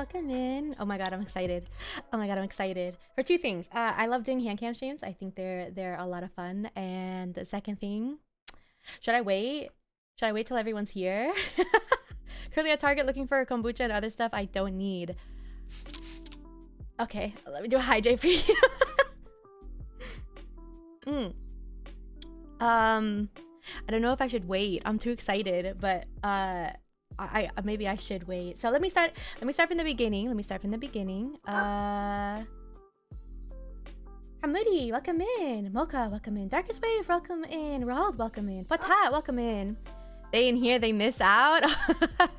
welcome in. Oh my god, I'm excited. Oh my god, I'm excited for two things. I love doing hand cam streams. I think they're a lot of fun. And the second thing, should I wait? Should I wait till everyone's here? Currently at Target looking for kombucha and other stuff I don't need. Okay, let me do a hi J for you. I don't know if I should wait. I'm too excited, but I maybe I should wait. So let me start from the beginning. Hamudi, welcome in. Mocha, welcome in. Darkest Wave, welcome in. Rahul, welcome in. Patat, welcome in. They in here, they miss out.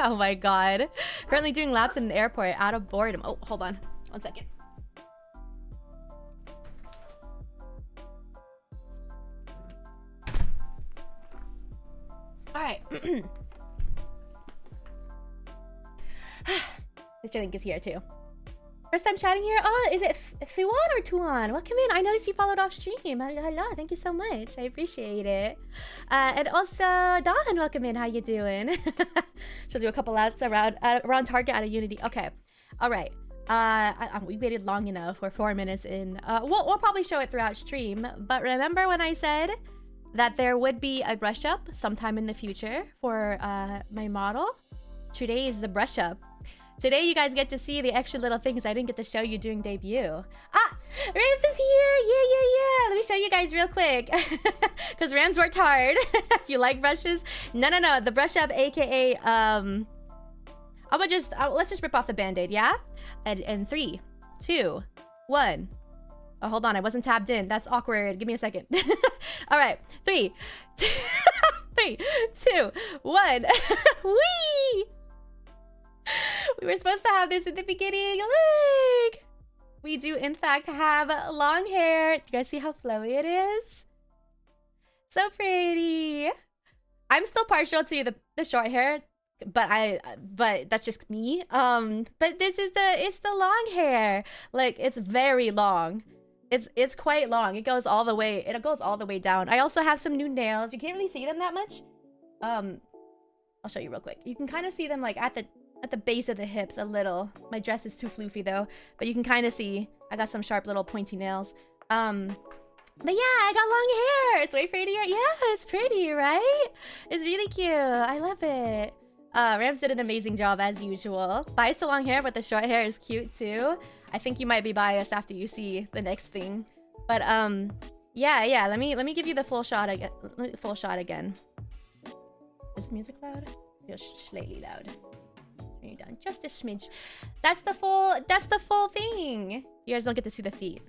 Oh my god. Currently doing laps in an airport out of boredom. Oh, hold on. 1 second. Alright. This drink is here too. First time chatting here. Oh, is it Thuan or Tuan? Welcome in. I noticed you followed off stream. Hello, thank you so much. I appreciate it. And also Dawn, welcome in. How you doing? She'll do a couple laps around Target out of Unity. Okay. All right. We waited long enough. We're 4 minutes in. We'll probably show it throughout stream. But remember when I said that there would be a brush up sometime in the future for my model? Today is the brush up. Today you guys get to see the extra little things I didn't get to show you during debut. Ah! Rams is here! Yeah! Let me show you guys real quick. Because Rams worked hard. You like brushes? No. The brush up, aka... let's just rip off the band-aid, yeah? And 3, 2, 1. Oh, hold on. I wasn't tabbed in. That's awkward. Give me a second. Alright. 3, 2, 1. Whee! We were supposed to have this in the beginning. Look! We do, in fact, have long hair. Do you guys see how flowy it is? So pretty. I'm still partial to the short hair, but that's just me. But this is it's the long hair. Like, it's very long. It's quite long. It goes all the way. It goes all the way down. I also have some new nails. You can't really see them that much. I'll show you real quick. You can kind of see them like at the base of the hips a little. My dress is too floofy though, but you can kind of see I got some sharp little pointy nails. But yeah, I got long hair. It's way prettier. Yeah, it's pretty, right? It's really cute. I love it. Rams did an amazing job as usual. Biased to long hair, but the short hair is cute too. I think you might be biased after you see the next thing. But yeah. Let me give you the full shot again. Is the music loud? Just slightly loud. You're done. Just a smidge. That's the full thing. You guys don't get to see the feet.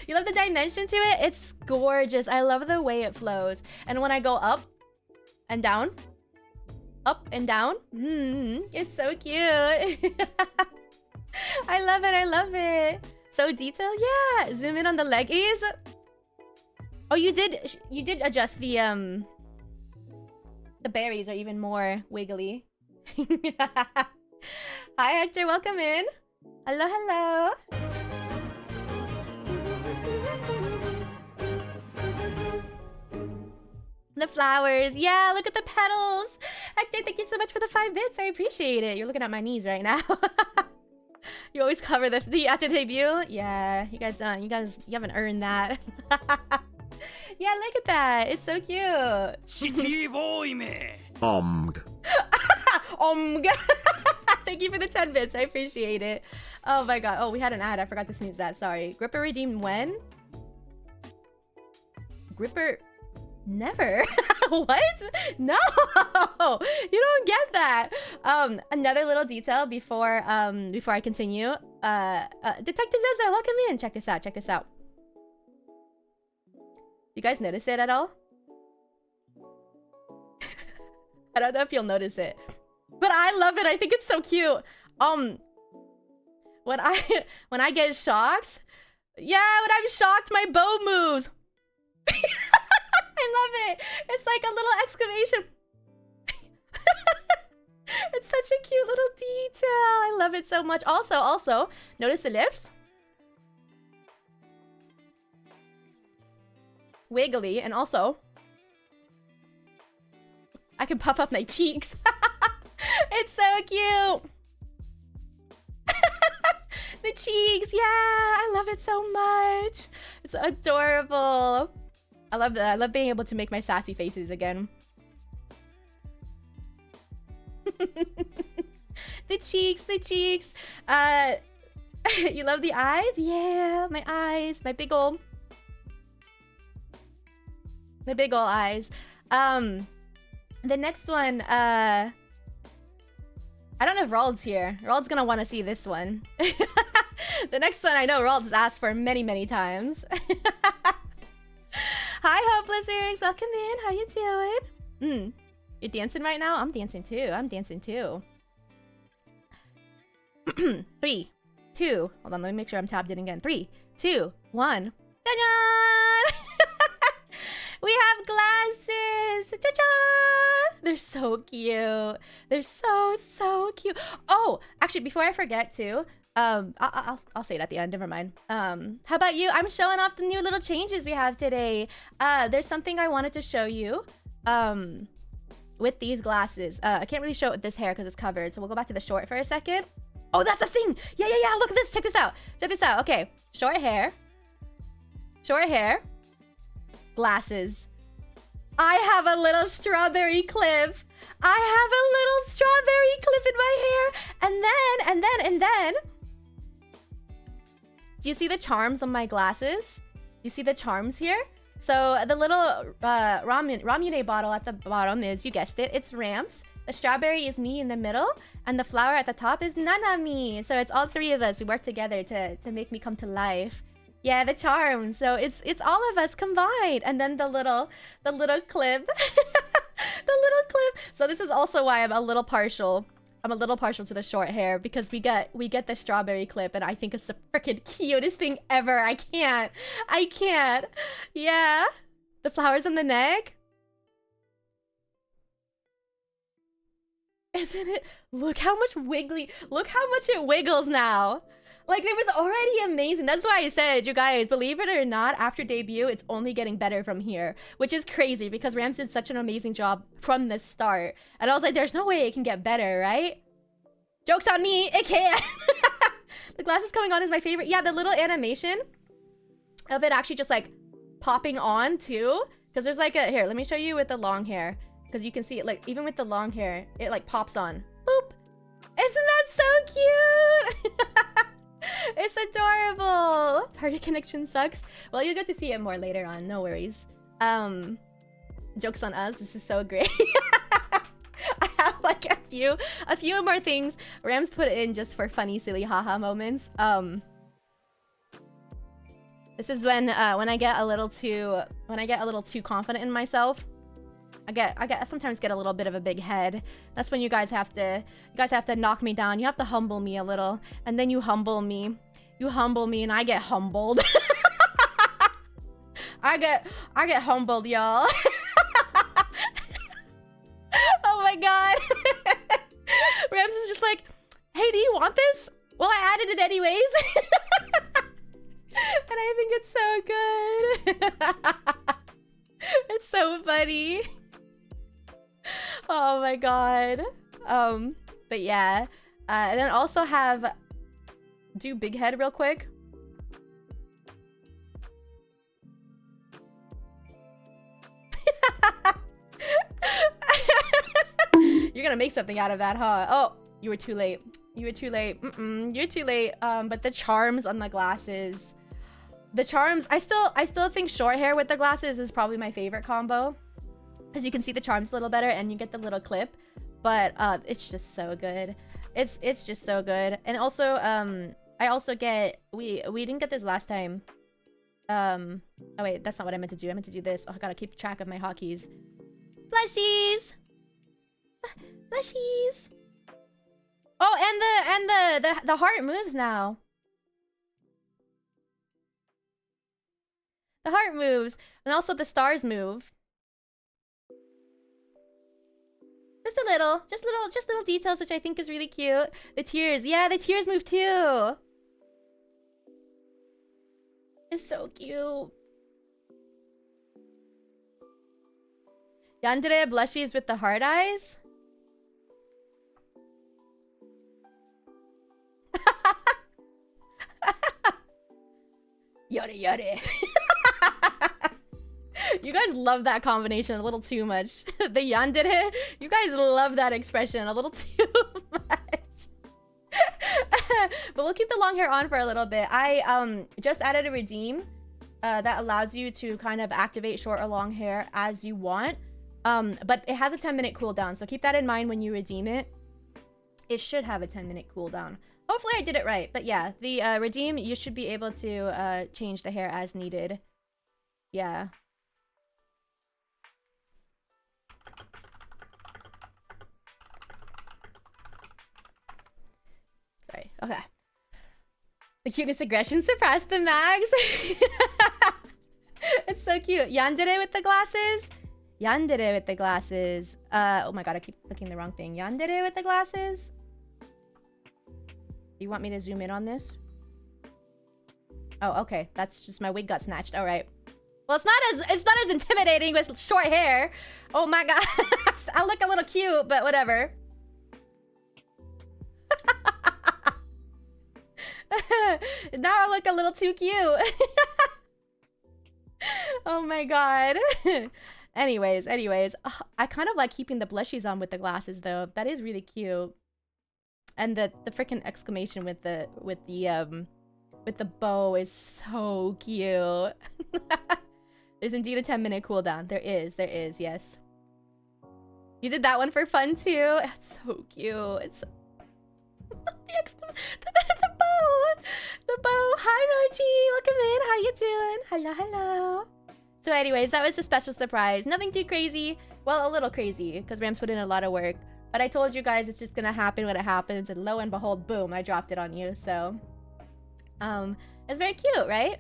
You love the dimension to it? It's gorgeous. I love the way it flows. And when I go up and down, it's so cute. I love it. So detailed. Yeah. Zoom in on the leggies. Oh, you did adjust the berries are even more wiggly. Hi Hector, welcome in. Hello. The flowers. Yeah, look at the petals. Hector, thank you so much for the 5 bits. I appreciate it. You're looking at my knees right now. You always cover the after debut. Yeah, you guys don't. You haven't earned that. Yeah, look at that. It's so cute. Thank you for the 10 bits. I appreciate it. Oh my god. Oh, we had an ad. I forgot to sneeze that. Sorry. Gripper redeemed when? Gripper... Never. What? No. You don't get that. Another little detail before I continue. Detective Zaza, welcome in. Check this out. You guys notice it at all? I don't know if you'll notice it, but I love it. I think it's so cute. When I get shocked, yeah, when I'm shocked, my bow moves. I love it. It's like a little exclamation. It's such a cute little detail. I love it so much. Also, notice the lips. Wiggly, and also I can puff up my cheeks. It's so cute. The cheeks, yeah, I love it so much. It's adorable. I love that. I love being able to make my sassy faces again. The cheeks, the cheeks. You love the eyes? Yeah, my eyes, my big ol' eyes. The next one, I don't know if Rald's here. Rald's gonna want to see this one. The next one I know Rald's asked for many, many times. Hi, Hopelessers. Welcome in. How you doing? You're dancing right now? I'm dancing too. I'm dancing too. 3, 2. Hold on, let me make sure I'm tabbed in again. 3, 2, 1. Ta-da! We have glasses. Ta-da! They're so cute. They're so cute. Oh, actually, before I forget to, I'll say it at the end. Never mind. How about you? I'm showing off the new little changes we have today. There's something I wanted to show you. With these glasses. I can't really show it with this hair because it's covered. So we'll go back to the short for a second. Oh, that's a thing. Yeah. Look at this. Check this out. Okay. Short hair. Glasses. I have a little strawberry clip. In my hair. And then. Do you see the charms on my glasses? You see the charms here? So the little Ramune bottle at the bottom is, you guessed it, it's Ramps. The strawberry is me in the middle, and the flower at the top is Nanami. So it's all three of us. We work together to make me come to life. Yeah, the charm. So it's all of us combined. And then the little clip. The little clip. So this is also why I'm a little partial to the short hair, because we get the strawberry clip, and I think it's the freaking cutest thing ever. I can't. Yeah. The flowers on the neck. Isn't it? Look how much it wiggles now. Like, it was already amazing. That's why I said, you guys, believe it or not, after debut, it's only getting better from here. Which is crazy, because Rams did such an amazing job from the start. And I was like, there's no way it can get better, right? Joke's on me, it can! The glasses coming on is my favorite. Yeah, the little animation of it actually just, like, popping on, too. Because there's, like, here, let me show you with the long hair. Because you can see it, like, even with the long hair, it, like, pops on. Boop! Isn't that so cute? It's adorable. Target connection sucks. Well, you'll get to see it more later on. No worries. Joke's on us. This is so great. I have like a few more things Rams put in just for funny, silly, haha moments. This is when I get a little too confident in myself. I sometimes get a little bit of a big head. That's when you guys have to knock me down. You have to humble me a little, and then you humble me. You humble me, and I get humbled. I get humbled, y'all. Oh my god. Rams is just like, hey, do you want this? Well, I added it anyways. And I think it's so good. It's so funny. Oh my god. But yeah. And then also do big head real quick. You're gonna make something out of that, huh? Oh, you were too late. You're too late. But the charms on the glasses. The charms, I still think short hair with the glasses is probably my favorite combo. Because you can see the charms a little better and you get the little clip. But it's just so good. It's just so good. And also, I also get, we didn't get this last time. Oh wait, that's not what I meant to do. I meant to do this. Oh, I gotta keep track of my hotkeys. Plushies! Plushies! Oh, and the heart moves now. The heart moves, and also the stars move. Just little details, which I think is really cute. The tears, yeah, the tears move too. It's so cute. Yandere blushies with the heart eyes. yada. You guys love that combination a little too much. The yandere. You guys love that expression a little too much. But we'll keep the long hair on for a little bit. I just added a redeem that allows you to kind of activate short or long hair as you want. But it has a 10-minute cooldown, so keep that in mind when you redeem it. It should have a 10-minute cooldown. Hopefully I did it right. But yeah, the redeem, you should be able to change the hair as needed. Yeah. Sorry. Okay. The cutest aggression surpassed the mags. It's so cute. Yandere with the glasses. Yandere with the glasses. Oh my god, I keep clicking the wrong thing. Yandere with the glasses. Do you want me to zoom in on this? Oh, okay. That's just my wig got snatched. All right. Well, it's not as intimidating with short hair. Oh my god. I look a little cute, but whatever. Now I look a little too cute. Oh my god. Anyways, I kind of like keeping the blushies on with the glasses though. That is really cute. And the freaking exclamation with the bow is so cute. There's indeed a 10-minute cooldown. There is, yes. You did that one for fun too? It's so cute. It's so... the bow! The bow! Hi Mochi! Welcome in! How you doing? Hello. So anyways, that was a special surprise. Nothing too crazy. Well, a little crazy, because Rams put in a lot of work. But I told you guys it's just gonna happen when it happens, and lo and behold, boom, I dropped it on you, so... it's very cute, right?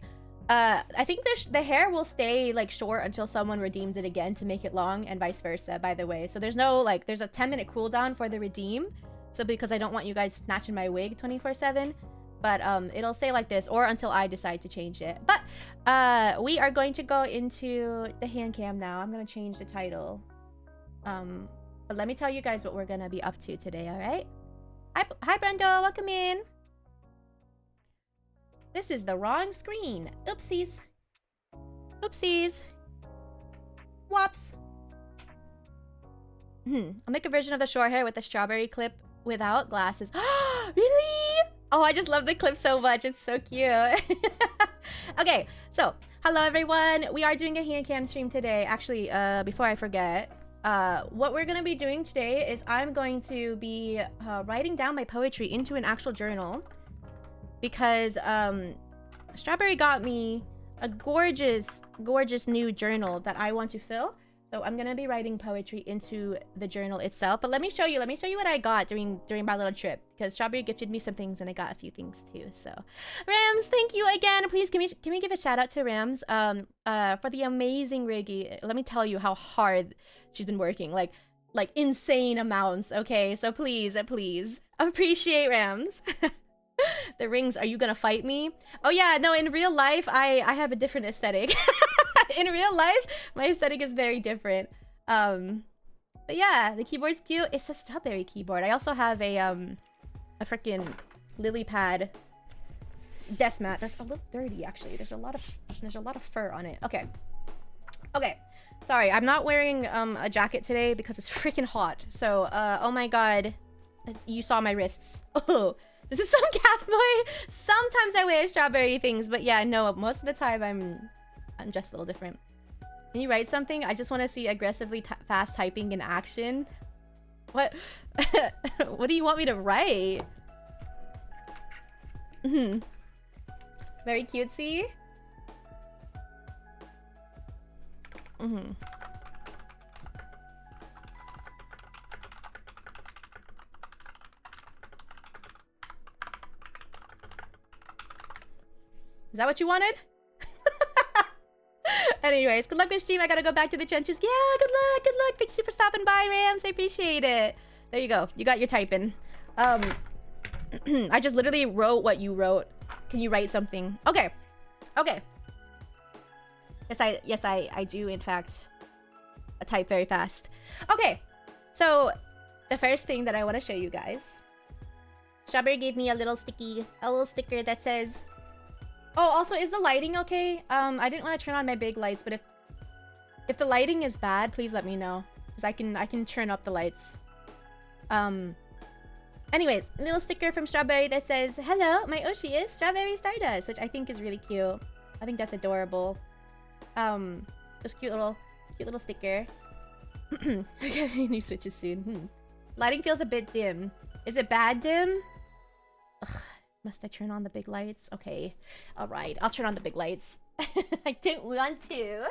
I think the hair will stay, like, short until someone redeems it again to make it long, and vice versa, by the way. So there's no, like, there's a 10-minute cooldown for the redeem. So because I don't want you guys snatching my wig 24/7. But it'll stay like this, or until I decide to change it. But we are going to go into the hand cam now. I'm gonna change the title. But let me tell you guys what we're gonna be up to today, alright? Hi Brendo, welcome in. This is the wrong screen. Oopsies. Oopsies. Whoops. I'll make a version of the short hair with the strawberry clip without glasses. Really? Oh, I just love the clip so much. It's so cute. Okay, so hello everyone. We are doing a hand cam stream today. Actually, before I forget, what we're gonna be doing today is I'm going to be writing down my poetry into an actual journal, because Strawberry got me a gorgeous new journal that I want to fill. So I'm gonna be writing poetry into the journal itself. But let me show you what I got during my little trip, because Strawberry gifted me some things and I got a few things too. So Rams, thank you again. Please can we give a shout out to Rams for the amazing riggy. Let me tell you how hard she's been working, like insane amounts. Okay, so please appreciate Rams. The rings, are you gonna fight me? Oh yeah, no, in real life I have a different aesthetic. In real life, my aesthetic is very different. But yeah, the keyboard's cute. It's a strawberry keyboard. I also have a freaking lily pad desk mat that's a little dirty actually. There's a lot of fur on it. Okay. Sorry, I'm not wearing a jacket today because it's freaking hot. So oh my god, you saw my wrists. Oh, this is some cat boy. Sometimes I wear strawberry things, but yeah, no, most of the time I'm just a little different. Can you write something? I just want to see aggressively fast typing in action. What? What do you want me to write? Very cutesy. Is that what you wanted? Anyways, good luck with stream. I gotta go back to the trenches. Yeah, good luck. Thanks for stopping by, Rams. I appreciate it. There you go. You got your typing. I just literally wrote what you wrote. Can you write something? Okay. Yes, I do, in fact, type very fast. Okay, so the first thing that I want to show you guys. Strawberry gave me a little sticker that says, Oh, also, is the lighting okay? I didn't want to turn on my big lights, but if the lighting is bad, please let me know. Because I can turn up the lights. Anyways, a little sticker from Strawberry that says, "Hello, my Oshi is Strawberry Stardust," which I think is really cute. I think that's adorable. Just cute little sticker. Okay, new switches soon. Lighting feels a bit dim. Is it bad dim? Ugh, must I turn on the big lights? Okay, all right, I'll turn on the big lights. I don't want to.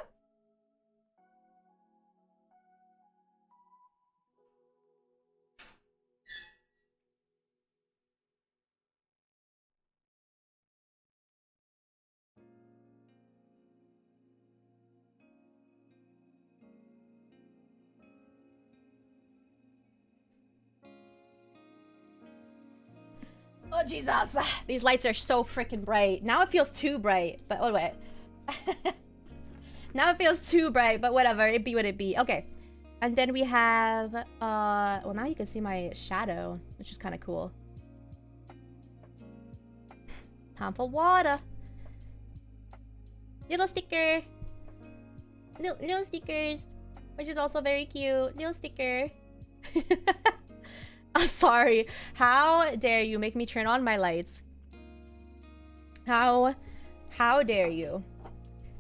Oh, Jesus. These lights are so freaking bright. Now it feels too bright. But, oh, wait. Now it feels too bright, but whatever. It be what it be. Okay. And then we have, well, now you can see my shadow, which is kind of cool. Time for water. Little sticker. Little stickers. Which is also very cute. Little sticker. Oh, sorry. How dare you make me turn on my lights? How dare you?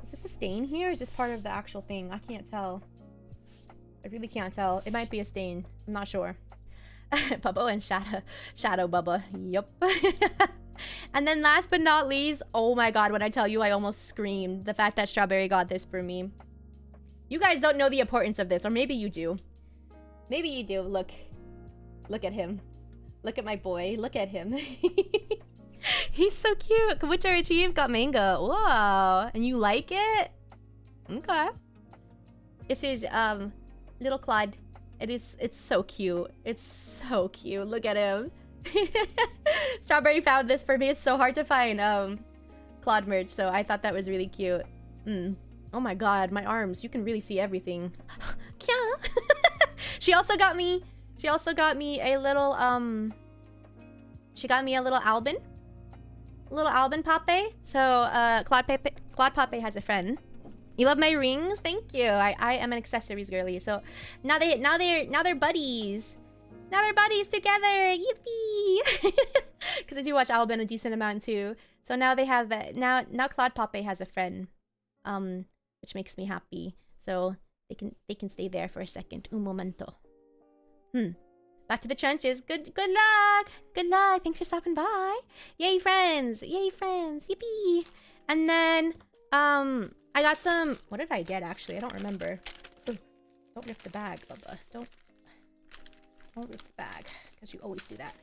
Is this a stain here? Or is this part of the actual thing? I can't tell. I really can't tell. It might be a stain. I'm not sure. Bubba and Shadow Bubba. Yup. And then last but not least, oh my god, when I tell you I almost screamed. The fact that Strawberry got this for me. You guys don't know the importance of this, or maybe you do. Maybe you do. Look. Look at him. Look at my boy. Look at him. He's so cute. Kabuchar achieved. Got mango. Whoa. And you like it? Okay. This is little Claude. It's so cute. It's so cute. Look at him. Strawberry found this for me. It's so hard to find Claude merch, so I thought that was really cute. Oh my god, my arms. You can really see everything. Yeah. She also got me a little she got me a little Albin. Little Albin Pape. So Claude Pape has a friend. You love my rings? Thank you. I am an accessories girly. So now they're buddies. Now they're buddies together. Yippee! Because I do watch Albin a decent amount too. So now they have now Claude Pape has a friend. Which makes me happy. So they can stay there for a second. Un momento. Back to the trenches. Good luck. Good luck. Thanks for stopping by. Yay, friends. Yay, friends. Yippee. And then, I got some... What did I get, actually? I don't remember. Ooh, don't rip the bag, Bubba. Don't rip the bag. Because you always do that.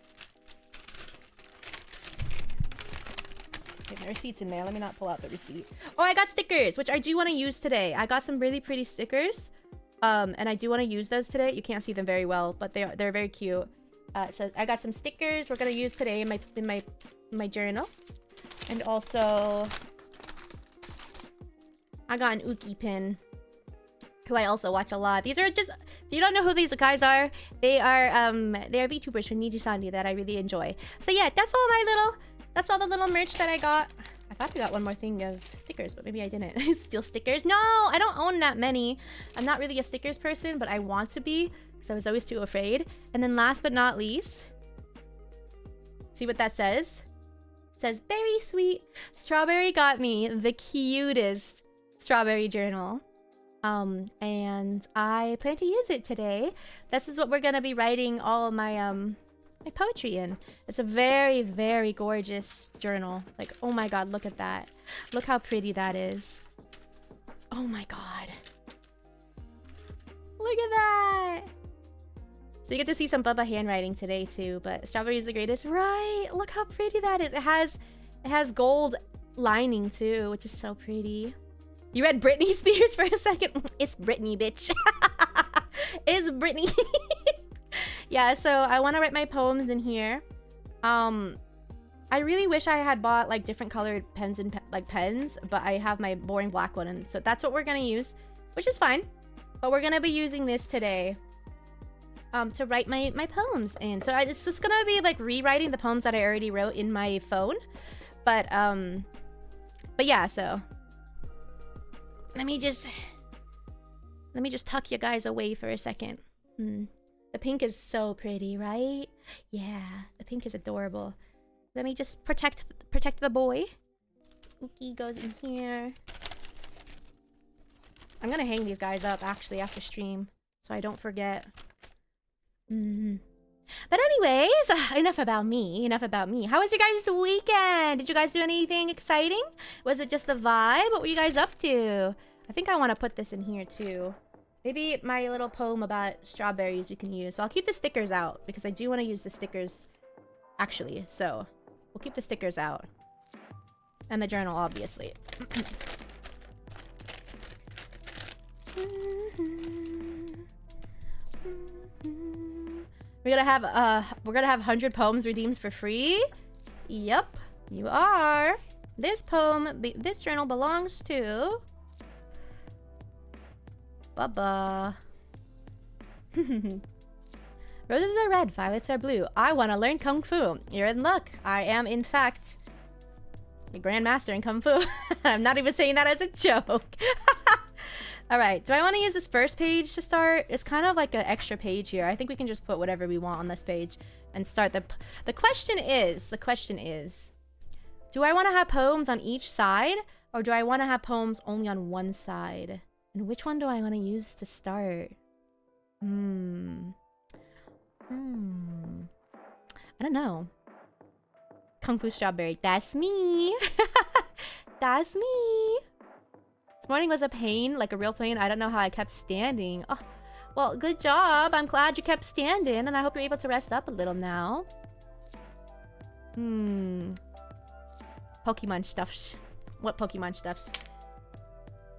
Okay, my receipt's in there. Let me not pull out the receipt. Oh, I got stickers, which I do want to use today. I got some really pretty stickers. And I do want to use those today. You can't see them very well, but they're very cute. So I got some stickers we're gonna use today in my journal, and also I got an Uki pin, who I also watch a lot. These are just, if you don't know who these guys are, they are VTubers from Nijisandi that I really enjoy. So yeah, that's all the little merch that I got. I thought I got one more thing of stickers, but maybe I didn't. Still stickers? No, I don't own that many. I'm not really a stickers person, but I want to be, because I was always too afraid. And then last but not least, see what that says? It says, very sweet. Strawberry got me the cutest strawberry journal. And I plan to use it today. This is what we're gonna be writing all of my my poetry in. It's a very, very gorgeous journal. Like, oh my god, look at that. Look how pretty that is. Oh my god. Look at that. So you get to see some Bubba handwriting today too, but Strawberry is the greatest. Right? Look how pretty that is. It has gold lining too, which is so pretty. You read Britney Spears for a second? It's Britney, bitch. It's Britney. Yeah, so I want to write my poems in here. I really wish I had bought like different colored pens and pens, but I have my boring black one, and so that's what we're gonna use, which is fine. But we're gonna be using this today to write my poems in. So it's just gonna be like rewriting the poems that I already wrote in my phone, but But yeah, so let me just tuck you guys away for a second. The pink is so pretty, right? Yeah, the pink is adorable. Let me just protect the boy. Ookie goes in here. I'm gonna hang these guys up actually after stream, so I don't forget. But anyways, enough about me. How was your guys' weekend? Did you guys do anything exciting? Was it just the vibe? What were you guys up to? I think I want to put this in here too. Maybe my little poem about strawberries we can use. So I'll keep the stickers out because I do want to use the stickers actually. So we'll keep the stickers out. And the journal, obviously. We're gonna have 100 poems redeemed for free. Yep, you are. This journal belongs to Bubba. Roses are red, violets are blue. I want to learn Kung Fu. You're in luck. I am, in fact, a grandmaster in Kung Fu. I'm not even saying that as a joke. Alright, do I want to use this first page to start? It's kind of like an extra page here. I think we can just put whatever we want on this page and start the question is, do I want to have poems on each side or do I want to have poems only on one side? And which one do I want to use to start? I don't know. Kung Fu Strawberry, that's me. That's me. This morning was a pain, like a real pain. I don't know how I kept standing. Oh, well, good job. I'm glad you kept standing, and I hope you're able to rest up a little now. Pokemon stuffs. What Pokemon stuffs?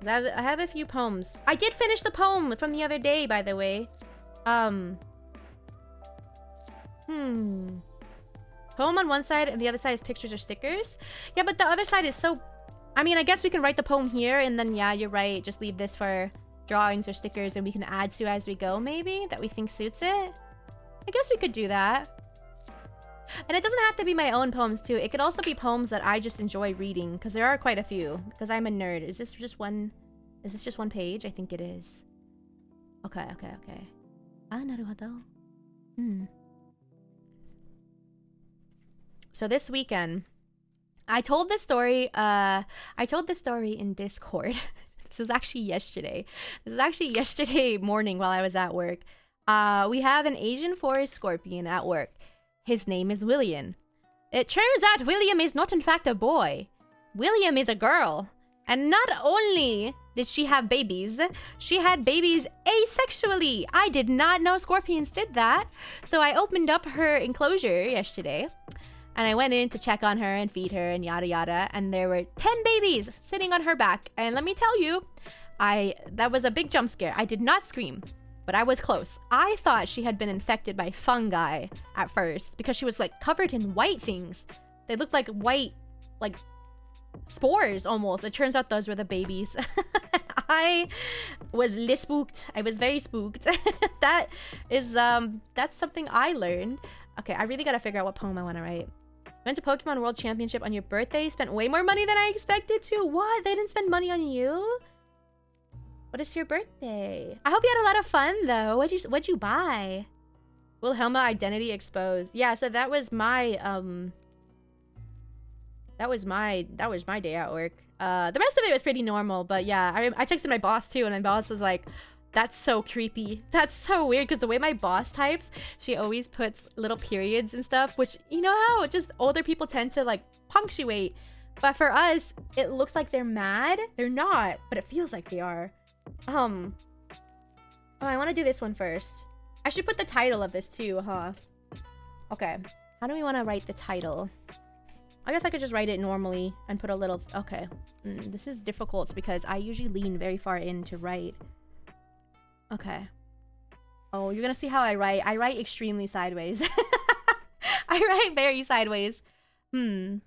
I have a few poems. I did finish the poem from the other day, by the way. Poem on one side, and the other side is pictures or stickers. Yeah, but the other side is so... I mean, I guess we can write the poem here, and then, yeah, you're right. Just leave this for drawings or stickers, and we can add to as we go, maybe, that we think suits it. I guess we could do that. And it doesn't have to be my own poems, too. It could also be poems that I just enjoy reading, because there are quite a few, because I'm a nerd. Is this just one page? I think it is. Okay. Ah, naruhodo. So this weekend... I told this story in Discord. This is actually yesterday. Morning while I was at work. We have an Asian forest scorpion at work. His name is William. It turns out William is not in fact a boy. William is a girl. And not only did she have babies, she had babies asexually. I did not know scorpions did that. So I opened up her enclosure yesterday. And I went in to check on her and feed her and yada yada. And there were 10 babies sitting on her back. And let me tell you, that was a big jump scare. I did not scream, but I was close. I thought she had been infected by fungi at first because she was like covered in white things. They looked like white, like spores almost. It turns out those were the babies. I was spooked. I was very spooked. That's something I learned. Okay, I really gotta figure out what poem I want to write. Went to Pokemon World Championship on your birthday. Spent way more money than I expected to. What? They didn't spend money on you? What is your birthday? I hope you had a lot of fun though. What'd you buy? Wilhelma identity exposed. Yeah, so that was my day at work. The rest of it was pretty normal, but yeah, I texted my boss too, and my boss was like, that's so creepy. That's so weird, because the way my boss types, she always puts little periods and stuff, which, you know how just older people tend to like punctuate, but for us, it looks like they're mad. They're not, but it feels like they are. Oh, I want to do this one first. I should put the title of this too, huh? Okay, how do we want to write the title? I guess I could just write it normally and put a little... Okay, this is difficult because I usually lean very far in to write. Okay. Oh, you're gonna see how I write. I write extremely sideways. I write very sideways. But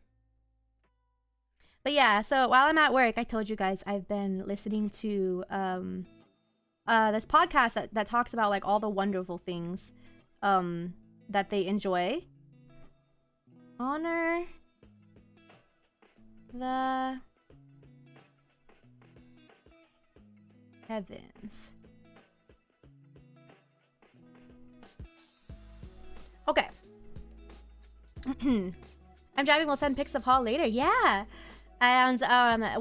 yeah, so while I'm at work, I told you guys I've been listening to this podcast that talks about like all the wonderful things that they enjoy. Honor the heavens. Okay. I'm driving. We'll send pics of Hall later. Yeah. And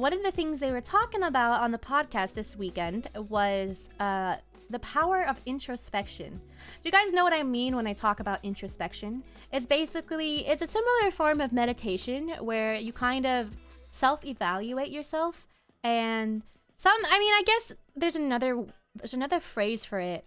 one of the things they were talking about on the podcast this weekend was the power of introspection. Do you guys know what I mean when I talk about introspection? It's basically, it's a similar form of meditation where you kind of self-evaluate yourself. And I guess there's another phrase for it,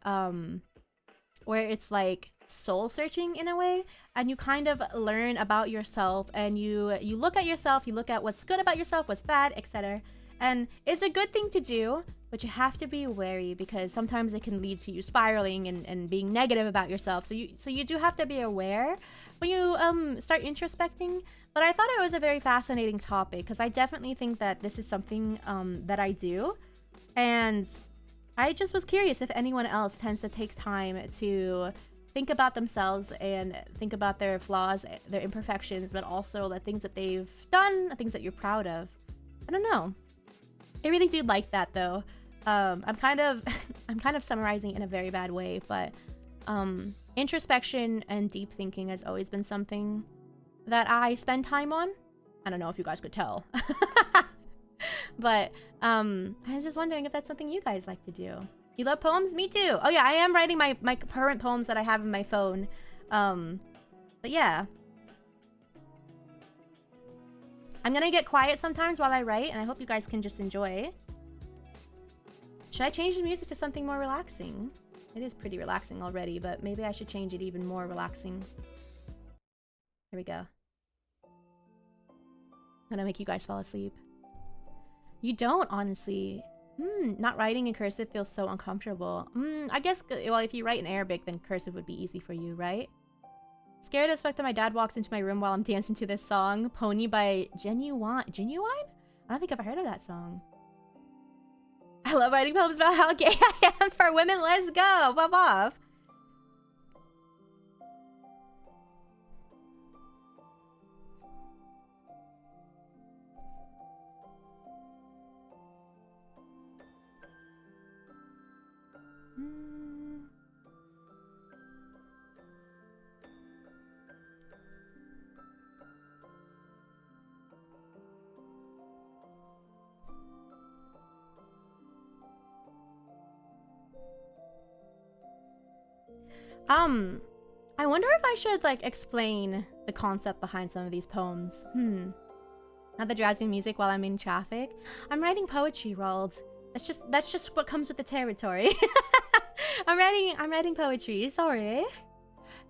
where it's like soul searching in a way, and you kind of learn about yourself, and you look at yourself, you look at what's good about yourself, what's bad, etc. And it's a good thing to do, but you have to be wary because sometimes it can lead to you spiraling and being negative about yourself. So you do have to be aware when you start introspecting. But I thought it was a very fascinating topic because I definitely think that this is something that I do, and I just was curious if anyone else tends to take time to think about themselves and think about their flaws, their imperfections, but also the things that they've done, the things that you're proud of. I don't know. I really do like that though. I'm kind of summarizing in a very bad way, but introspection and deep thinking has always been something that I spend time on. I don't know if you guys could tell. But I was just wondering if that's something you guys like to do. You love poems? Me too. Oh yeah, I am writing my current poems that I have in my phone. But yeah. I'm gonna get quiet sometimes while I write, and I hope you guys can just enjoy. Should I change the music to something more relaxing? It is pretty relaxing already, but maybe I should change it even more relaxing. Here we go. I'm gonna make you guys fall asleep. You don't, honestly. Not writing in cursive feels so uncomfortable. I guess, well, if you write in Arabic, then cursive would be easy for you, right? Scared as fuck that my dad walks into my room while I'm dancing to this song. Pony by Genuine? Genuine? I don't think I've heard of that song. I love writing poems about how gay I am for women. Let's go! Pop off! I wonder if I should, like, explain the concept behind some of these poems. Not the drowsy music while I'm in traffic. I'm writing poetry, Rold. That's just what comes with the territory. I'm writing poetry, sorry.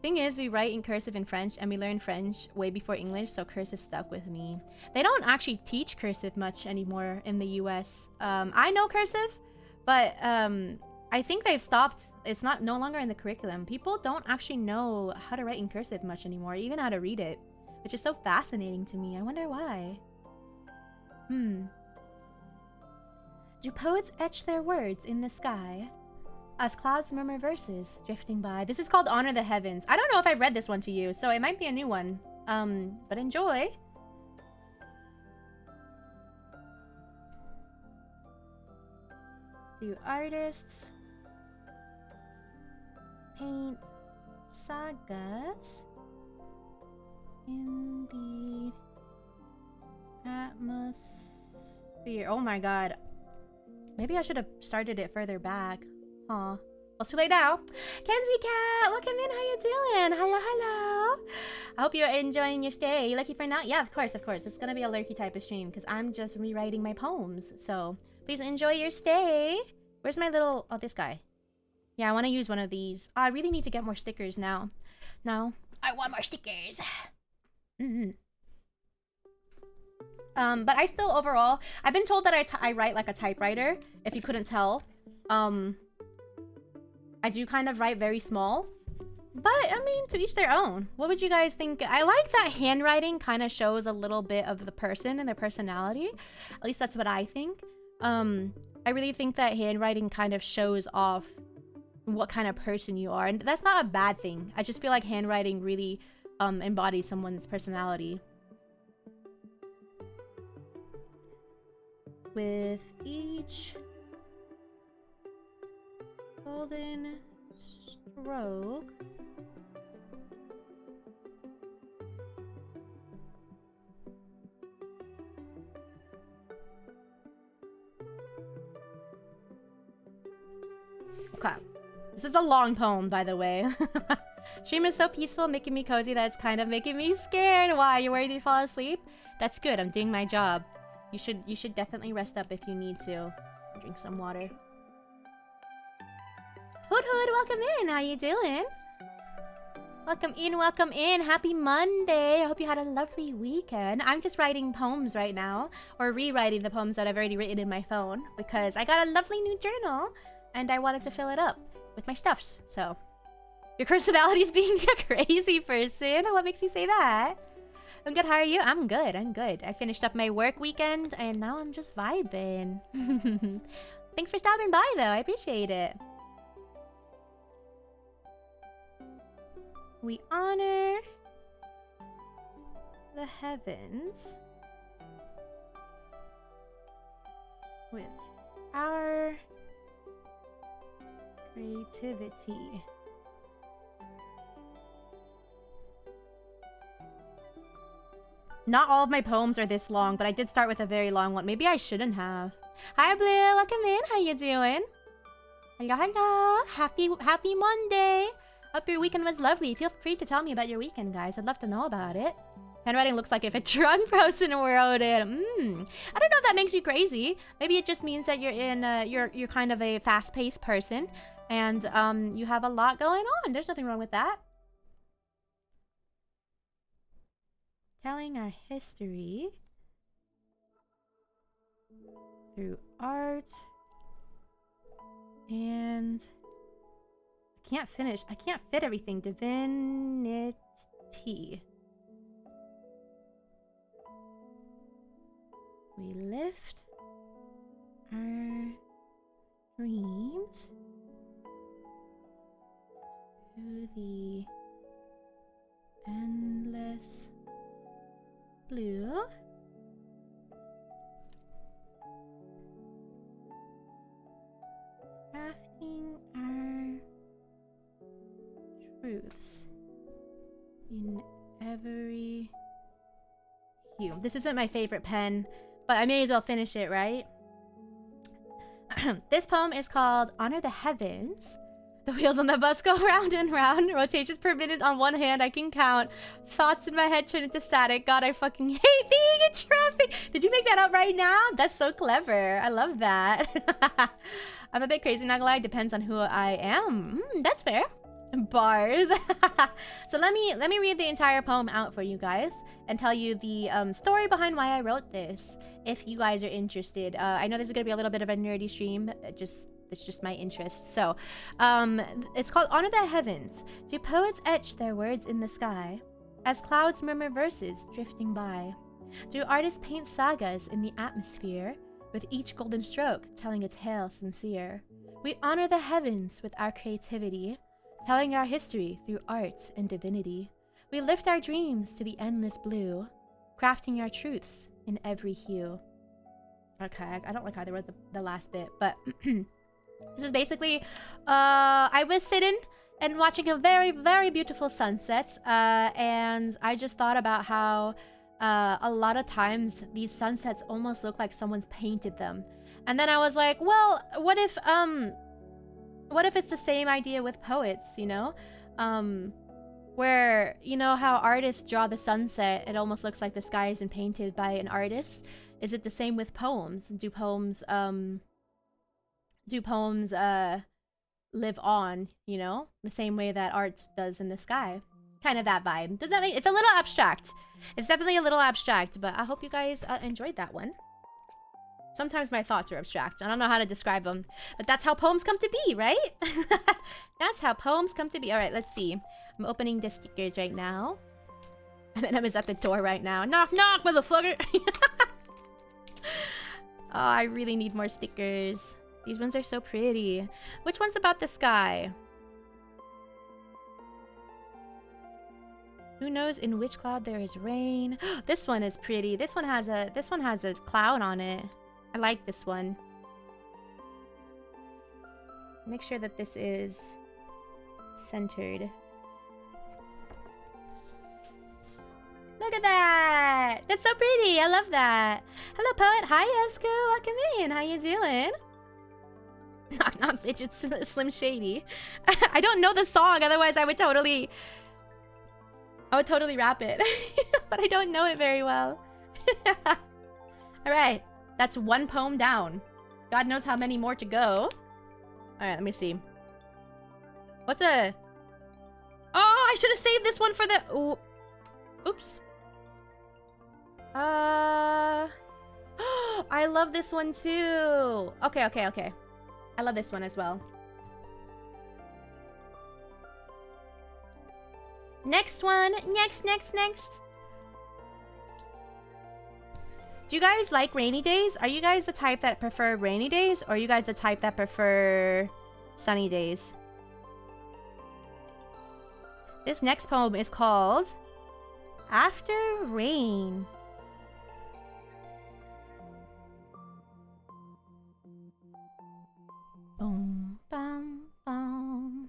Thing is, we write in cursive in French, and we learned French way before English, so cursive stuck with me. They don't actually teach cursive much anymore in the US. I know cursive, but I think they've stopped. It's no longer in the curriculum. People don't actually know how to write in cursive much anymore, even how to read it, which is so fascinating to me. I wonder why. Do poets etch their words in the sky as clouds murmur verses drifting by? This is called Honor the Heavens. I don't know if I've read this one to you, so it might be a new one. But enjoy. Do artists paint sagas? Indeed. Atmosphere. Oh my god. Maybe I should have started it further back. Huh. Well, it's too late now. Kenzie Cat, welcome in. How you doing? Hello, hello. I hope you're enjoying your stay. You lucky for now? Yeah, of course, of course. It's gonna be a lurky type of stream because I'm just rewriting my poems. So please enjoy your stay. Where's my little... Oh, this guy. Yeah, I want to use one of these. I really need to get more stickers now. No, I want more stickers. But I still overall... I've been told that I write like a typewriter, if you couldn't tell. I do kind of write very small. But, I mean, to each their own. What would you guys think? I like that handwriting kind of shows a little bit of the person and their personality. At least that's what I think. I really think that handwriting kind of shows off what kind of person you are. And that's not a bad thing. I just feel like handwriting really embodies someone's personality. With each Golden stroke. Okay. This is a long poem, by the way. Stream is so peaceful, making me cozy that it's kind of making me scared. Why? You worried you fall asleep? That's good. I'm doing my job. You should definitely rest up if you need to. Drink some water. Hood Hood, welcome in. How you doing? Welcome in, welcome in. Happy Monday. I hope you had a lovely weekend. I'm just writing poems right now, or rewriting the poems that I've already written in my phone because I got a lovely new journal and I wanted to fill it up with my stuffs. So, your personality is being a crazy person. What makes you say that? I'm good. How are you? I'm good. I'm good. I finished up my work weekend and now I'm just vibing. Thanks for stopping by though. I appreciate it. We honor the heavens with our creativity. Not all of my poems are this long, but I did start with a very long one. Maybe I shouldn't have. Hi, Blue. Welcome in. How you doing? Hello, hello. Happy Monday. Hope your weekend was lovely. Feel free to tell me about your weekend, guys. I'd love to know about it. Handwriting looks like if a drunk person wrote it. I don't know if that makes you crazy. Maybe it just means that you're in you're kind of a fast-paced person and you have a lot going on. There's nothing wrong with that. Telling our history through art and I can't fit everything. Divinity. We lift our dreams to the endless blue. Crafting our truths in every hue. This isn't my favorite pen, but I may as well finish it, right? This poem is called Honor the Heavens. The wheels on the bus go round and round. Rotations per minute on one hand, I can count. Thoughts in my head turn into static. God, I fucking hate being in traffic. Did you make that up right now? That's so clever. I love that. I'm a bit crazy, not gonna lie. Depends on who I am. That's fair. Bars. So let me read the entire poem out for you guys and tell you the story behind why I wrote this, if you guys are interested. I know this is gonna be a little bit of a nerdy stream. It's just my interest. So, it's called Honor the Heavens. Do poets etch their words in the sky as clouds murmur verses drifting by? Do artists paint sagas in the atmosphere with each golden stroke telling a tale sincere? We honor the heavens with our creativity, telling our history through arts and divinity. We lift our dreams to the endless blue, crafting our truths in every hue. Okay, I don't like how they wrote the last bit, but this was basically, I was sitting and watching a very, very beautiful sunset, and I just thought about how a lot of times these sunsets almost look like someone's painted them. And then I was like, well, what if it's the same idea with poets, you know? Where, you know how artists draw the sunset, it almost looks like the sky has been painted by an artist. Is it the same with poems? Do poems live on, you know? The same way that art does in the sky. Kind of that vibe. Does that make... It's a little abstract. It's definitely a little abstract, but I hope you guys enjoyed that one. Sometimes my thoughts are abstract. I don't know how to describe them. But that's how poems come to be, right? That's how poems come to be. Alright, let's see. I'm opening the stickers right now. Eminem is at the door right now. Knock, knock, motherfucker! Oh, I really need more stickers. These ones are so pretty. Which one's about the sky? Who knows in which cloud there is rain? This one is pretty. This one has a cloud on it. I like this one. Make sure that this is centered. Look at that! That's so pretty! I love that! Hello, poet! Hi, Esco! Welcome in! How you doing? Knock knock, bitch, it's Slim Shady. I don't know the song, otherwise I would totally rap it. But I don't know it very well. Alright, that's one poem down. God knows how many more to go. Alright, let me see. What's a... Oh, I should have saved this one for the... Ooh. Oops. I love this one too. Okay. I love this one as well. Next one. Next. Do you guys like rainy days? Are you guys the type that prefer rainy days? Or are you guys the type that prefer sunny days? This next poem is called After Rain. Boom, bum, bum.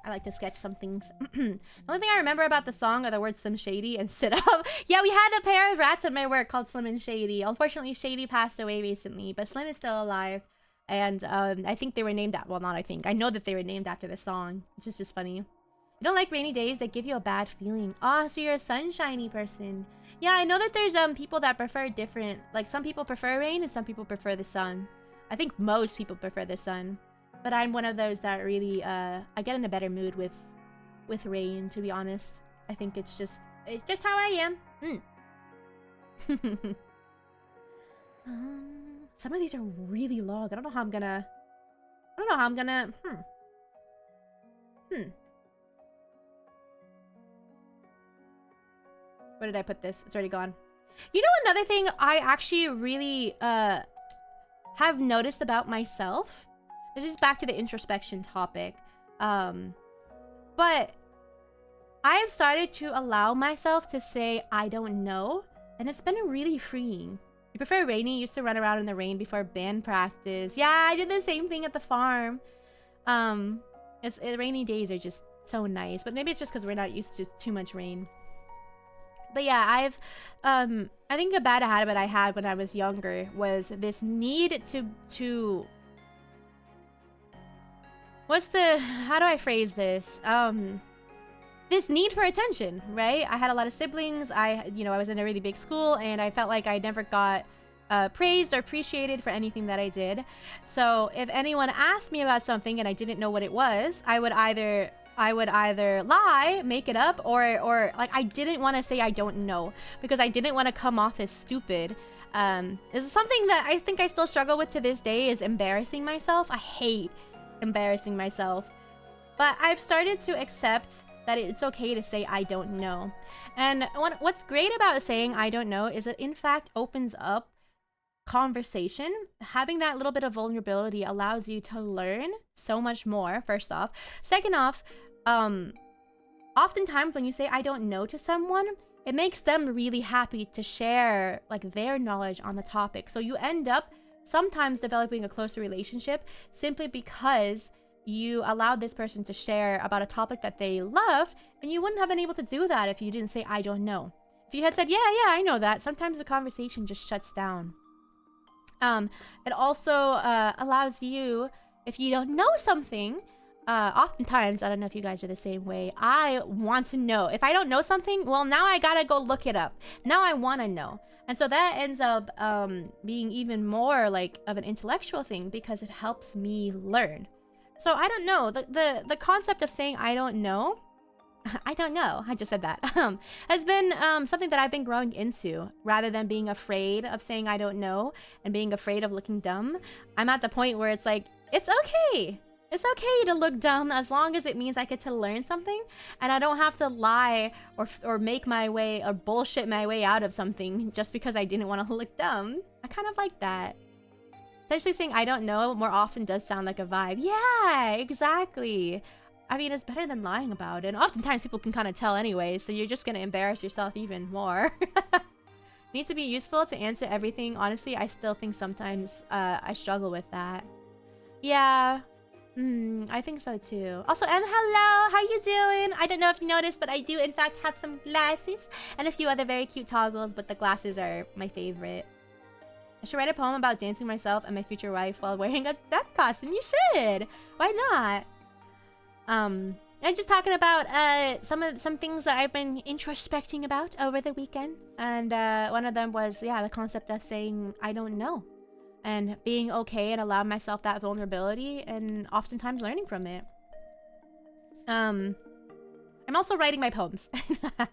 I like to sketch some things. The only thing I remember about the song are the words Slim Shady and Sit Up. Yeah, we had a pair of rats at my work called Slim and Shady. Unfortunately, Shady passed away recently, but Slim is still alive. And I think they were named after, well, not I think. I know that they were named after the song, which is just funny. I don't like rainy days. They give you a bad feeling. Oh, so you're a sunshiny person. Yeah, I know that there's people that prefer different, like some people prefer rain and some people prefer the sun. I think most people prefer the sun. But I'm one of those that really, I get in a better mood with rain, to be honest. I think it's just how I am. Some of these are really long. I don't know how I'm gonna... Where did I put this? It's already gone. You know, another thing I actually really, have noticed about myself? This is back to the introspection topic. But I have started to allow myself to say, I don't know. And it's been really freeing. You prefer rainy? You used to run around in the rain before band practice. Yeah, I did the same thing at the farm. Rainy days are just so nice. But maybe it's just because we're not used to too much rain. But yeah, I think a bad habit I had when I was younger was this need to how do I phrase this? This need for attention, right? I had a lot of siblings. I was in a really big school and I felt like I never got praised or appreciated for anything that I did. So if anyone asked me about something and I didn't know what it was, I would either lie, make it up, or like I didn't want to say I don't know because I didn't want to come off as stupid. This is something that I think I still struggle with to this day, is embarrassing myself. I hate embarrassing myself. But I've started to accept that it's okay to say I don't know. And what's great about saying I don't know is it in fact opens up conversation. Having that little bit of vulnerability allows you to learn so much more, first off. Second off, oftentimes when you say I don't know to someone, it makes them really happy to share like their knowledge on the topic. So you end up sometimes developing a closer relationship simply because you allowed this person to share about a topic that they love, and you wouldn't have been able to do that if you didn't say I don't know. If you had said yeah, I know that, sometimes the conversation just shuts down. It also allows you, if you don't know something, oftentimes, I don't know if you guys are the same way, I want to know. If I don't know something, well, now I gotta go look it up. Now I want to know. And so that ends up being even more like of an intellectual thing because it helps me learn. So I don't know. The concept of saying I don't know, I just said that, has been something that I've been growing into. Rather than being afraid of saying I don't know and being afraid of looking dumb, I'm at the point where it's like, it's okay. It's okay to look dumb as long as it means I get to learn something and I don't have to lie or make my way or bullshit my way out of something just because I didn't want to look dumb. I kind of like that. Essentially saying I don't know more often does sound like a vibe. Yeah, exactly. I mean, it's better than lying about it. And oftentimes people can kind of tell anyway, so you're just gonna embarrass yourself even more. Need to be useful to answer everything. Honestly, I still think sometimes I struggle with that. Yeah. I think so too. Also, hello, how you doing? I don't know if you noticed, but I do in fact have some glasses and a few other very cute toggles, but the glasses are my favorite. I should write a poem about dancing myself and my future wife while wearing a duck costume. You should. Why not? And just talking about some things that I've been introspecting about over the weekend, and one of them was the concept of saying I don't know. And being okay and allow myself that vulnerability and oftentimes learning from it. I'm also writing my poems. I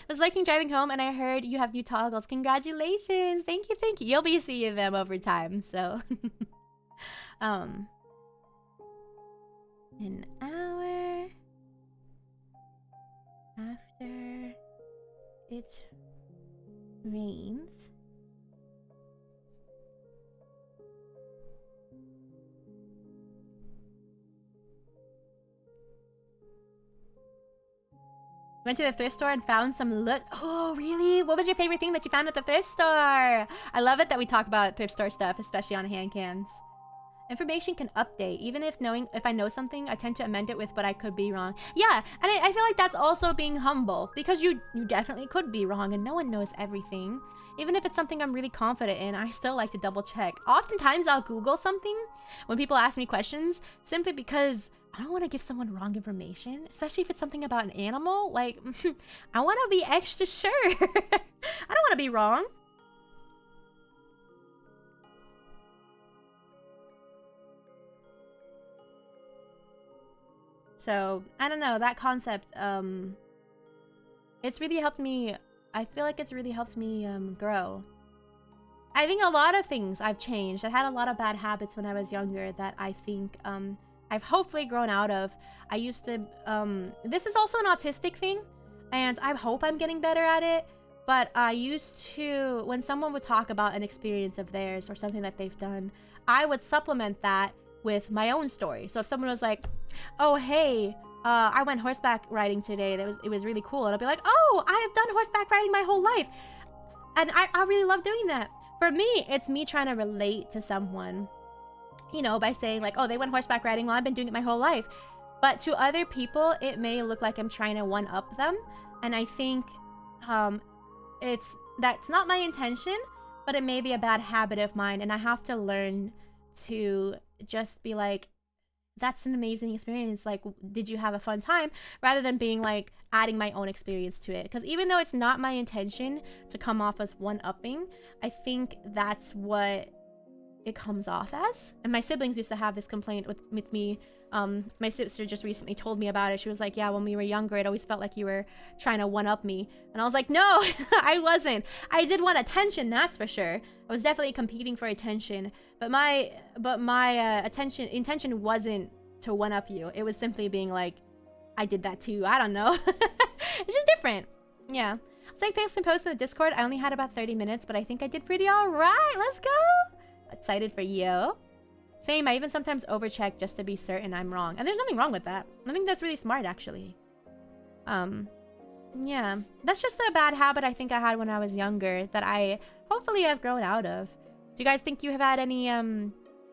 was liking driving home and I heard you have new toggles. Congratulations. Thank you, thank you. You'll be seeing them over time, so. An hour after it rains. Went to the thrift store and found some look. Oh, really? What was your favorite thing that you found at the thrift store? I love it that we talk about thrift store stuff, especially on hand cams. Information can update. Even if I know something, I tend to amend it with what I could be wrong. Yeah, and I feel like that's also being humble, because you definitely could be wrong and no one knows everything. Even if it's something I'm really confident in, I still like to double check. Oftentimes I'll Google something when people ask me questions simply because I don't want to give someone wrong information, especially if it's something about an animal. Like, I want to be extra sure. I don't want to be wrong. So, I don't know, that concept, it's really helped me, I feel like it's really helped me, grow. I think a lot of things I've changed. I had a lot of bad habits when I was younger that I think, I've hopefully grown out of. I used to, this is also an autistic thing, and I hope I'm getting better at it, but I used to, when someone would talk about an experience of theirs or something that they've done, I would supplement that with my own story. So if someone was like, oh, hey, I went horseback riding today, it was really cool, and I'll be like, oh, I have done horseback riding my whole life, and I really love doing that. For me, it's me trying to relate to someone, you know, by saying like, oh, they went horseback riding, well, I've been doing it my whole life. But to other people, it may look like I'm trying to one-up them, and I think that's not my intention, but it may be a bad habit of mine, and I have to learn to just be like, that's an amazing experience, like, did you have a fun time, rather than being like adding my own experience to it. Because even though it's not my intention to come off as one-upping, I think that's what it comes off as. And my siblings used to have this complaint with me. My sister just recently told me about it. She was like, yeah, when we were younger, it always felt like you were trying to one-up me. And I was like, no, I wasn't. I did want attention, that's for sure. I was definitely competing for attention, but my intention wasn't to one-up you. It was simply being like, I did that too. I don't know. It's just different. Yeah. It's like posting posts in the Discord. I only had about 30 minutes, but I think I did pretty all right. Let's go. Excited for you. Same, I even sometimes overcheck just to be certain I'm wrong. And there's nothing wrong with that. I think that's really smart, actually. Yeah. That's just a bad habit I think I had when I was younger that I hopefully have grown out of. Do you guys think you have had any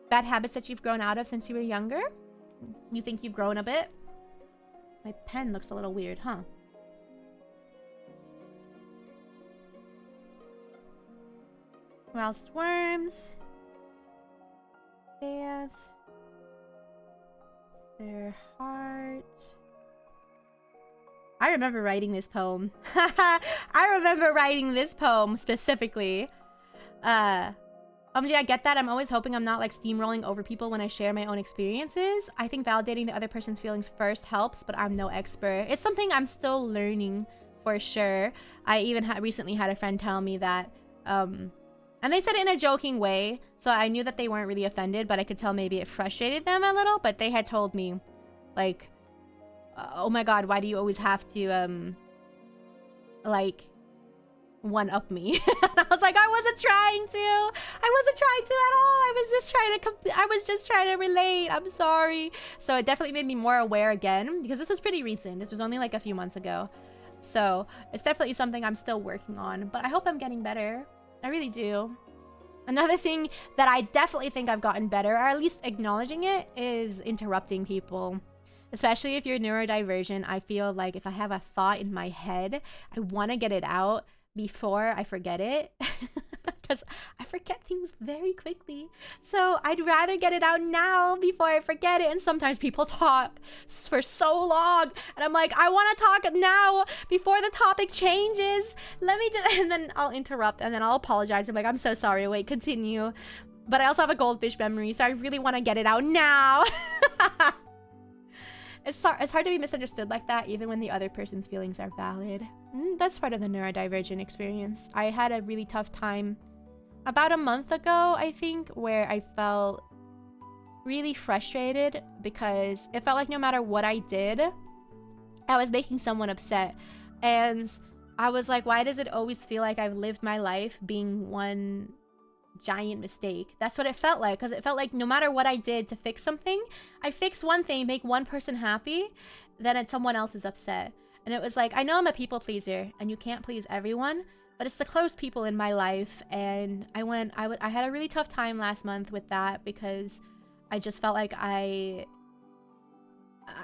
bad habits that you've grown out of since you were younger? You think you've grown a bit? My pen looks a little weird, huh? Whilst worms dance their heart. I remember writing this poem. I remember writing this poem specifically. I get that. I'm always hoping I'm not like steamrolling over people when I share my own experiences. I think validating the other person's feelings first helps, but I'm no expert. It's something I'm still learning for sure. I even recently had a friend tell me that, and they said it in a joking way, so I knew that they weren't really offended, but I could tell maybe it frustrated them a little. But they had told me, like, oh my god, why do you always have to, like, one up me. And I was like, I wasn't trying to. I wasn't trying to at all. I was just trying to relate. I'm sorry. So it definitely made me more aware again, because this was pretty recent. This was only like a few months ago. So it's definitely something I'm still working on, but I hope I'm getting better. I really do. Another thing that I definitely think I've gotten better, or at least acknowledging it, is interrupting people. Especially if you're neurodivergent, I feel like if I have a thought in my head, I want to get it out before I forget it. Because I forget things very quickly. So I'd rather get it out now before I forget it. And sometimes people talk for so long. And I'm like, I want to talk now before the topic changes. Let me just... And then I'll interrupt and then I'll apologize. I'm like, I'm so sorry. Wait, continue. But I also have a goldfish memory. So I really want to get it out now. It's hard to be misunderstood like that, even when the other person's feelings are valid. That's part of the neurodivergent experience. I had a really tough time about a month ago, I think, where I felt really frustrated because it felt like no matter what I did, I was making someone upset. And I was like, why does it always feel like I've lived my life being one giant mistake? That's what it felt like, because it felt like no matter what I did to fix something, I fix one thing, make one person happy, then someone else is upset. And it was like, I know I'm a people pleaser and you can't please everyone, but it's the close people in my life. And I had a really tough time last month with that, because I just felt like I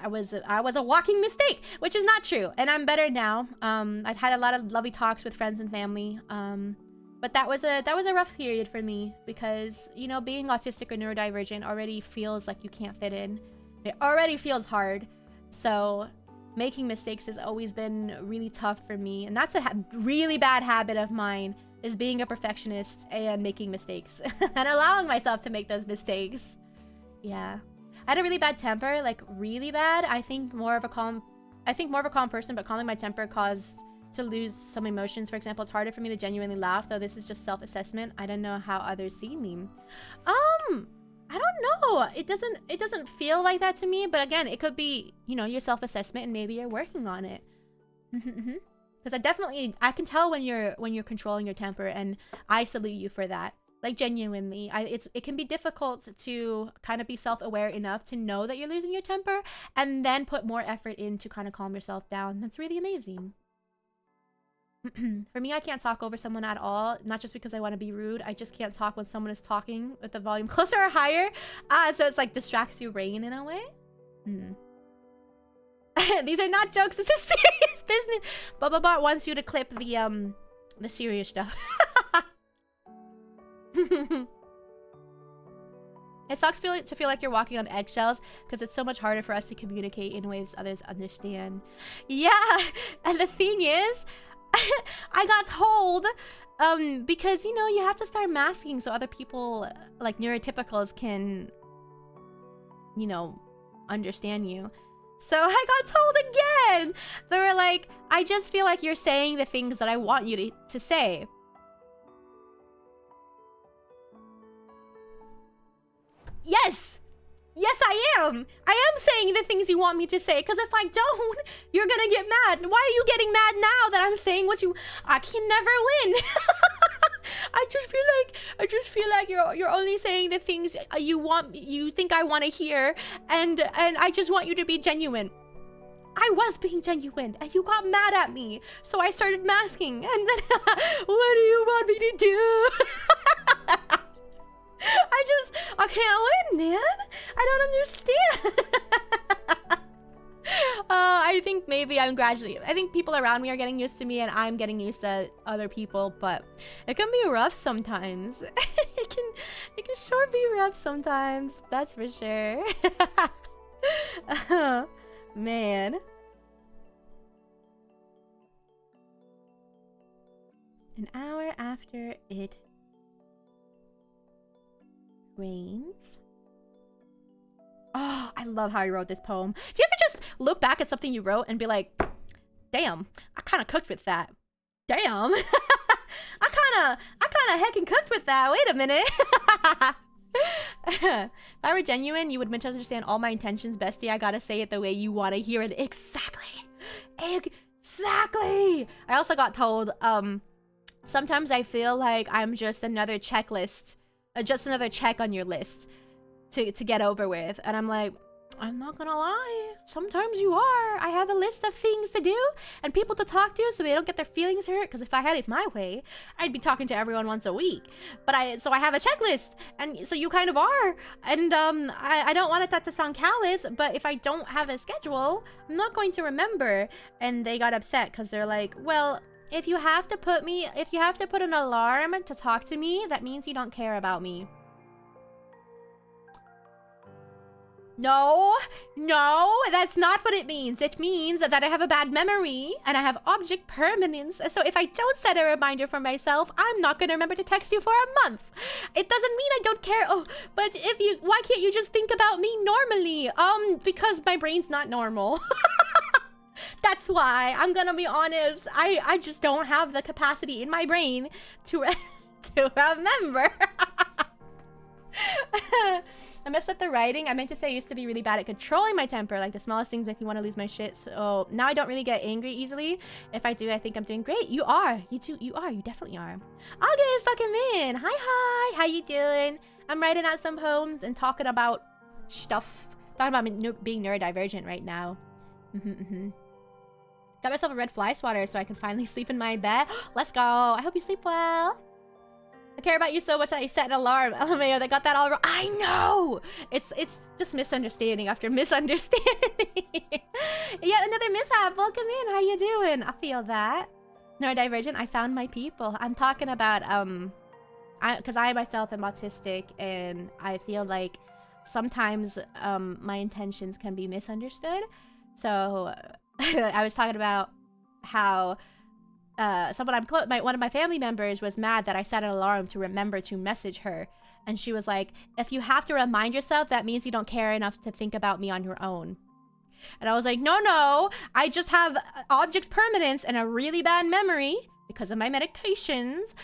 was a walking mistake, which is not true. And I'm better now. I'd had a lot of lovely talks with friends and family. But that was a rough period for me, because, you know, being autistic or neurodivergent already feels like you can't fit in. It already feels hard. So making mistakes has always been really tough for me. And that's a really bad habit of mine, is being a perfectionist and making mistakes and allowing myself to make those mistakes. Yeah. I had a really bad temper, like really bad. I think more of a calm person, but calming my temper caused to lose some emotions. For example, it's harder for me to genuinely laugh, though this is just self-assessment. I don't know how others see me. I don't know. It doesn't feel like that to me, but again, it could be, you know, your self-assessment and maybe you're working on it. Because I can tell when you're controlling your temper, and I salute you for that. Like, genuinely, it can be difficult to kind of be self-aware enough to know that you're losing your temper and then put more effort in to kind of calm yourself down. That's really amazing. For me, I can't talk over someone at all, not just because I want to be rude. I just can't talk when someone is talking with the volume closer or higher. So it's like distracts your brain in a way. These are not jokes, this is serious business. Bubba wants you to clip the serious stuff. It sucks to feel like you're walking on eggshells, because it's so much harder for us to communicate in ways others understand. Yeah, and the thing is, I got told, because, you know, you have to start masking so other people, like neurotypicals, can, you know, understand you. So I got told again. They were like, I just feel like you're saying the things that I want you to say. Yes! Yes, I am! I am saying the things you want me to say, because if I don't, you're gonna get mad. Why are you getting mad now that I'm saying what you... I can never win! I just feel like you're only saying the things you think I want to hear, and I just want you to be genuine. I was being genuine, and you got mad at me, so I started masking, and then... What do you want me to do? I can't win, man. I don't understand. I think maybe I think people around me are getting used to me, and I'm getting used to other people, but it can be rough sometimes. it can sure be rough sometimes. That's for sure. Man. An hour after it rains. Oh, I love how you wrote this poem. Do you ever just look back at something you wrote and be like, damn, I kind of cooked with that. Damn. I kind of heckin' cooked with that. Wait a minute. If I were genuine, you would misunderstand all my intentions, bestie. I gotta say it the way you want to hear it. Exactly. Exactly. I also got told, Sometimes I feel like I'm just another checklist, just another check on your list to get over with. And I'm like, I'm not gonna lie, sometimes you are. I have a list of things to do and people to talk to so they don't get their feelings hurt. Because if I had it my way, I'd be talking to everyone once a week. But so I have a checklist, and so you kind of are. And I don't want that to sound callous, but if I don't have a schedule, I'm not going to remember. And they got upset because they're like, well, if you have to put an alarm to talk to me, that means you don't care about me. No, that's not what it means. It means that I have a bad memory and I have object permanence. So if I don't set a reminder for myself, I'm not gonna remember to text you for a month. It doesn't mean I don't care. Oh, but why can't you just think about me normally? Because my brain's not normal. That's why. I'm gonna be honest. I just don't have the capacity in my brain to remember. I messed up the writing. I meant to say I used to be really bad at controlling my temper. Like the smallest things make me want to lose my shit. So now I don't really get angry easily. If I do, I think I'm doing great. You are. You too. You are. You definitely are. August, welcome in. Hi. How you doing? I'm writing out some poems and talking about stuff. Talking about being neurodivergent right now. Got myself a red fly swatter so I can finally sleep in my bed. Let's go. I hope you sleep well. I care about you so much that I set an alarm. LMAO, they got that all wrong. I know! It's just misunderstanding after misunderstanding. Yet another mishap. Welcome in. How you doing? I feel that. Neurodivergent, I found my people. I'm talking about, because I myself am autistic, and I feel like sometimes my intentions can be misunderstood. So I was talking about how one of my family members was mad that I set an alarm to remember to message her. And she was like, if you have to remind yourself, that means you don't care enough to think about me on your own. And I was like, no, I just have object permanence and a really bad memory because of my medications.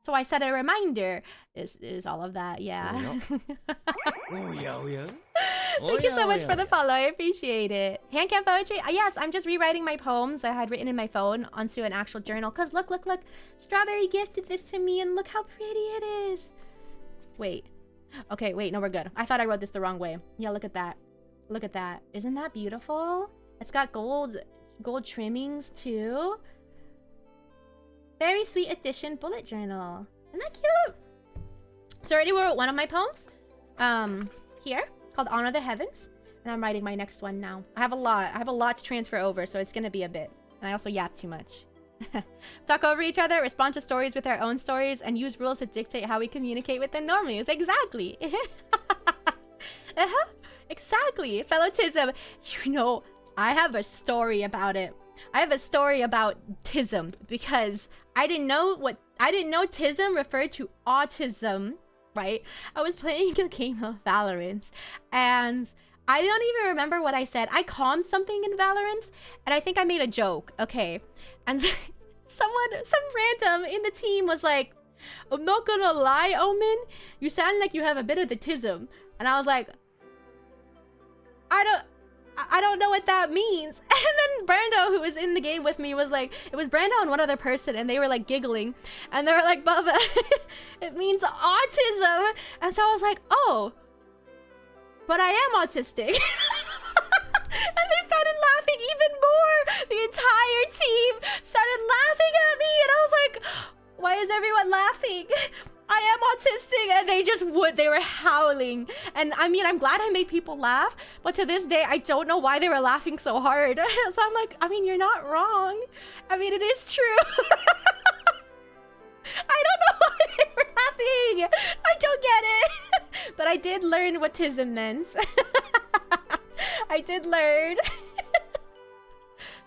So I set a reminder. Is all of that, yeah. Oh yeah. Thank you so much for the follow. I appreciate it. Handcam poetry. Yes, I'm just rewriting my poems that I had written in my phone onto an actual journal. Cause look. Strawberry gifted this to me, and look how pretty it is. Wait. Okay, wait. No, we're good. I thought I wrote this the wrong way. Yeah, look at that. Look at that. Isn't that beautiful? It's got gold trimmings too. Very sweet addition bullet journal. Isn't that cute? So I already wrote one of my poems here called Honor the Heavens, and I'm writing my next one now. I have a lot to transfer over, so it's gonna be a bit. And I also yap too much. Talk over each other, respond to stories with our own stories, and use rules to dictate how we communicate with the normies. Exactly. Exactly. Fellow-tism. You know, I have a story about it. I have a story about tism because I didn't know tism referred to autism, right? I was playing a game of Valorant and I don't even remember what I said. I calmed something in Valorant and I think I made a joke, okay? And some random in the team was like, I'm not gonna lie, Omen, you sound like you have a bit of the tism. And I was like, I don't know what that means. And then Brando, who was in the game with me, was like, it was Brando and one other person, and they were like giggling. And they were like, Bubba, it means autism. And so I was like, oh, but I am autistic. And they started laughing even more. The entire team started laughing at me. And I was like, why is everyone laughing? I am autistic, and they were howling. And I mean, I'm glad I made people laugh, but to this day, I don't know why they were laughing so hard. So I'm like, I mean, you're not wrong. I mean, it is true. I don't know why they were laughing. I don't get it. But I did learn what tism meant. I did learn.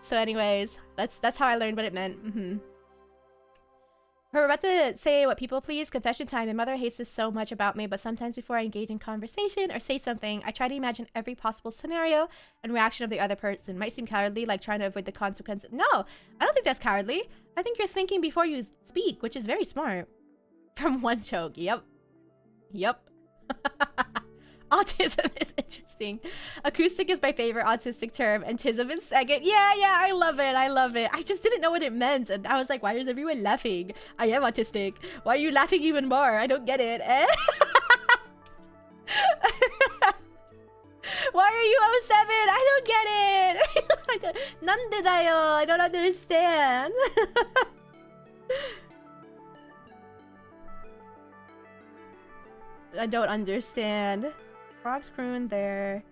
So anyways, that's how I learned what it meant. We're about to say what people please. Confession time. My mother hates this so much about me, but sometimes before I engage in conversation or say something, I try to imagine every possible scenario and reaction of the other person. Might seem cowardly, like trying to avoid the consequences. No, I don't think that's cowardly. I think you're thinking before you speak, which is very smart. From one joke. Yep. Autism is interesting. Acoustic is my favorite autistic term, and tism is second. Yeah, I love it. I love it. I just didn't know what it meant, and I was like, why is everyone laughing? I am autistic. Why are you laughing even more? I don't get it. Why are you 07? I don't get it. Nande dayo? I don't understand. I don't understand. Frogs croon there.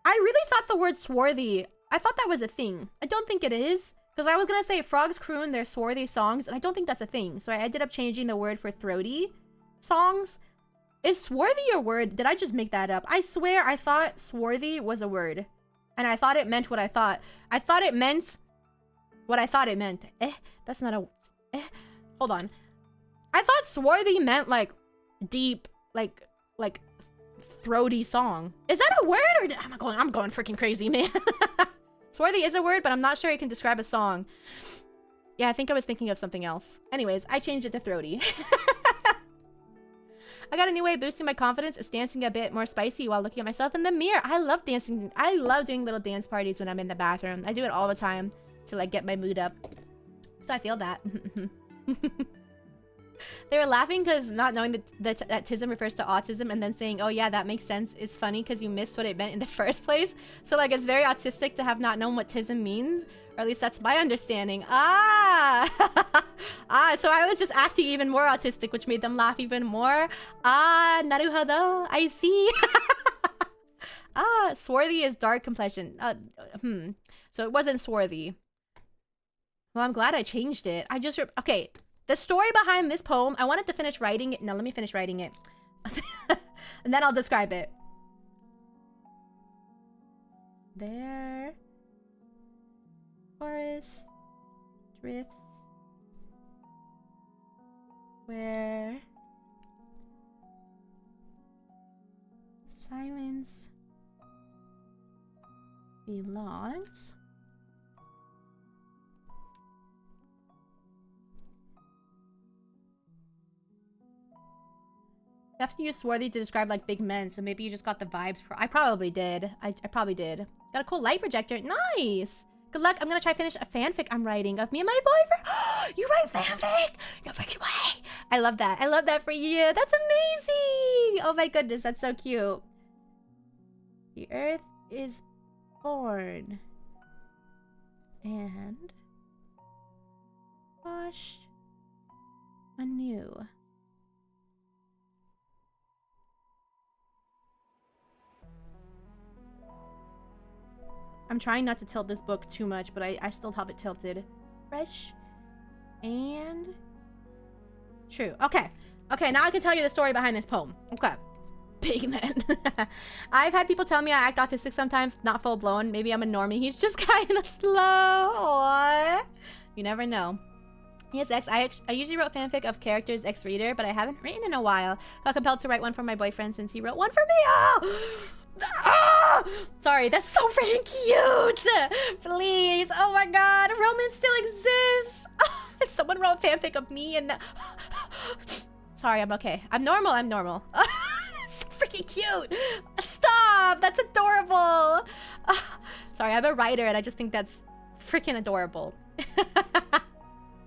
I really thought the word swarthy, I thought that was a thing. I don't think it is. Because I was going to say frogs croon their swarthy songs, and I don't think that's a thing. So I ended up changing the word for throaty songs. Is swarthy a word? Did I just make that up? I swear I thought swarthy was a word. And I thought it meant what I thought. I thought it meant what I thought it meant. That's not a... hold on. I thought swarthy meant like deep, like throaty song. Is that a word, or I'm going freaking crazy, man. Swarthy is a word, but I'm not sure it can describe a song. Yeah, I think I was thinking of something else. Anyways, I changed it to throaty. I got a new way of boosting my confidence. It's dancing a bit more spicy while looking at myself in the mirror. I love dancing. I love doing little dance parties when I'm in the bathroom. I do it all the time to like get my mood up. So I feel that. They were laughing because not knowing that tism refers to autism, and then saying, oh yeah, that makes sense. It's funny because you missed what it meant in the first place. So like it's very autistic to have not known what tism means, or at least that's my understanding. Ah! So I was just acting even more autistic, which made them laugh even more. Ah, naruhodo, I see. Swarthy is dark complexion. So it wasn't swarthy. Well, I'm glad I changed it. Okay. The story behind this poem, I wanted to finish writing it. No, let me finish writing it. And then I'll describe it. There. Forest. Drifts. Where. Silence. Belongs. You have to use swarthy to describe like big men, so maybe you just got the vibes. I probably did. I probably did. Got a cool light projector. Nice! Good luck. I'm gonna try finish a fanfic I'm writing of me and my boyfriend. You write fanfic? No freaking way! I love that. I love that for you. That's amazing! Oh my goodness, that's so cute. The earth is born and washed anew. I'm trying not to tilt this book too much, but I still have it tilted. Fresh and true. Okay. Okay, now I can tell you the story behind this poem. Okay. Big man. I've had people tell me I act autistic sometimes, not full blown. Maybe I'm a normie. He's just kind of slow. Aww. You never know. Yes, X. I usually wrote fanfic of characters X-Reader, but I haven't written in a while. Got compelled to write one for my boyfriend since he wrote one for me. Oh! Ah! Sorry, that's so freaking cute! Please, oh my god, romance still exists! If someone wrote fanfic of me and... Sorry, I'm okay. I'm normal, I'm normal. That's so freaking cute! Stop! That's adorable! Sorry, I'm a writer and I just think that's freaking adorable.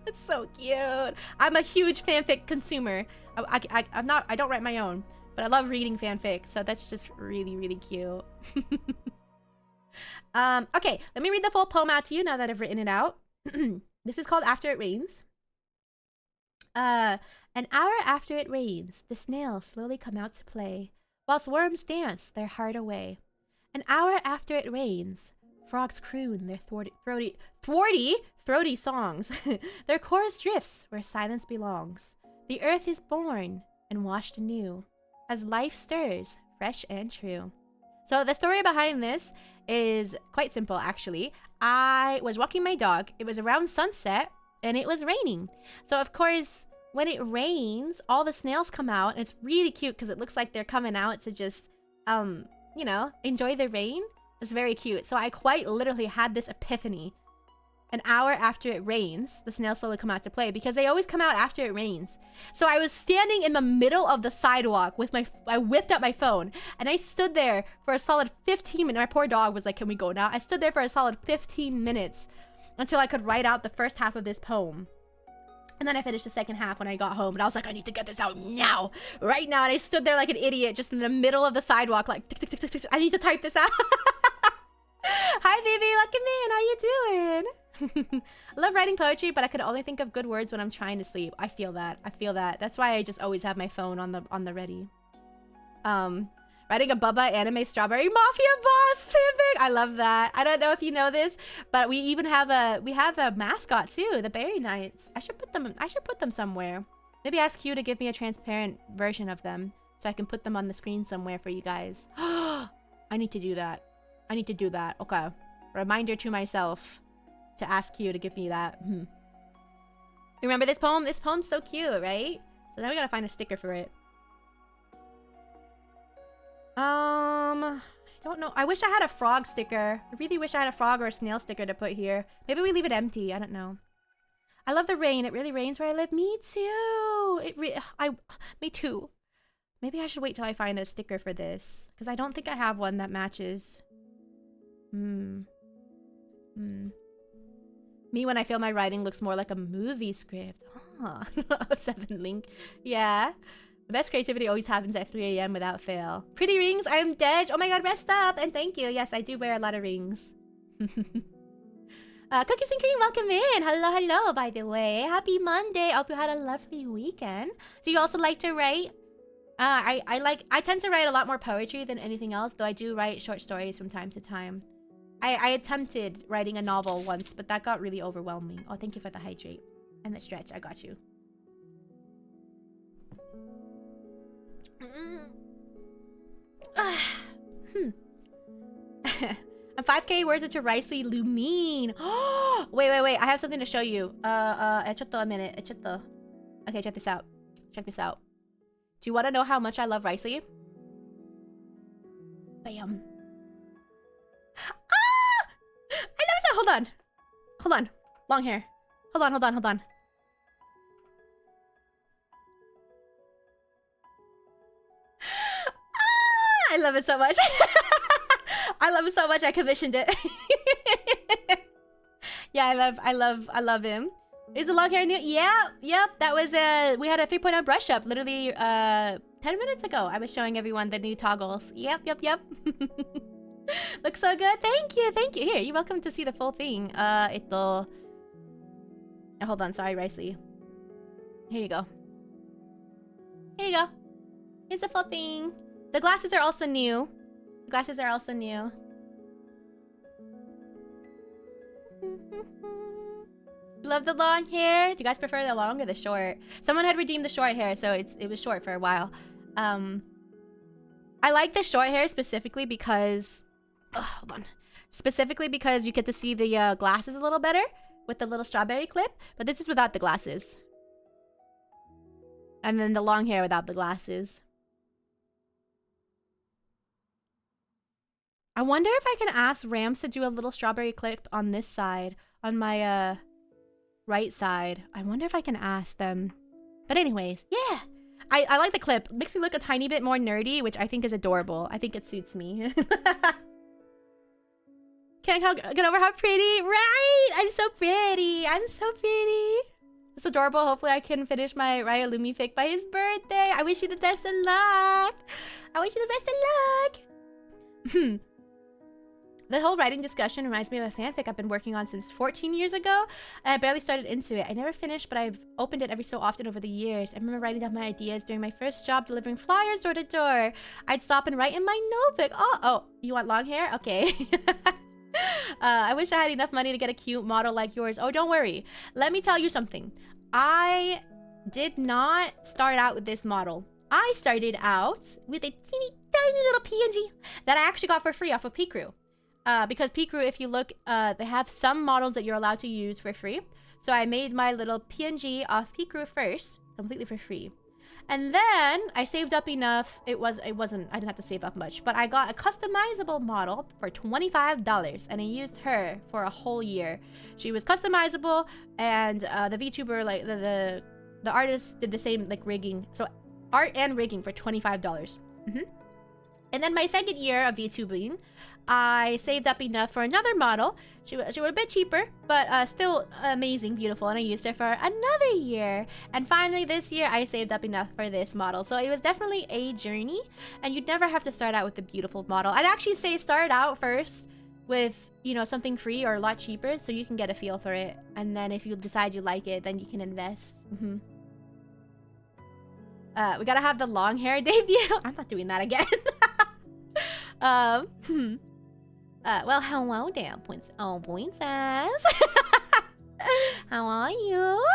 It's so cute. I'm a huge fanfic consumer. I don't write my own. But I love reading fanfic, so that's just really, really cute. Okay, let me read the full poem out to you now that I've written it out. This is called After It Rains. An hour after it rains, the snails slowly come out to play, whilst worms dance their heart away. An hour after it rains, frogs croon their throaty songs. Their chorus drifts where silence belongs. The earth is born and washed anew, as life stirs, fresh and true. So the story behind this is quite simple, actually. I was walking my dog. It was around sunset, and it was raining. So, of course, when it rains, all the snails come out, and it's really cute because it looks like they're coming out to just, you know, enjoy the rain. It's very cute. So I quite literally had this epiphany. an hour after it rains, the snails slowly come out to play because they always come out after it rains. So I was standing in the middle of the sidewalk with I whipped up my phone and I stood there for a solid 15 minutes. My poor dog was like, can we go now? I stood there for a solid 15 minutes until I could write out the first half of this poem. And then I finished the second half when I got home. And I was like, I need to get this out now. Right now. And I stood there like an idiot just in the middle of the sidewalk like, tick, tick, tick, tick, tick. I need to type this out. Hi, baby. Welcome in. How you doing? I love writing poetry, but I could only think of good words when I'm trying to sleep. I feel that. I feel that. That's why I just always have my phone on the ready. Writing a Bubba anime strawberry mafia boss fanfic. I love that. I don't know if you know this, but we even have a mascot too, the Berry Knights. I should put them somewhere. Maybe ask Q to give me a transparent version of them so I can put them on the screen somewhere for you guys. I need to do that. I need to do that. Okay. Reminder to myself to ask Q to give me that. Remember this poem? This poem's so cute, right? So now we gotta find a sticker for it. I don't know. I wish I had a frog sticker. I really wish I had a frog or a snail sticker to put here. Maybe we leave it empty. I don't know. I love the rain. It really rains where I live. Me too. Me too. Maybe I should wait till I find a sticker for this because I don't think I have one that matches. Me when I feel my writing looks more like a movie script. Oh, 7 link. Yeah. The best creativity always happens at 3 a.m. without fail. Pretty rings, I'm dead. Oh my god, rest up. And thank you. Yes, I do wear a lot of rings. Cookies and cream, welcome in. Hello, hello, by the way. Happy Monday. I hope you had a lovely weekend. Do you also like to write? I tend to write a lot more poetry than anything else, though I do write short stories from time to time. I attempted writing a novel once, but that got really overwhelming. Oh, thank you for the hydrate. And the stretch. I got you. I'm 5k words into Ricely Lumine. Wait. I have something to show you. Echotto a minute. Echotto. Okay, check this out. Check this out. Do you want to know how much I love Ricely? Bam. Ah! I love it. Hold on. Hold on. Long hair. Hold on. I love it so much. I love it so much I commissioned it. Yeah, I love him. Is the long hair new? Yeah, yep. That was we had a 3.0 brush up literally 10 minutes ago. I was showing everyone the new toggles. Yep. Looks so good. Thank you. Here, you're welcome to see the full thing. Hold on, sorry, Ricely. Here you go. Here's the full thing. The glasses are also new. Love the long hair. Do you guys prefer the long or the short? Someone had redeemed the short hair, so it was short for a while. I like the short hair specifically because... hold on. Specifically because you get to see the glasses a little better with the little strawberry clip. But this is without the glasses. And then the long hair without the glasses. I wonder if I can ask Rams to do a little strawberry clip on this side. On my right side. I wonder if I can ask them. But anyways, yeah. I like the clip. It makes me look a tiny bit more nerdy, which I think is adorable. I think it suits me. Can't get over how pretty. Right! I'm so pretty. It's adorable. Hopefully I can finish my Raya Lumi fic by his birthday. I wish you the best of luck. The whole writing discussion reminds me of a fanfic I've been working on since 14 years ago, and I barely started into it. I never finished, but I've opened it every so often over the years. I remember writing down my ideas during my first job delivering flyers door to door. I'd stop and write in my notebook. Oh, you want long hair? Okay. I wish I had enough money to get a cute model like yours. Oh, don't worry. Let me tell you something. I did not start out with this model. I started out with a teeny tiny little PNG that I actually got for free off of P-Crew. Because P-Crew, if you look, they have some models that you're allowed to use for free. So I made my little PNG off P-Crew first, completely for free. And then I saved up enough. I didn't have to save up much, but I got a customizable model for $25 and I used her for a whole year. She was customizable, and the VTuber, like the artist, did the same like rigging. So art and rigging for $25. And then my second year of VTubing, I saved up enough for another model. She was a bit cheaper, but still amazing, beautiful, and I used her for another year. And finally this year, I saved up enough for this model. So it was definitely a journey, and you'd never have to start out with a beautiful model. I'd actually say start out first with, you know, something free or a lot cheaper so you can get a feel for it. And then if you decide you like it, then you can invest. We gotta have the long hair debut. I'm not doing that again. Well, hello there, princess. How are you?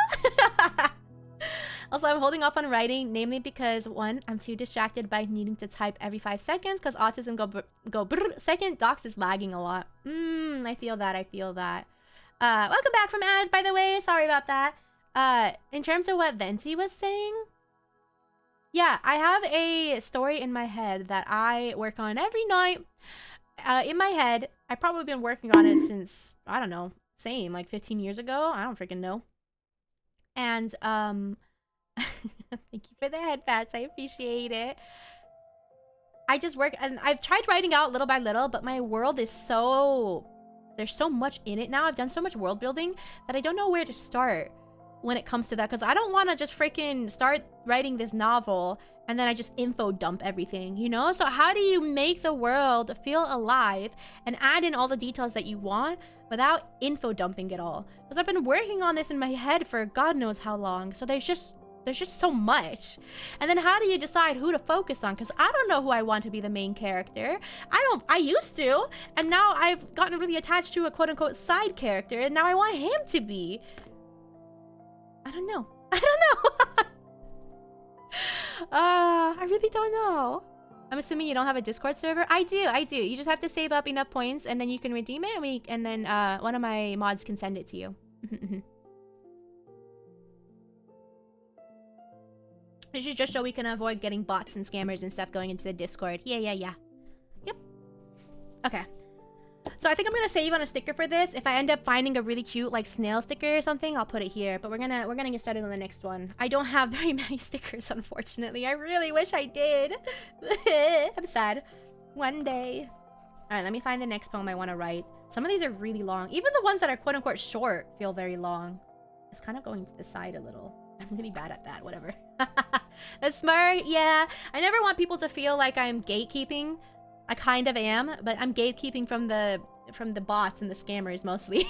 Also, I'm holding off on writing, namely because, one, I'm too distracted by needing to type every 5 seconds because autism go brr. Second, Docs is lagging a lot. I feel that. Welcome back from ads, by the way. Sorry about that. In terms of what Venti was saying, yeah, I have a story in my head that I work on every night. In my head, I've probably been working on it since, I don't know, same, like 15 years ago. I don't freaking know. And, thank you for the headbats. I appreciate it. I just work, and I've tried writing out little by little, but my world is there's so much in it now. I've done so much world building that I don't know where to start when it comes to that, because I don't want to just freaking start writing this novel and then I just info dump everything, you know? So how do you make the world feel alive and add in all the details that you want without info dumping it all? Because I've been working on this in my head for God knows how long, so there's just so much. And then how do you decide who to focus on? Because I don't know who I want to be the main character. I used to, and now I've gotten really attached to a quote-unquote side character, and now I want him to be. I don't know. I really don't know. I'm assuming you don't have a Discord server? I do. You just have to save up enough points and then you can redeem it, and then one of my mods can send it to you. This is just so we can avoid getting bots and scammers and stuff going into the Discord. Yeah. Yep. Okay. So I think I'm gonna save on a sticker for this. If I end up finding a really cute like snail sticker or something, I'll put it here. But we're gonna get started on the next one. I don't have very many stickers, unfortunately. I really wish I did. I'm sad. One day. All right, let me find the next poem I want to write. Some of these are really long. Even the ones that are quote unquote short feel very long. It's kind of going to the side a little. I'm really bad at that. Whatever. That's smart. Yeah. I never want people to feel like I'm gatekeeping. I kind of am, but I'm gatekeeping from the bots and the scammers mostly.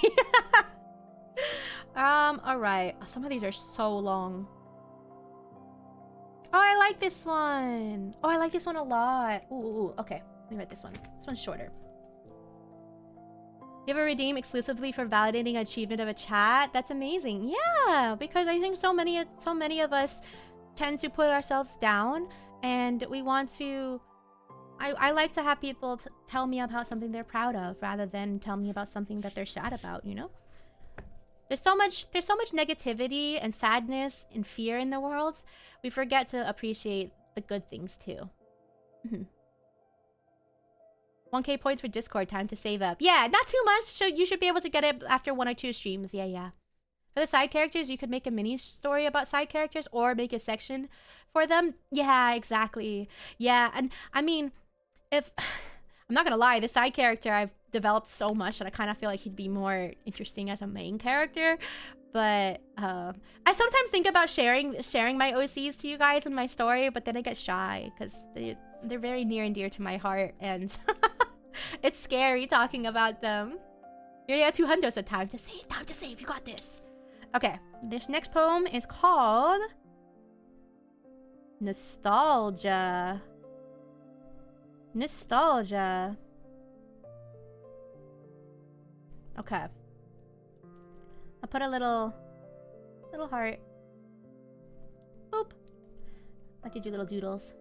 All right. Some of these are so long. Oh, I like this one. Oh, I like this one a lot. Ooh, okay. Let me write this one. This one's shorter. You ever redeem exclusively for validating achievement of a chat? That's amazing. Yeah, because I think so many of us tend to put ourselves down, and we want to. I like to have people tell me about something they're proud of rather than tell me about something that they're sad about, you know? There's so much negativity and sadness and fear in the world. We forget to appreciate the good things too. 1K points for Discord, time to save up. Yeah, not too much. So you should be able to get it after 1 or 2 streams. Yeah. For the side characters, you could make a mini story about side characters or make a section for them. Yeah, exactly. Yeah, and I mean, if I'm not gonna lie, the side character I've developed so much that I kind of feel like he'd be more interesting as a main character. But I sometimes think about sharing my OCs to you guys in my story, but then I get shy because they're very near and dear to my heart, and it's scary talking about them. You're at 200, so time to save. You got this. Okay, this next poem is called Nostalgia. Okay. I'll put a little heart. Boop. I did your little doodles.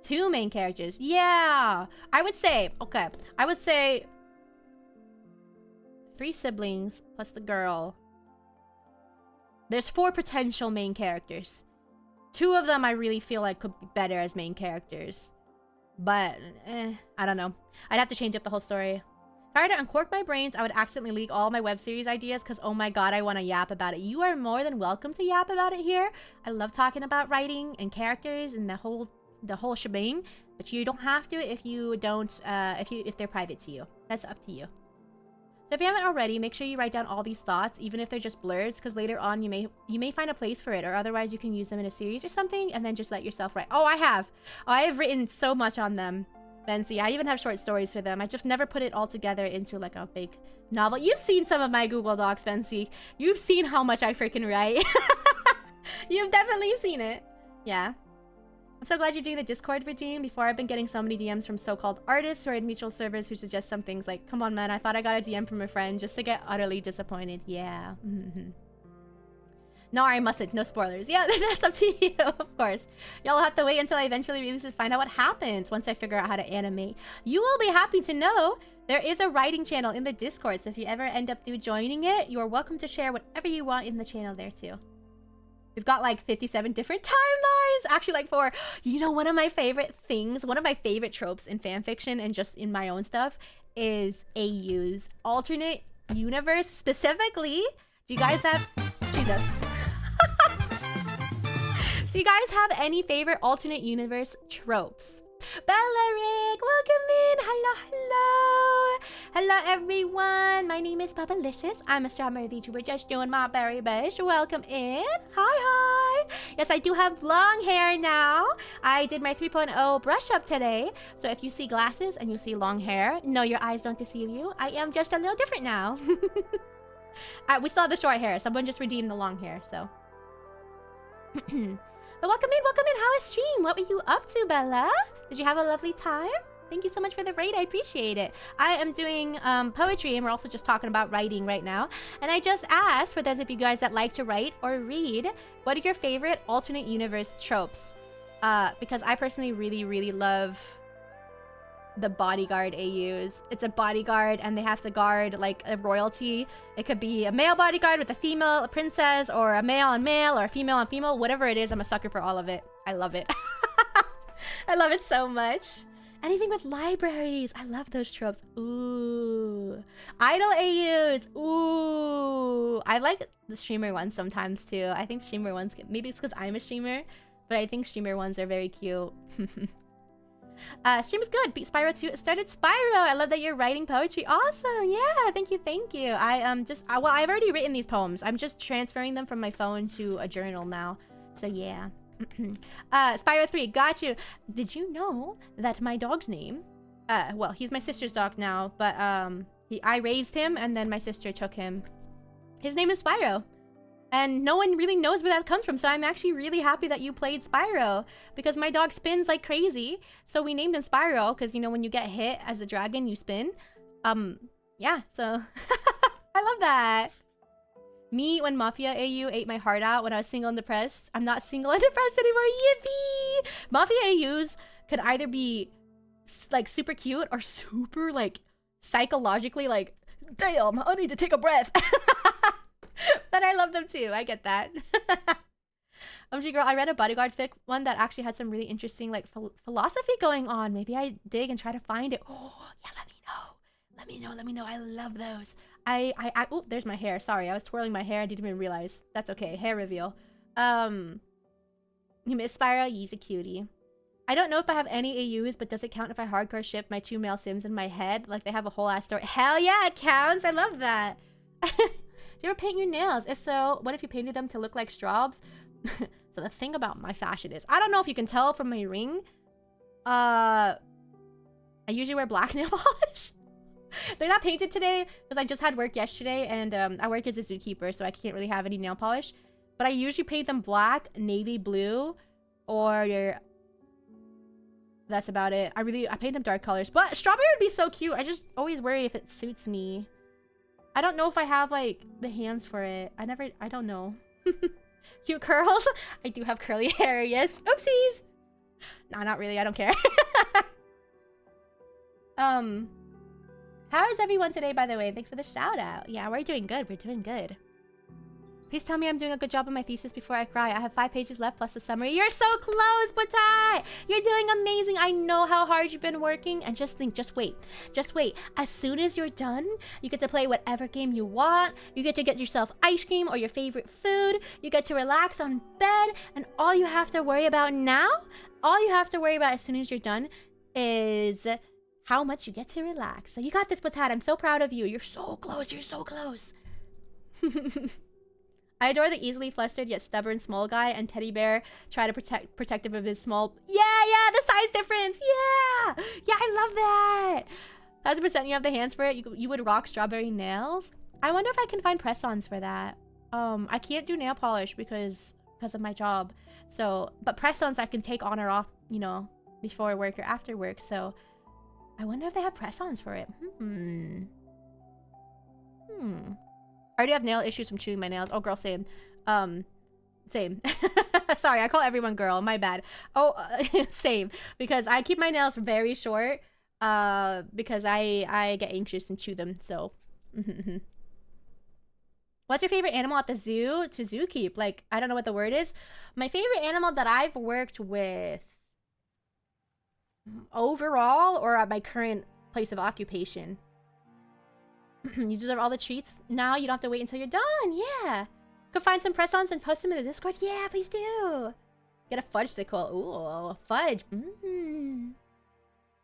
2 main characters. Yeah. I would say 3 siblings plus the girl. There's 4 potential main characters. 2 of them I really feel like could be better as main characters. But, I don't know. I'd have to change up the whole story. If I were to uncork my brains, I would accidentally leak all my web series ideas because, oh my god, I want to yap about it. You are more than welcome to yap about it here. I love talking about writing and characters and the whole shebang, but you don't have to if you don't, if they're private to you. That's up to you. So if you haven't already, make sure you write down all these thoughts, even if they're just blurs, because later on you may find a place for it, or otherwise you can use them in a series or something, and then just let yourself write. Oh, I have written so much on them, Benzie. I even have short stories for them. I just never put it all together into like a big novel. You've seen some of my Google Docs, Benzie. You've seen how much I freaking write. You've definitely seen it. Yeah. I'm so glad you're doing the Discord regime. Before, I've been getting so many DMs from so-called artists who are in mutual servers who suggest some things like, come on, man, I thought I got a DM from a friend just to get utterly disappointed. Yeah. No, I mustn't. No spoilers. Yeah, that's up to you, of course. Y'all will have to wait until I eventually release it to find out what happens once I figure out how to animate. You will be happy to know there is a writing channel in the Discord, so if you ever end up joining it, you are welcome to share whatever you want in the channel there, too. We've got like 57 different timelines. Actually, like one of my favorite things, one of my favorite tropes in fanfiction and just in my own stuff is AU's alternate universe. Specifically, do you guys have... Jesus. Do you guys have any favorite alternate universe tropes? Bellaric, welcome in. Hello, hello. Hello, everyone. My name is Bubblicious. I'm a strawberry VTuber just doing my very best. Welcome in. Hi. Yes, I do have long hair now. I did my 3.0 brush up today. So if you see glasses and you see long hair, no, your eyes don't deceive you. I am just a little different now. We still have the short hair. Someone just redeemed the long hair, so. But welcome in. How was stream? What were you up to, Bella? Did you have a lovely time? Thank you so much for the raid. I appreciate it. I am doing poetry, and we're also just talking about writing right now. And I just asked, for those of you guys that like to write or read, what are your favorite alternate universe tropes? Because I personally really, really love the bodyguard AUs. It's a bodyguard, and they have to guard like a royalty. It could be a male bodyguard with a princess, or a male and male, or a female and female. Whatever it is, I'm a sucker for all of it. I love it. I love it so much. Anything with libraries. I love those tropes. Ooh. Idol AUs. Ooh. I like the streamer ones sometimes too. I think streamer ones, maybe it's because I'm a streamer, but I think streamer ones are very cute. Stream is good. Beat Spyro 2. Started Spyro. I love that you're writing poetry. Awesome. Yeah. Thank you. Well, I've already written these poems. I'm just transferring them from my phone to a journal now. So yeah. Spyro 3. Got you. Did you know that my dog's name? Well, he's my sister's dog now, but I raised him and then my sister took him. His name is Spyro. And no one really knows where that comes from, so I'm actually really happy that you played Spyro, because my dog spins like crazy. So we named him Spyro, because, you know, when you get hit as a dragon, you spin. Yeah, so I love that. Me, when Mafia AU ate my heart out when I was single and depressed. I'm not single and depressed anymore, yippee! Mafia AUs could either be, like, super cute or super, like, psychologically, like, damn, I need to take a breath. But I love them too. I get that. OMG girl, I read a bodyguard fic one that actually had some really interesting like philosophy going on. Maybe I dig and try to find it. Oh yeah, let me know. I love those. Oh, there's my hair. Sorry, I was twirling my hair. I didn't even realize. That's okay. Hair reveal. You miss Spyro? He's a cutie. I don't know if I have any AUs, but does it count if I hardcore ship my 2 male sims in my head? Like they have a whole ass story. Hell yeah, it counts. I love that. Do you ever paint your nails? If so, what if you painted them to look like straubs? So the thing about my fashion is, I don't know if you can tell from my ring. I usually wear black nail polish. They're not painted today because I just had work yesterday, and I work as a zookeeper, so I can't really have any nail polish. But I usually paint them black, navy blue, or that's about it. I paint them dark colors. But strawberry would be so cute. I just always worry if it suits me. I don't know if I have, like, the hands for it. I don't know. Cute curls? I do have curly hair, yes. Oopsies! Nah, not really. I don't care. How is everyone today, by the way? Thanks for the shout out. Yeah, we're doing good. We're doing good. Please tell me I'm doing a good job on my thesis before I cry. I have 5 pages left plus the summary. You're so close, Butai! You're doing amazing. I know how hard you've been working. And just think, just wait. Just wait. As soon as you're done, you get to play whatever game you want. You get to get yourself ice cream or your favorite food. You get to relax on bed. And all you have to worry about now, all you have to worry about as soon as you're done is how much you get to relax. So you got this, Butai. I'm so proud of you. You're so close. You're so close. I adore the easily flustered yet stubborn small guy and teddy bear try to protective of his small. Yeah, the size difference. Yeah, I love that. 1000% you have the hands for it. You would rock strawberry nails. I wonder if I can find press-ons for that. I can't do nail polish because of my job. So, but press-ons I can take on or off, you know, before work or after work. So, I wonder if they have press-ons for it. I already have nail issues from chewing my nails. Oh, girl, same. Same. Sorry, I call everyone girl. My bad. Oh, same. Because I keep my nails very short. Because I get anxious and chew them. So. What's your favorite animal at the zoo to zookeep? Like, I don't know what the word is. My favorite animal that I've worked with overall or at my current place of occupation. You deserve all the treats. Now you don't have to wait until you're done. Yeah. Could find some press-ons and post them in the Discord. Yeah, please do. Get a fudge-sicle. Ooh, fudge.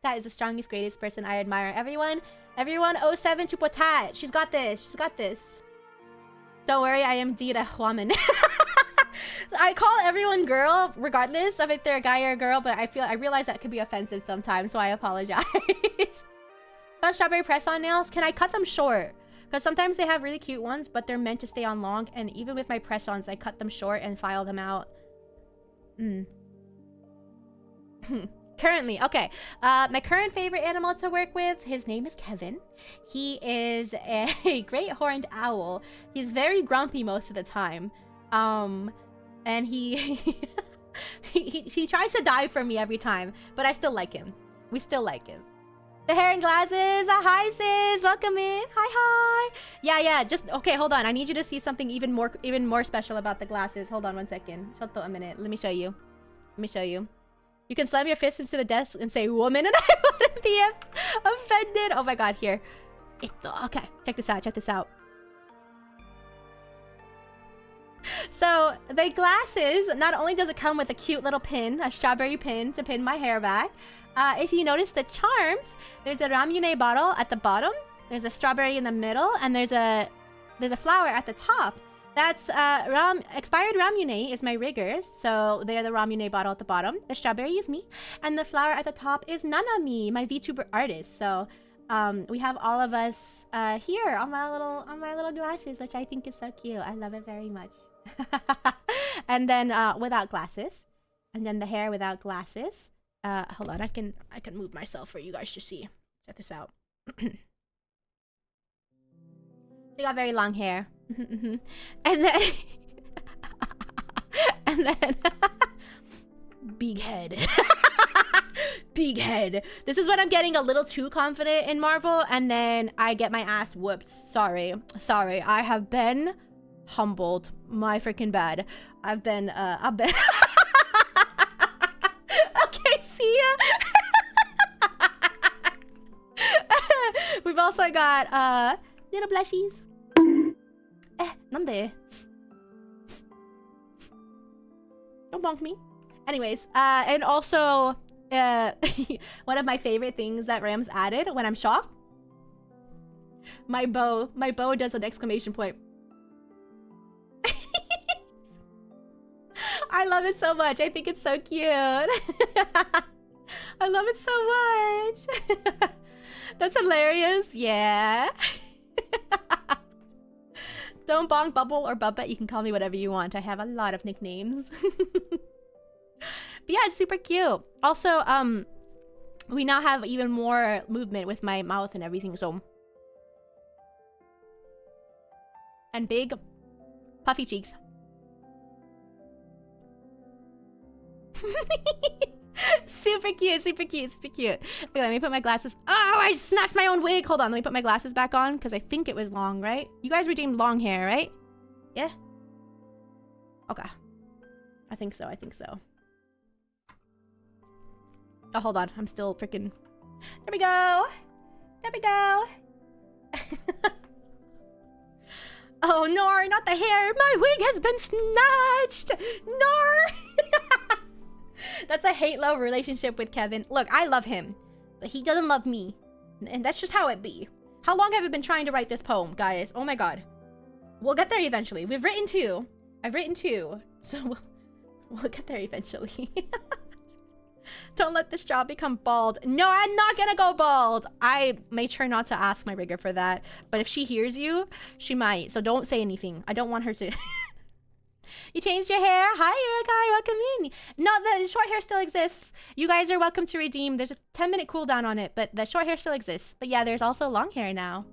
That is the strongest, greatest person I admire. Everyone 07 to Potat. She's got this. She's got this. Don't worry, I am Dita Huaman. I call everyone girl, regardless of if they're a guy or a girl, but I realize that could be offensive sometimes, so I apologize. Fun strawberry press-on nails. Can I cut them short? Because sometimes they have really cute ones, but they're meant to stay on long. And even with my press-ons, I cut them short and file them out. Currently, okay. My current favorite animal to work with, his name is Kevin. He is a great horned owl. He's very grumpy most of the time. And he tries to die for me every time, but I still like him. We still like him. The hair and glasses. Hi, sis. Welcome in. Hi. Yeah. Just okay. Hold on. I need you to see something even more special about the glasses. Hold on 1 second. Shotto a minute. Let me show you. You can slam your fist into the desk and say "woman," and I wouldn't be offended. Oh my god. Here. Okay. Check this out. So the glasses. Not only does it come with a cute little pin, a strawberry pin to pin my hair back. If you notice the charms, there's a ramune bottle at the bottom, there's a strawberry in the middle, and there's a flower at the top. That's expired ramune is my riggers, so they're the ramune bottle at the bottom. The strawberry is me, and the flower at the top is Nanami, my VTuber artist. So we have all of us here on my little glasses, which I think is so cute. I love it very much. And then without glasses, and then the hair without glasses. Hold on, I can move myself for you guys to see. Check this out. She got very long hair. And then big head. Big head. This is when I'm getting a little too confident in Marvel, and then I get my ass whooped. Sorry. I have been humbled. My freaking bad. I've been okay, see ya. We've also got little blushies. Nande. Don't bonk me. Anyways, and also one of my favorite things that Rams added when I'm shocked. My bow does an exclamation point. I love it so much. I think it's so cute. I love it so much. That's hilarious. Yeah. Don't bonk, bubble, or bubba. You can call me whatever you want. I have a lot of nicknames. But yeah, it's super cute. Also, we now have even more movement with my mouth and everything, so. And big, puffy cheeks. Super cute. Okay, let me put my glasses. Oh, I snatched my own wig. Hold on, let me put my glasses back on because I think it was long, right? You guys redeemed long hair, right? Yeah. Okay. I think so. I think so. Oh, hold on. I'm still freaking... There we go. There we go. Oh, Nor, not the hair. My wig has been snatched. Nor. That's a hate-love relationship with Kevin. Look, I love him, but he doesn't love me. And that's just how it be. How long have I been trying to write this poem, guys? Oh my god. We'll get there eventually. We've written 2. I've written 2. So we'll get there eventually. Don't let this job become bald. No, I'm not gonna go bald. I made sure not to ask my rigger for that. But if she hears you, she might. So don't say anything. I don't want her to. You changed your hair? Hi, Erica. Welcome in. No, the short hair still exists. You guys are welcome to redeem. There's a 10-minute cooldown on it, but the short hair still exists. But yeah, there's also long hair now.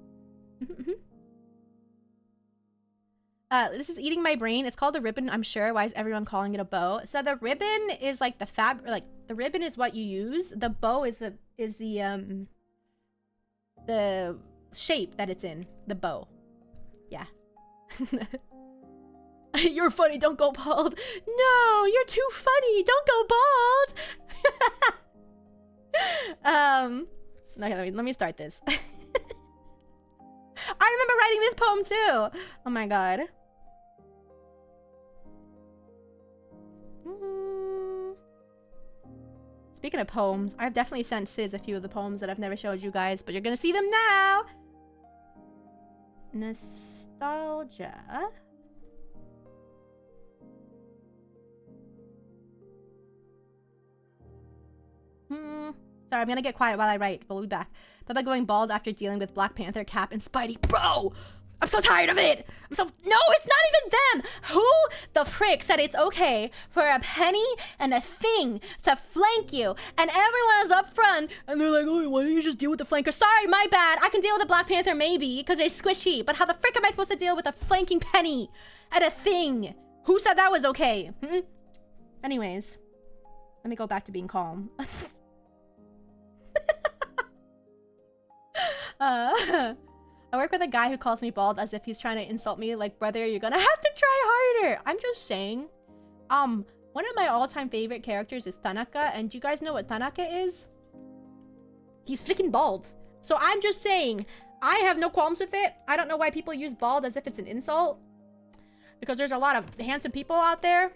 This is eating my brain. It's called a ribbon, I'm sure. Why is everyone calling it a bow? So the ribbon is like the like the ribbon is what you use. The bow is the shape that it's in. The bow. Yeah. You're funny, don't go bald. No, you're too funny, don't go bald. Okay, let me start this. I remember writing this poem too. Oh my god. Speaking of poems, I've definitely sent Sis a few of the poems that I've never showed you guys, but you're gonna see them now. Nostalgia. Sorry, I'm gonna get quiet while I write, but we'll be back. Baba going bald after dealing with Black Panther, Cap, and Spidey. Bro! I'm so tired of it! No, it's not even them! Who the frick said it's okay for a penny and a thing to flank you? And everyone is up front, and they're like, oh, why don't you just deal with the flanker? Sorry, my bad. I can deal with a Black Panther maybe, because they're squishy. But how the frick am I supposed to deal with a flanking penny and a thing? Who said that was okay? Anyways, let me go back to being calm. I work with a guy who calls me bald as if he's trying to insult me. Like, brother, you're gonna have to try harder. I'm just saying. One of my all-time favorite characters is Tanaka, and do you guys know what Tanaka is? He's freaking bald. So I'm just saying, I have no qualms with it. I don't know why people use bald as if it's an insult, because there's a lot of handsome people out there,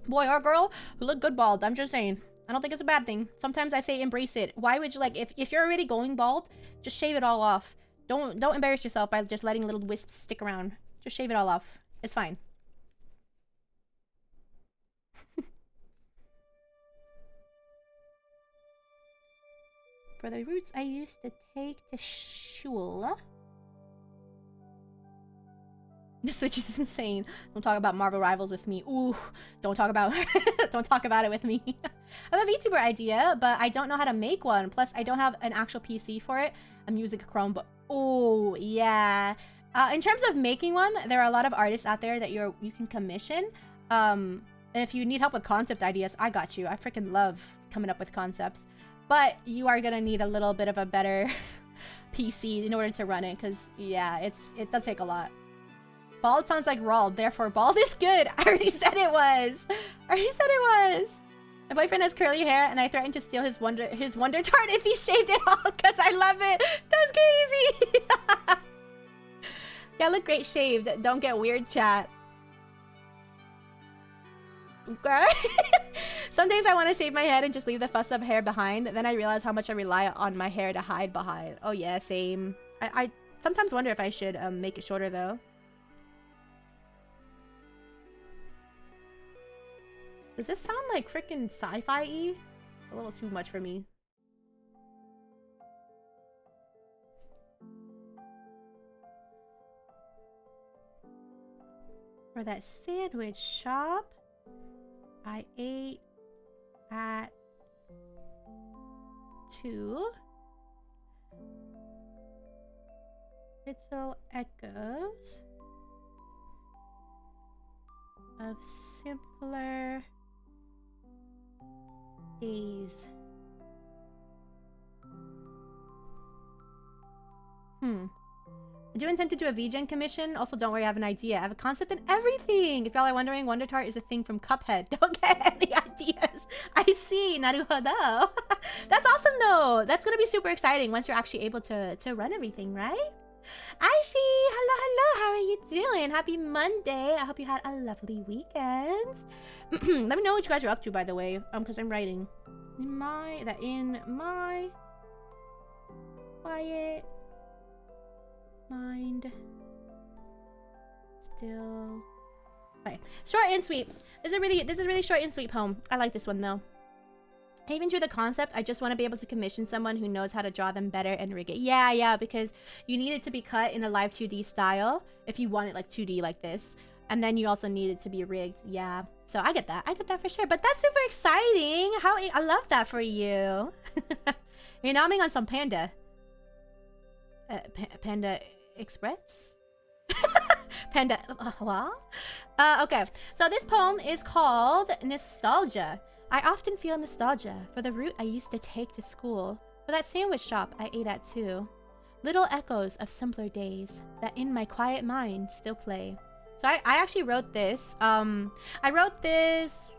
boy or girl, who look good bald. I'm just saying. I don't think it's a bad thing. Sometimes I say embrace it. Why would you, like, if you're already going bald, just shave it all off. Don't embarrass yourself by just letting little wisps stick around. Just shave it all off. It's fine. For the routes I used to take to shul. This switch is insane. Don't talk about Marvel Rivals with me. Ooh, don't talk about don't talk about it with me. I have a VTuber idea, but I don't know how to make one. Plus, I don't have an actual PC for it. I'm using a Chromebook. Oh, yeah. In terms of making one, there are a lot of artists out there that you can commission. If you need help with concept ideas, I got you. I freaking love coming up with concepts. But you are gonna need a little bit of a better PC in order to run it, because yeah, it does take a lot. Bald sounds like Rald, therefore bald is good. I already said it was. My boyfriend has curly hair, and I threatened to steal his Wonder Tart if he shaved it all, because I love it. That's crazy. Yeah, look great shaved. Don't get weird, chat. Okay. Some days I want to shave my head and just leave the fuss of hair behind. Then I realize how much I rely on my hair to hide behind. Oh yeah, same. I sometimes wonder if I should make it shorter though. Does this sound like freaking sci-fi-y? A little too much for me. For that sandwich shop I ate at 2. Little echoes of simpler days. I do intend to do a VGen commission. Also, don't worry, I have an idea. I have a concept and everything. If y'all are wondering, Wonder Tart is a thing from Cuphead. Don't get any ideas. I see. Naruhodo. That's awesome, though. That's going to be super exciting once you're actually able to run everything, right? Aishi, hello, hello. How are you doing? Happy Monday. I hope you had a lovely weekend. Let me know what you guys are up to, by the way. Because I'm writing. In my quiet mind. Still. Okay. Short and sweet. This is a really short and sweet poem. I like this one though. I even drew the concept. I just want to be able to commission someone who knows how to draw them better and rig it. Yeah, because you need it to be cut in a live 2D style if you want it like 2D like this. And then you also need it to be rigged. Yeah. So I get that. I get that for sure. But that's super exciting. I love that for you. You're nomming on some Panda. Panda Express? Panda. What? Okay. So this poem is called Nostalgia. I often feel nostalgia for the route I used to take to school, for that sandwich shop I ate at too. Little echoes of simpler days that in my quiet mind still play. So I actually wrote this. I wrote this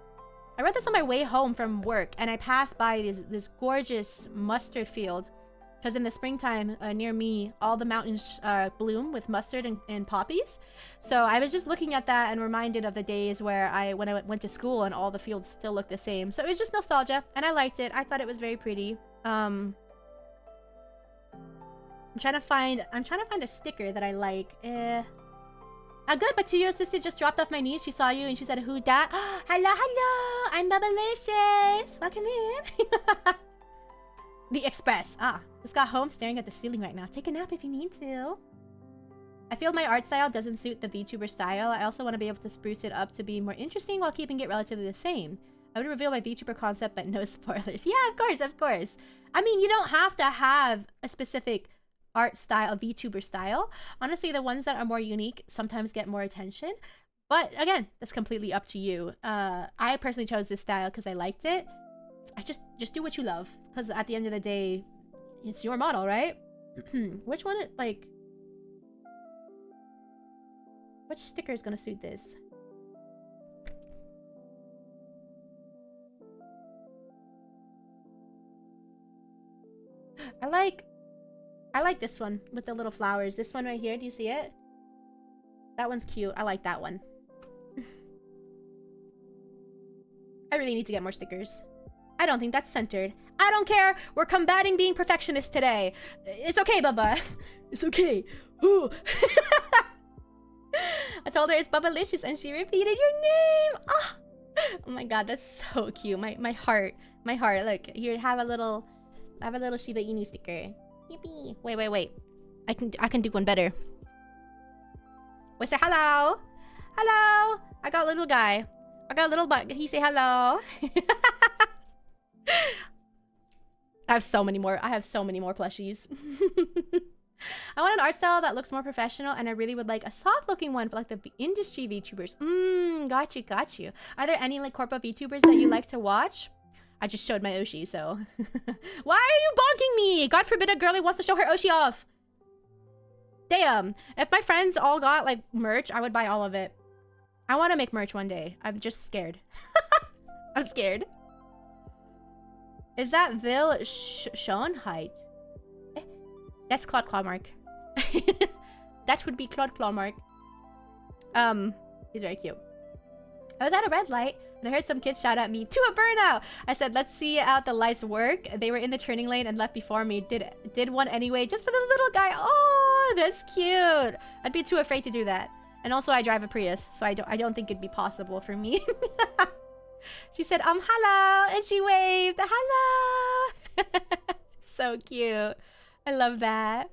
on my way home from work, and I passed by this gorgeous mustard field. Because in the springtime, near me, all the mountains bloom with mustard and poppies. So I was just looking at that and reminded of the days when I went to school and all the fields still look the same. So it was just nostalgia, and I liked it. I thought it was very pretty. I'm trying to find a sticker that I like. Good, but 2-year-old sister just dropped off my knees. She saw you and she said, "Who dat?" Hello, I'm Bubblicious. Welcome in. The Express. Just got home staring at the ceiling right now. Take a nap if you need to. I feel my art style doesn't suit the VTuber style. I also want to be able to spruce it up to be more interesting while keeping it relatively the same. I would reveal my VTuber concept, but no spoilers. Yeah, of course. I mean, you don't have to have a specific art style, a VTuber style. Honestly, the ones that are more unique sometimes get more attention. But again, that's completely up to you. I personally chose this style because I liked it. I just do what you love, because at the end of the day, it's your model, right? Which one, which sticker is gonna suit this? I like this one with the little flowers. This one right here, do you see it? That one's cute. I like that one. I really need to get more stickers. I don't think that's centered. I don't care. We're combating being perfectionist today. It's okay, Bubba. It's okay. Ooh. I told her it's Bubbalicious and she repeated your name. Oh my god, that's so cute. My heart. Look, here, have a little Shiba Inu sticker. Yippee. Wait. I can do one better. Wait, say hello. Hello. I got a little guy. I got a little bug. Can he say hello? I have so many more plushies. I want an art style that looks more professional, and I really would like a soft looking one for like the industry VTubers. Got you. Are there any like corporate VTubers that you like to watch? I just showed my Oshi, so. Why are you bonking me? God forbid a girlie wants to show her Oshi off. Damn. If my friends all got like merch, I would buy all of it. I want to make merch one day. I'm just scared. I'm scared. Is that Vil Schoenheit? That's Claude Clawmark. That would be Claude Clawmark. He's very cute. I was at a red light and I heard some kids shout at me, "To a burnout!" I said, "Let's see out the lights work." They were in the turning lane and left before me. Did one anyway, just for the little guy. Oh, that's cute. I'd be too afraid to do that. And also I drive a Prius, so I don't think it'd be possible for me. She said, hello, and she waved, hello. So cute. I love that.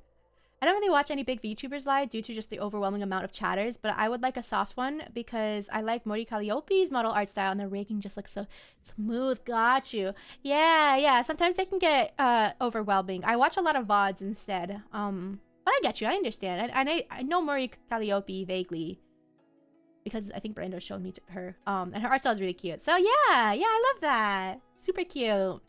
I don't really watch any big VTubers live due to just the overwhelming amount of chatters, but I would like a soft one because I like Mori Calliope's model art style, and the rigging just looks so smooth. Got you. Yeah. Sometimes they can get overwhelming. I watch a lot of VODs instead. But I get you. I understand. I know Mori Calliope vaguely, because I think Brando showed me to her. And her art style is really cute. So yeah, I love that. Super cute.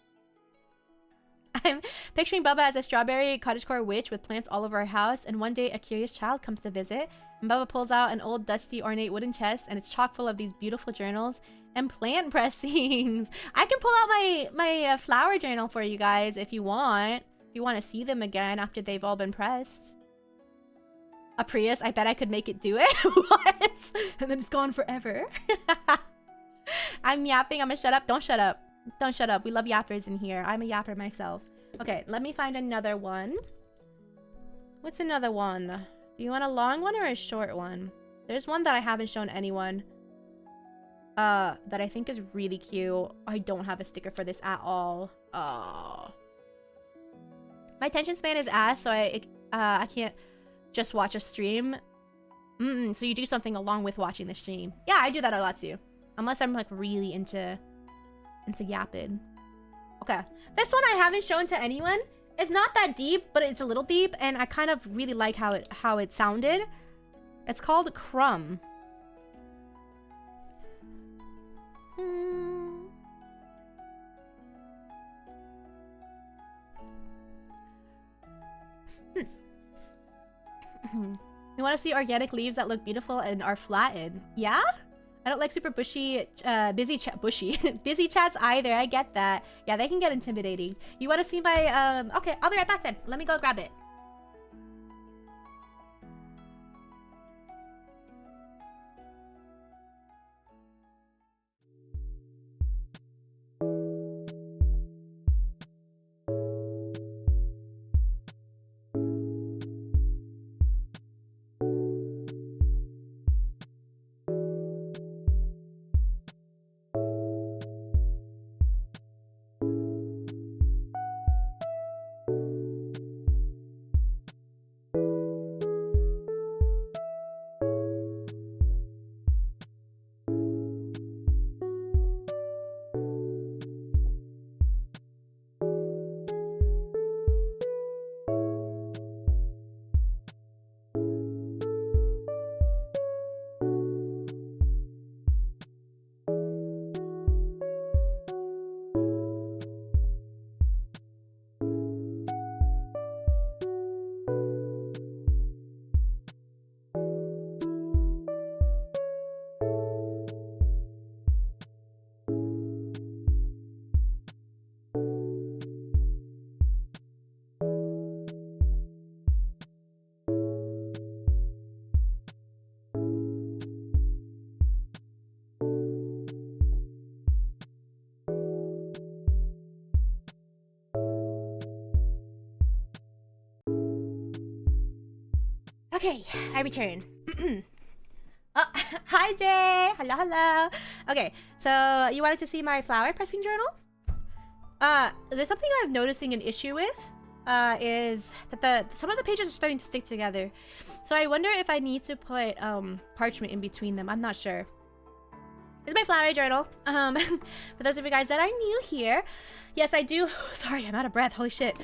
I'm picturing Bubba as a strawberry cottagecore witch with plants all over our house, and one day a curious child comes to visit, and Bubba pulls out an old, dusty, ornate wooden chest, and it's chock full of these beautiful journals and plant pressings. I can pull out my flower journal for you guys if you want. If you want to see them again after they've all been pressed. A Prius, I bet I could make it do it. What? And then it's gone forever. I'm yapping. I'm gonna shut up. Don't shut up. Don't shut up. We love yappers in here. I'm a yapper myself. Okay, let me find another one. What's another one? Do you want a long one or a short one? There's one that I haven't shown anyone. That I think is really cute. I don't have a sticker for this at all. Oh. My attention span is ass, so I can't just watch a stream. So you do something along with watching the stream. Yeah, I do that a lot too. Unless I'm like really into yapping. Okay. This one I haven't shown to anyone. It's not that deep, but it's a little deep, and I kind of really like how it sounded. It's called Crumb. You want to see organic leaves that look beautiful and are flattened? Yeah? I don't like super bushy, busy chats either. I get that. Yeah, they can get intimidating. You want to see my, okay, I'll be right back then. Let me go grab it. Okay, I return. Oh, hi Jay! Hello, hello! Okay, so you wanted to see my flower pressing journal? There's something I'm noticing an issue with, is that some of the pages are starting to stick together. So I wonder if I need to put, parchment in between them. I'm not sure. This is my flower journal. For those of you guys that are new here, yes, I do. Sorry, I'm out of breath. Holy shit.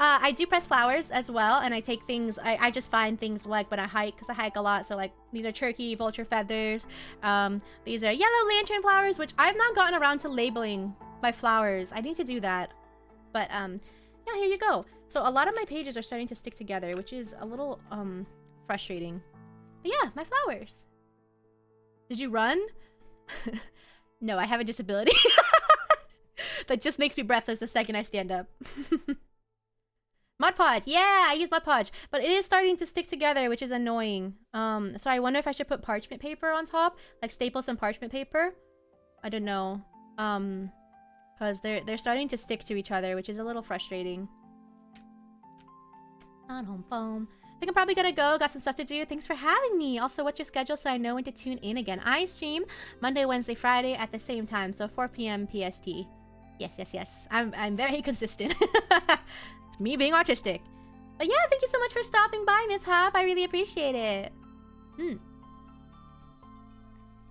I do press flowers as well, and I take things. I just find things like when I hike, because I hike a lot. So like these are turkey, vulture feathers. These are yellow lantern flowers, which I've not gotten around to labeling my flowers. I need to do that. But yeah, here you go. So a lot of my pages are starting to stick together, which is a little frustrating. But yeah, my flowers. Did you run? No, I have a disability. That just makes me breathless the second I stand up. Mod Podge. Yeah, I use Mod Podge. But it is starting to stick together, which is annoying. So I wonder if I should put parchment paper on top. Like staple some parchment paper. I don't know. Because they're starting to stick to each other, which is a little frustrating. On home phone. I think I'm probably gonna go. Got some stuff to do. Thanks for having me. Also, what's your schedule so I know when to tune in again? I stream Monday, Wednesday, Friday at the same time. So 4 p.m. PST. Yes, yes, yes. I'm very consistent. It's me being autistic. But yeah, thank you so much for stopping by, Miss Hop. I really appreciate it.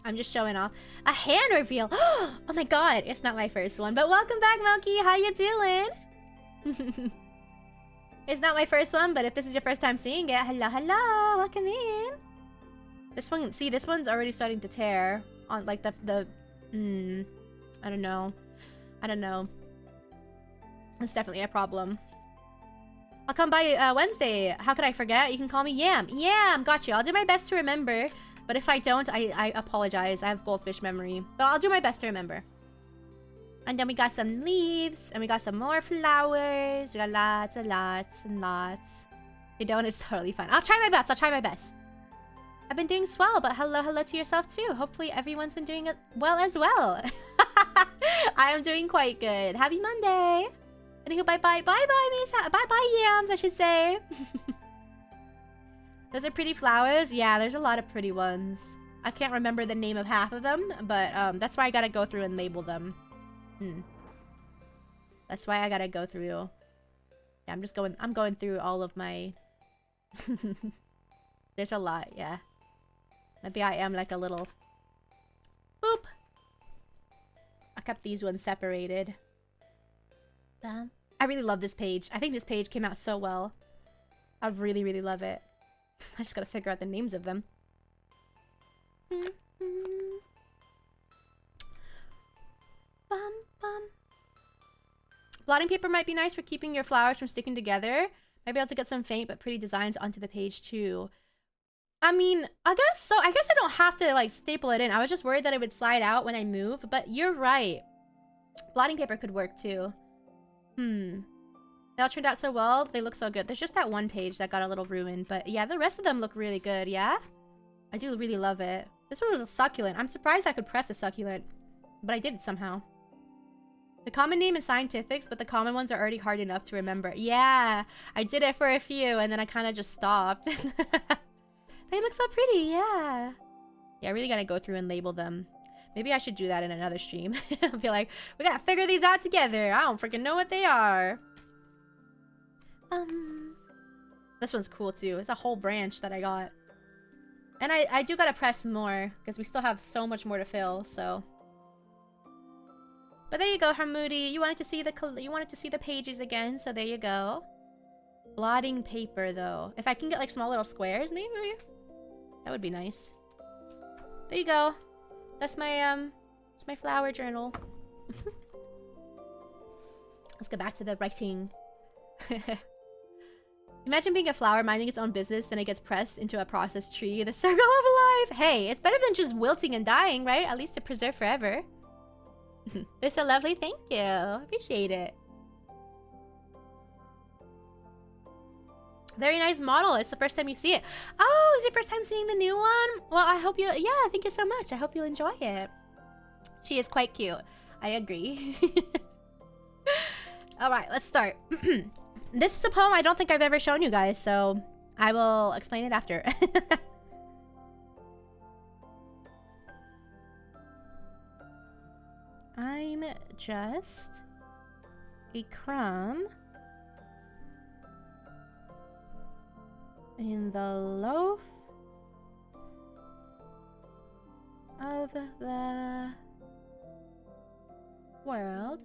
I'm just showing off. A hand reveal. Oh my god, it's not my first one. But welcome back, Milky. How you doing? It's not my first one, but if this is your first time seeing it, hello, hello, welcome in. This one, see, this one's already starting to tear on like I don't know. I don't know. It's definitely a problem. I'll come by Wednesday. How could I forget? You can call me Yam. Yam! Got you. I'll do my best to remember. But if I don't, I apologize. I have goldfish memory. But I'll do my best to remember. And then we got some leaves. And we got some more flowers. We got lots and lots and lots. If you don't, it's totally fine. I'll try my best. I'll try my best. I've been doing swell, but hello to yourself too. Hopefully everyone's been doing well as well. I am doing quite good. Happy Monday. Anywho, bye-bye. Bye-bye, Misha. Bye-bye, Yams, I should say. Those are pretty flowers. Yeah, there's a lot of pretty ones. I can't remember the name of half of them, but that's why I gotta go through and label them. That's why I gotta go through. Yeah, I'm going through all of my... There's a lot, yeah. Maybe I am like a little... Boop! I kept these ones separated. I really love this page. I think this page came out so well. I really, really love it. I just gotta figure out the names of them. Blotting paper might be nice for keeping your flowers from sticking together. Might be able to get some faint but pretty designs onto the page too. I mean, I guess so. I guess I don't have to like staple it in. I was just worried that it would slide out when I move, but you're right. Blotting paper could work too. They all turned out so well. They look so good. There's just that one page that got a little ruined, but yeah, the rest of them look really good. Yeah, I do really love it. This one was a succulent. I'm surprised I could press a succulent, but I did it somehow. The common name in scientifics, but the common ones are already hard enough to remember. Yeah, I did it for a few and then I kind of just stopped. They look so pretty, yeah. Yeah, I really gotta go through and label them. Maybe I should do that in another stream. I'll be like, we gotta figure these out together. I don't freaking know what they are. This one's cool too. It's a whole branch that I got. And I do gotta press more because we still have so much more to fill, so. But there you go, Harmoody. You wanted to see the pages again, so there you go. Blotting paper though. If I can get like small little squares, maybe that would be nice. There you go. That's my it's my flower journal. Let's get back to the writing. Imagine being a flower minding its own business, then it gets pressed into a processed tree. The circle of life. Hey, it's better than just wilting and dying, right? At least to preserve forever. It's so lovely. Thank you. Appreciate it. Very nice model. It's the first time you see it. Oh, it's your first time seeing the new one? Well, I hope you... Yeah, thank you so much. I hope you'll enjoy it. She is quite cute. I agree. Alright, let's start. This is a poem I don't think I've ever shown you guys, so I will explain it after. I'm just a crumb in the loaf of the world.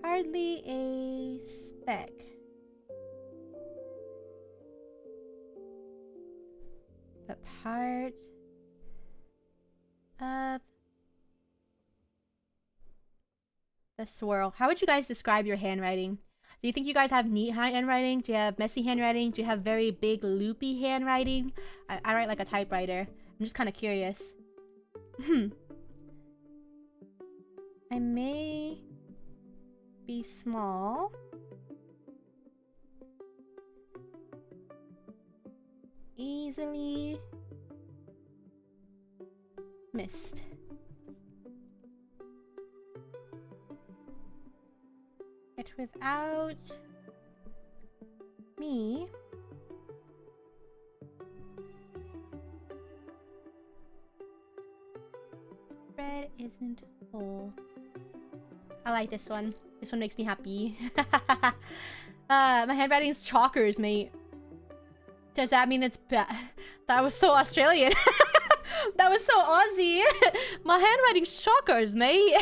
Hardly a speck. But part of the swirl. How would you guys describe your handwriting? Do you think you guys have neat handwriting? Do you have messy handwriting? Do you have very big loopy handwriting? I write like a typewriter. I'm just kind of curious. I may be small. Easily missed. Yet without me, bread isn't whole. I like this one. This one makes me happy. My handwriting is chalkers, mate. Does that mean it's bad? That was so Australian. That was so Aussie. My handwriting's chalkers, mate.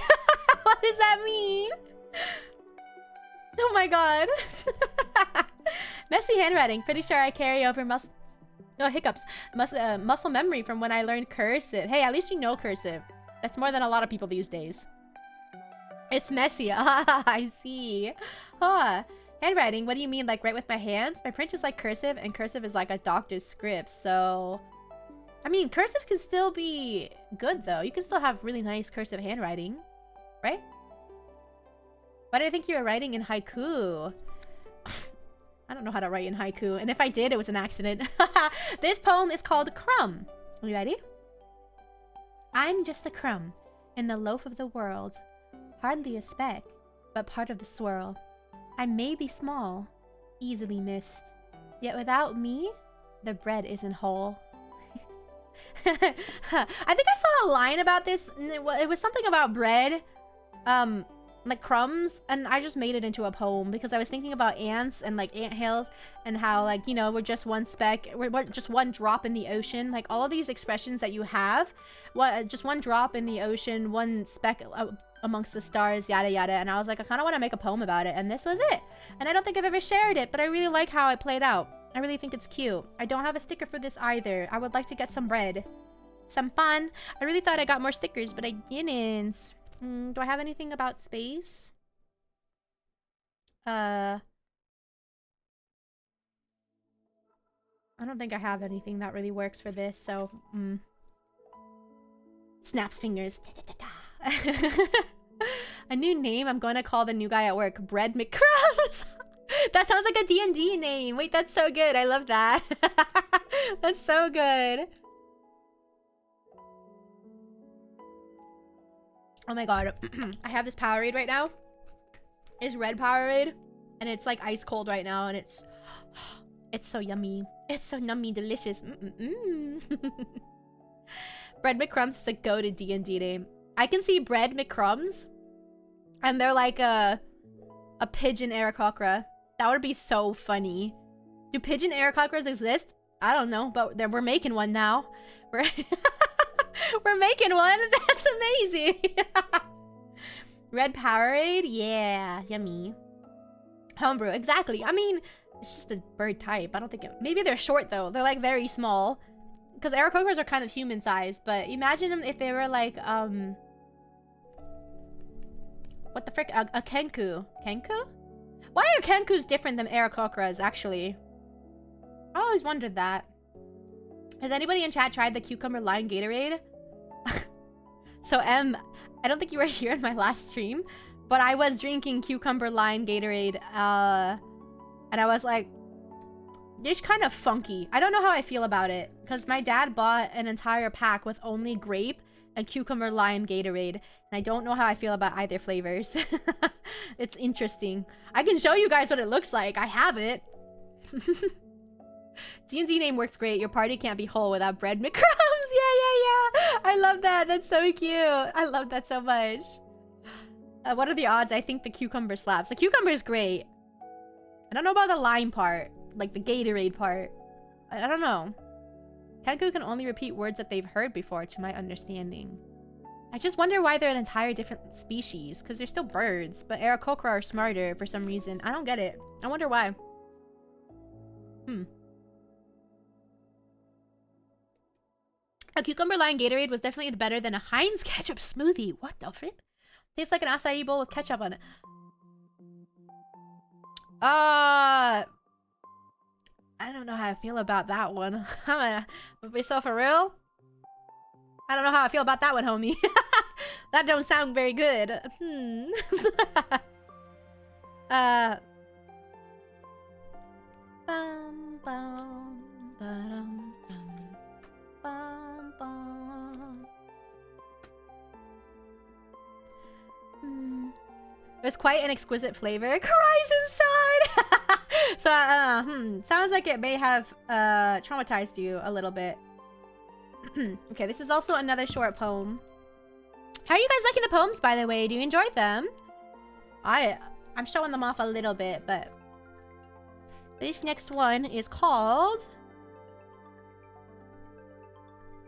What does that mean? Oh my god. Messy handwriting. Pretty sure I carry over No hiccups. Muscle memory from when I learned cursive. Hey, at least you know cursive. That's more than a lot of people these days. It's messy. Ah, I see. Huh. Handwriting, what do you mean? Like write with my hands? My print is like cursive, and cursive is like a doctor's script, so... I mean, cursive can still be good, though. You can still have really nice cursive handwriting, right? Why did I think you were writing in haiku? I don't know how to write in haiku, and if I did, it was an accident. This poem is called Crumb. Are you ready? I'm just a crumb in the loaf of the world. Hardly a speck, but part of the swirl. I may be small, easily missed. Yet without me, the bread isn't whole. I think I saw a line about this. It was something about bread. Like crumbs, and I just made it into a poem because I was thinking about ants and like anthills and how, like, you know, we're just one speck, we're just one drop in the ocean. Like all of these expressions that you have, just one drop in the ocean, one speck amongst the stars, yada yada. And I was like, I kind of want to make a poem about it, and this was it. And I don't think I've ever shared it, but I really like how it played out. I really think it's cute. I don't have a sticker for this either. I would like to get some bread, some fun. I really thought I got more stickers, but I didn't. Do I have anything about space? I don't think I have anything that really works for this, so... Snaps fingers. A new name I'm going to call the new guy at work. Bread McCrumbs. That sounds like a D&D name. Wait, that's so good. I love that. That's so good. Oh my god. I have this Powerade right now. It's red Powerade. And it's like ice cold right now. And it's so yummy. It's so nummy delicious. Bread McCrumbs is a go-to D&D name. I can see Bread McCrumbs. And they're like a pigeon Aarakocra. That would be so funny. Do pigeon Aarakocras exist? I don't know. But we're making one now. We're making one. That's amazing. Red Powerade? Yeah. Yummy. Homebrew. Exactly. I mean, it's just a bird type. I don't think maybe they're short, though. They're, like, very small. Because Aarakocras are kind of human-sized. But imagine them if they were, like, what the frick? A Kenku. Kenku? Why are Kenkus different than Aarakocras, actually? I always wondered that. Has anybody in chat tried the cucumber lime Gatorade? So, I don't think you were here in my last stream, but I was drinking cucumber lime Gatorade, and I was like, it's kind of funky. I don't know how I feel about it, because my dad bought an entire pack with only grape and cucumber lime Gatorade, and I don't know how I feel about either flavors. It's interesting. I can show you guys what it looks like. I have it. D&D name works great. Your party can't be whole without bread McCrumbs. Yeah. I love that. That's so cute. I love that so much. What are the odds? I think the cucumber slaps. The cucumber is great. I don't know about the lime part. Like the Gatorade part. I don't know. Kenku can only repeat words that they've heard before, to my understanding. I just wonder why they're an entire different species. Because they're still birds. But Aarakocra are smarter for some reason. I don't get it. I wonder why. A cucumber lime Gatorade was definitely better than a Heinz ketchup smoothie. What the frick? Tastes like an acai bowl with ketchup on it. I don't know how I feel about that one. So for real? I don't know how I feel about that one, homie. That don't sound very good. Bum, bum, ba-dum, bum, bum, bum. It was quite an exquisite flavor. Cries inside. So, sounds like it may have traumatized you a little bit. Okay, this is also another short poem. How are you guys liking the poems, by the way? Do you enjoy them? I'm showing them off a little bit, but this next one is called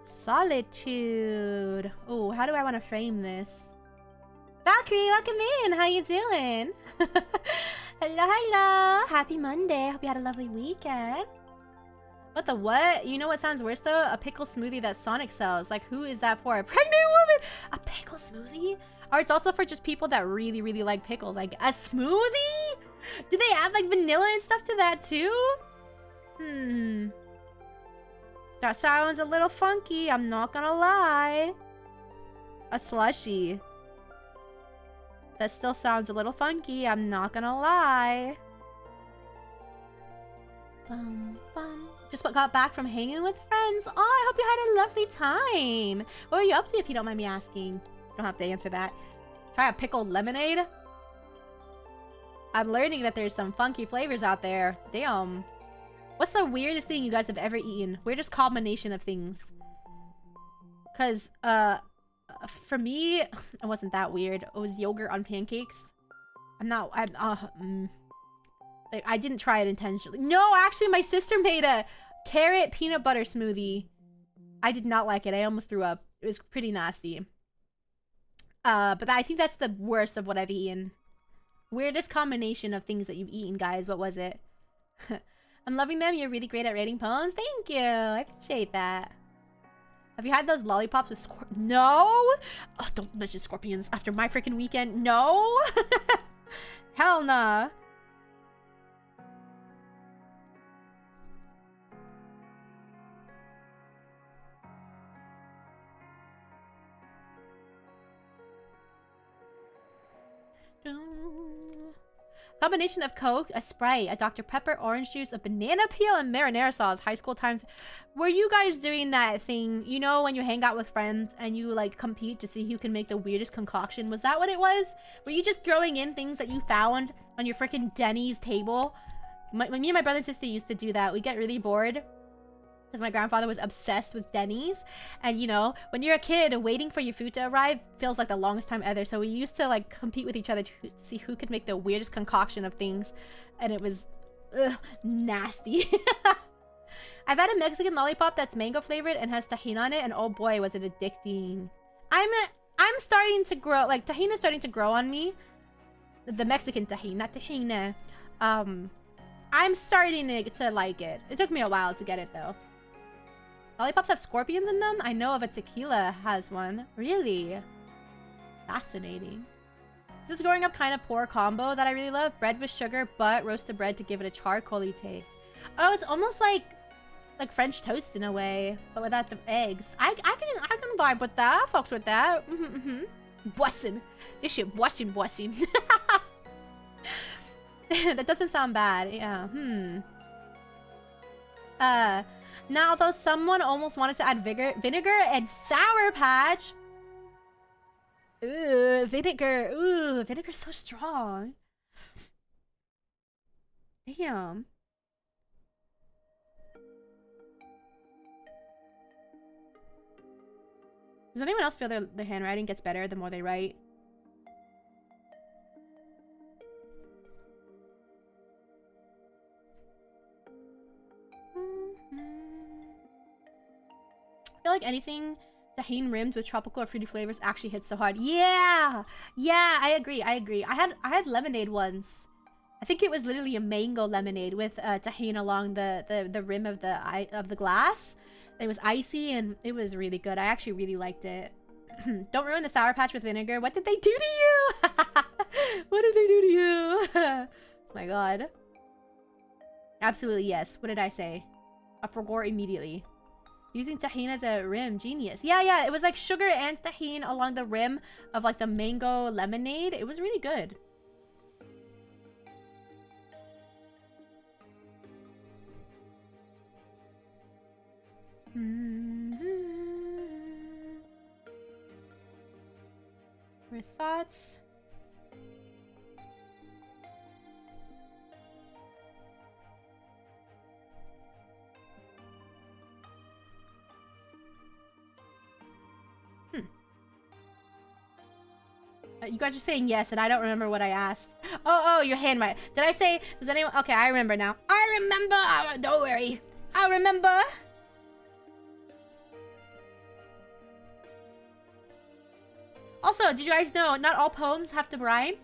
Solitude. Oh, how do I want to frame this? Valkyrie, welcome in. How you doing? Hello. Happy Monday. Hope you had a lovely weekend. What the what? You know what sounds worse though? A pickle smoothie that Sonic sells. Like, who is that for? A pregnant woman? A pickle smoothie? Or it's also for just people that really, really like pickles. Like, a smoothie? Do they add like vanilla and stuff to that too? That sounds a little funky, I'm not gonna lie. A slushie. That still sounds a little funky, I'm not gonna lie. Just got back from hanging with friends. Oh, I hope you had a lovely time. What were you up to if you don't mind me asking? You don't have to answer that. Try a pickled lemonade? I'm learning that there's some funky flavors out there. Damn. What's the weirdest thing you guys have ever eaten? Weirdest combination of things? Cause, for me, it wasn't that weird. It was yogurt on pancakes. Like, I didn't try it intentionally. No, actually, my sister made a carrot peanut butter smoothie. I did not like it. I almost threw up. It was pretty nasty. But I think that's the worst of what I've eaten. Weirdest combination of things that you've eaten, guys. What was it? I'm loving them. You're really great at writing poems. Thank you. I appreciate that. Have you had those lollipops with No! Oh, don't mention scorpions after my freaking weekend. No! Hell nah. Combination of Coke, a Sprite, a Dr. Pepper, orange juice, a banana peel, and marinara sauce. High school times. Were you guys doing that thing, you know, when you hang out with friends and you, like, compete to see who can make the weirdest concoction? Was that what it was? Were you just throwing in things that you found on your freaking Denny's table? Me and my brother and sister used to do that. We get really bored because my grandfather was obsessed with Denny's. And, you know, when you're a kid, waiting for your food to arrive feels like the longest time ever. So we used to, like, compete with each other to see who could make the weirdest concoction of things. And it was, nasty. I've had a Mexican lollipop that's mango flavored and has tahini on it. And oh boy, was it addicting. I'm starting to grow, like, tahini is starting to grow on me. The Mexican tahini, not tahini. I'm starting to like it. It took me a while to get it, though. Lollipops have scorpions in them? I know of a tequila has one. Really? Fascinating. This is growing up kind of poor combo that I really love. Bread with sugar, but roasted bread to give it a charcoaly taste. Oh, it's almost like French toast in a way, but without the eggs. I can vibe with that. I fucks with that. Bussin'. This shit bussin'. That doesn't sound bad. Yeah. Now, although someone almost wanted to add vinegar and Sour Patch. Ooh, vinegar. Ooh, vinegar's so strong. Damn. Does anyone else feel their handwriting gets better the more they write? I feel like anything tahini rimmed with tropical or fruity flavors actually hits so hard. Yeah, I agree. I had lemonade once. I think it was literally a mango lemonade with tahini along the rim of the glass. It was icy and it was really good. I actually really liked it. Don't ruin the Sour Patch with vinegar. What did they do to you? What did they do to you? Oh my god. Absolutely yes. What did I say? I forgot immediately. Using tahini as a rim, genius. Yeah, it was like sugar and tahini along the rim of like the mango lemonade. It was really good. Your thoughts? You guys are saying yes, and I don't remember what I asked. Oh, your handwriting. Did I say, does anyone... Okay, I remember now. I remember! Don't worry. I remember. Also, did you guys know not all poems have to rhyme?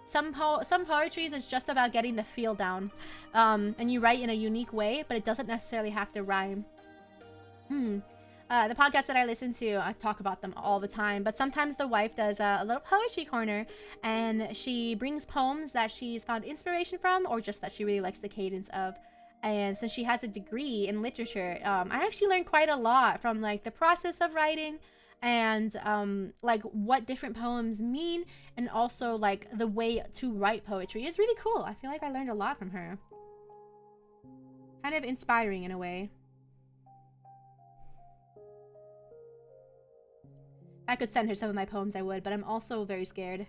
Some poetry is just about getting the feel down. And you write in a unique way, but it doesn't necessarily have to rhyme. The podcast that I listen to, I talk about them all the time, but sometimes the wife does a little poetry corner, and she brings poems that she's found inspiration from, or just that she really likes the cadence of. And since she has a degree in literature, I actually learned quite a lot from like the process of writing, and like what different poems mean, and also like the way to write poetry is really cool. I feel like I learned a lot from her. Kind of inspiring in a way. I could send her some of my poems, I would, but I'm also very scared.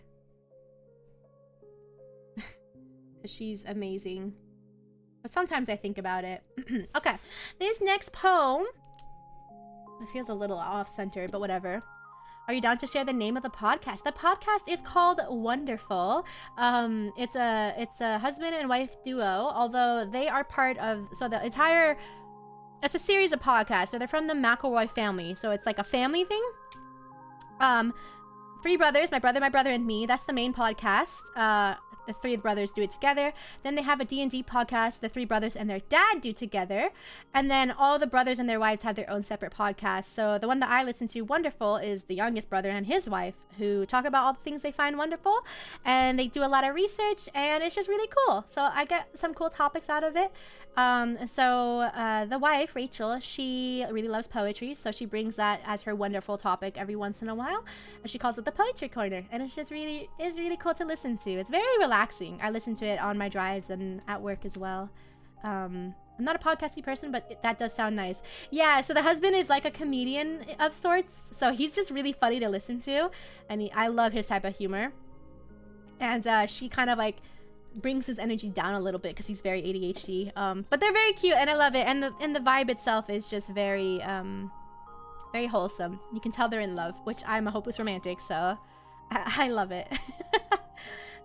Because she's amazing. But sometimes I think about it. Okay, this next poem... It feels a little off-center, but whatever. Are you down to share the name of the podcast? The podcast is called Wonderful. It's a husband and wife duo, although they are part of... So the entire... It's a series of podcasts, so they're from the McElroy family. So it's like a family thing. Three brothers, my brother, and me. That's the main podcast. The three brothers do it together. Then they have a D&D podcast the three brothers and their dad do together. And then all the brothers and their wives have their own separate podcasts. So the one that I listen to, Wonderful, is the youngest brother and his wife, who talk about all the things they find wonderful. And they do a lot of research, and it's just really cool. So I get some cool topics out of it. The wife, Rachel, she really loves poetry, so she brings that as her wonderful topic every once in a while, and she calls it the Poetry Corner, and it's just really cool to listen to. It's very relaxing. I listen to it on my drives and at work as well. I'm not a podcasty person, but that does sound nice. Yeah, so the husband is like a comedian of sorts, so he's just really funny to listen to, and I love his type of humor. And she kind of like brings his energy down a little bit because he's very ADHD. But they're very cute, and I love it. And the vibe itself is just very very wholesome. You can tell they're in love, which I'm a hopeless romantic, so I love it.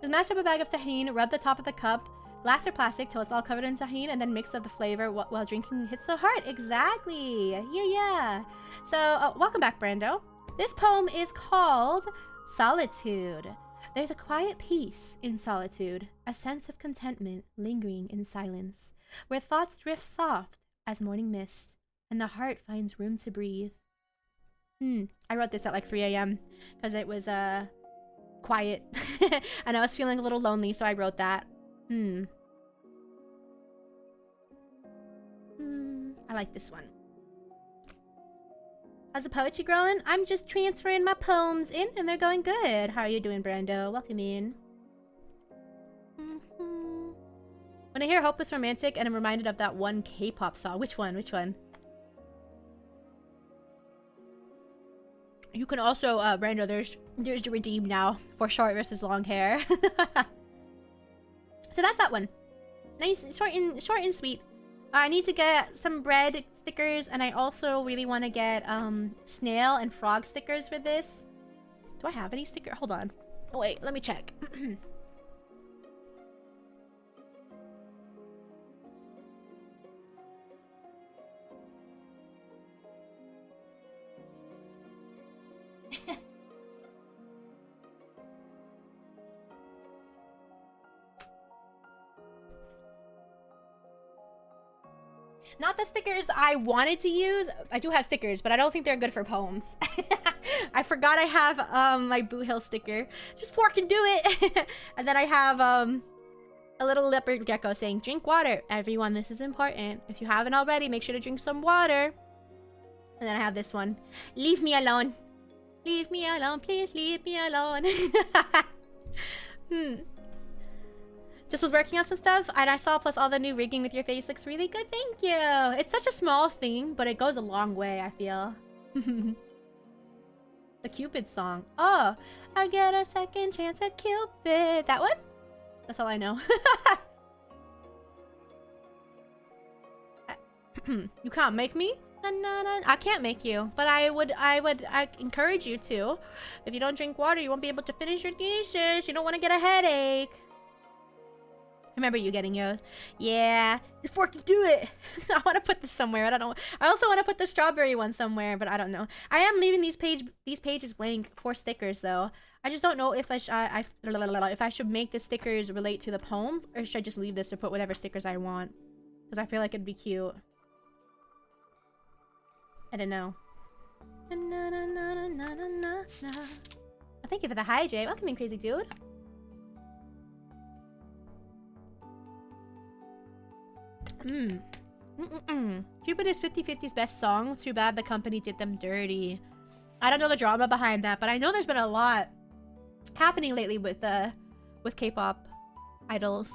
Just mash up a bag of tahini, rub the top of the cup, glass or plastic till it's all covered in tahini, and then mix up the flavor while drinking hits so hard. Exactly. Yeah. So welcome back, Brando. This poem is called Solitude. There's a quiet peace in solitude, a sense of contentment lingering in silence, where thoughts drift soft as morning mist, and the heart finds room to breathe. I wrote this at like 3 a.m. because it was quiet, and I was feeling a little lonely, so I wrote that. I like this one. How's the poetry growing? I'm just transferring my poems in, and they're going good. How are you doing, Brando? Welcome in. When I hear Hopeless Romantic, and I'm reminded of that one K-pop song. Which one? You can also, Brando, there's the redeem now for short versus long hair. So that's that one. Nice, short and sweet. I need to get some bread stickers, and I also really want to get snail and frog stickers for this. Do I have any stickers? Hold on. Oh, wait, let me check. Not the stickers I wanted to use. I do have stickers, but I don't think they're good for poems. I forgot I have my Boo Hill sticker. Just fucking do it. And then I have a little leopard gecko saying, drink water. Everyone, this is important. If you haven't already, make sure to drink some water. And then I have this one. Leave me alone. Leave me alone. Please leave me alone. Just was working on some stuff, and I saw plus all the new rigging with your face looks really good. Thank you. It's such a small thing, but it goes a long way, I feel. The Cupid song. Oh, I get a second chance at Cupid. That one? That's all I know. You can't make me? No. I can't make you, but I encourage you to. If you don't drink water, you won't be able to finish your dishes. You don't want to get a headache. remember you getting yours. Yeah, it's fork to do it. I want to put this somewhere. I don't know. I also want to put the strawberry one somewhere, but I don't know. I am leaving these pages blank for stickers though. I just don't know if if I should make the stickers relate to the poems, or should I just leave this to put whatever stickers I want? Because I feel like it'd be cute. I don't know. Thank you for the hydrate. Welcome in, crazy dude. Cupid is 50/50's best song. Too bad the company did them dirty. I don't know the drama behind that, but I know there's been a lot happening lately with K-pop idols.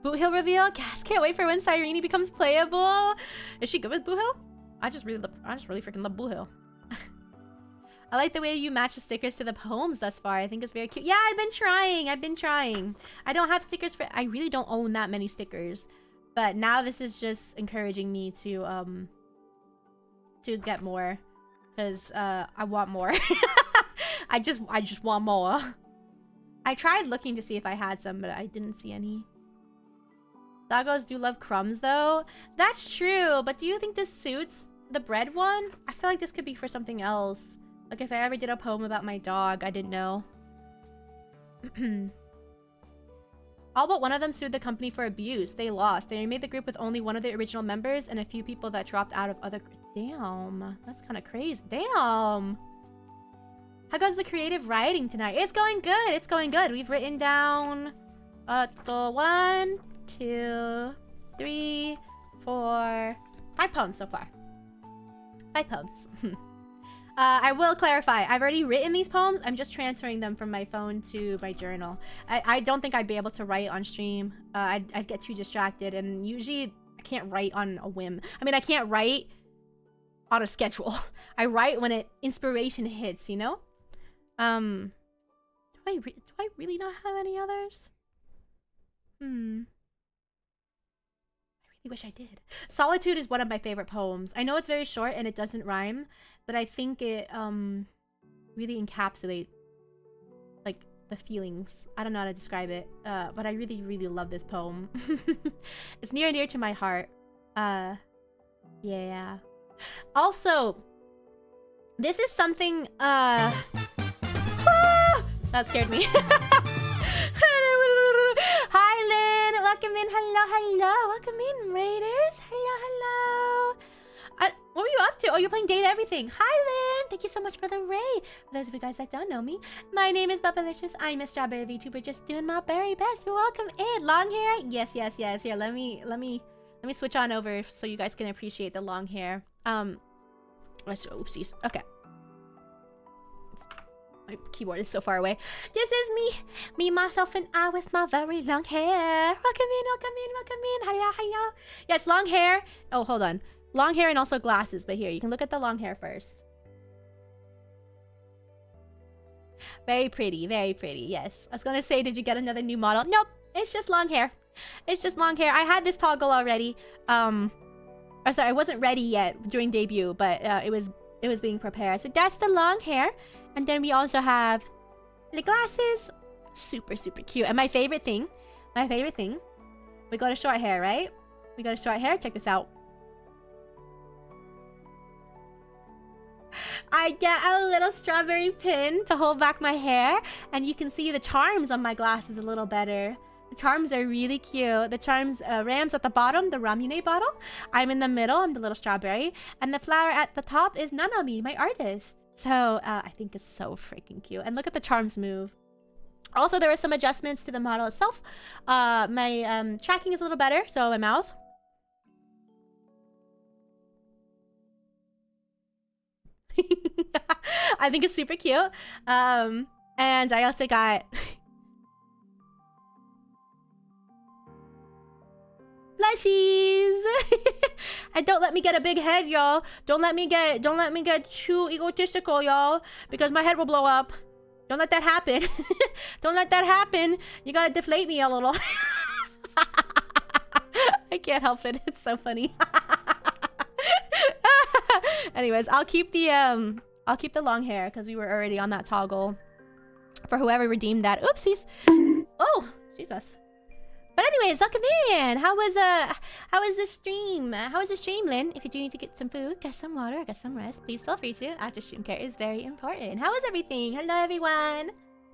Boot Hill reveal. Yes, can't wait for when Cyrene becomes playable. Is she good with Boot Hill? I just really freaking love Boot Hill. I like the way you match the stickers to the poems thus far. I think it's very cute. Yeah, I've been trying. I don't have stickers for. I really don't own that many stickers. But now this is just encouraging me to get more, because I want more. I just want more. I tried looking to see if I had some, but I didn't see any. Doggos do love crumbs though. That's true, but do you think this suits the bread one? I feel like this could be for something else. Like if I ever did a poem about my dog, I didn't know. All but one of them sued the company for abuse. They lost. They made the group with only one of the original members and a few people that dropped out of other... Damn. That's kind of crazy. Damn. How goes the creative writing tonight? It's going good. It's going good. We've written down... 1, 2, 3, 4... 5 poems so far. 5 poems. I will clarify. I've already written these poems. I'm just transferring them from my phone to my journal. I don't think I'd be able to write on stream. I'd get too distracted, and usually I can't write on a whim. I mean, I can't write on a schedule. I write when inspiration hits, you know? Do I really not have any others? I really wish I did. Solitude is one of my favorite poems. I know it's very short and it doesn't rhyme, but I think it really encapsulates like the feelings. I don't know how to describe it, but I really, really love this poem. It's near and dear to my heart. Yeah. Also, this is something that scared me. Hi, Lynn. Welcome in. Hello. Welcome in, Raiders. Hello. What were you up to? Oh, you're playing Date Everything. Hi, Lynn. Thank you so much for the raid. For those of you guys that don't know me, my name is Bubblicious. I'm a strawberry VTuber just doing my very best. Welcome in. Long hair? Yes. Here, let me switch on over so you guys can appreciate the long hair. Oopsies. Okay. My keyboard is so far away. This is me, myself, and I with my very long hair. Welcome in. Hello. Yes, long hair. Oh, hold on. Long hair and also glasses, but here, you can look at the long hair first. Very pretty, yes. I was gonna say, did you get another new model? Nope, it's just long hair. I had this toggle already. Sorry, I wasn't ready yet during debut, but it was being prepared. So that's the long hair. And then we also have the glasses. Super cute. And my favorite thing, we got a short hair, right? Check this out. I get a little strawberry pin to hold back my hair, and you can see the charms on my glasses a little better. The charms are really cute. The charms, Ram's at the bottom, the Ramune bottle. I'm in the middle, I'm the little strawberry. And the flower at the top is Nanami, my artist. So, I think it's so freaking cute. And look at the charms move. Also, there are some adjustments to the model itself. My tracking is a little better, so my mouth. I think it's super cute. And I also got plushies. And don't let me get a big head, y'all. Don't let me get too egotistical, y'all, because my head will blow up. Don't let that happen. Don't let that happen. You gotta deflate me a little. I can't help it. It's so funny. Anyways, I'll keep the long hair because we were already on that toggle for whoever redeemed that. Oopsies. Oh, Jesus. But anyways, welcome in. How was the stream? How was the stream, Lynn? If you do need to get some food, get some water, get some rest, please feel free to. After stream care is very important. How was everything? Hello, everyone.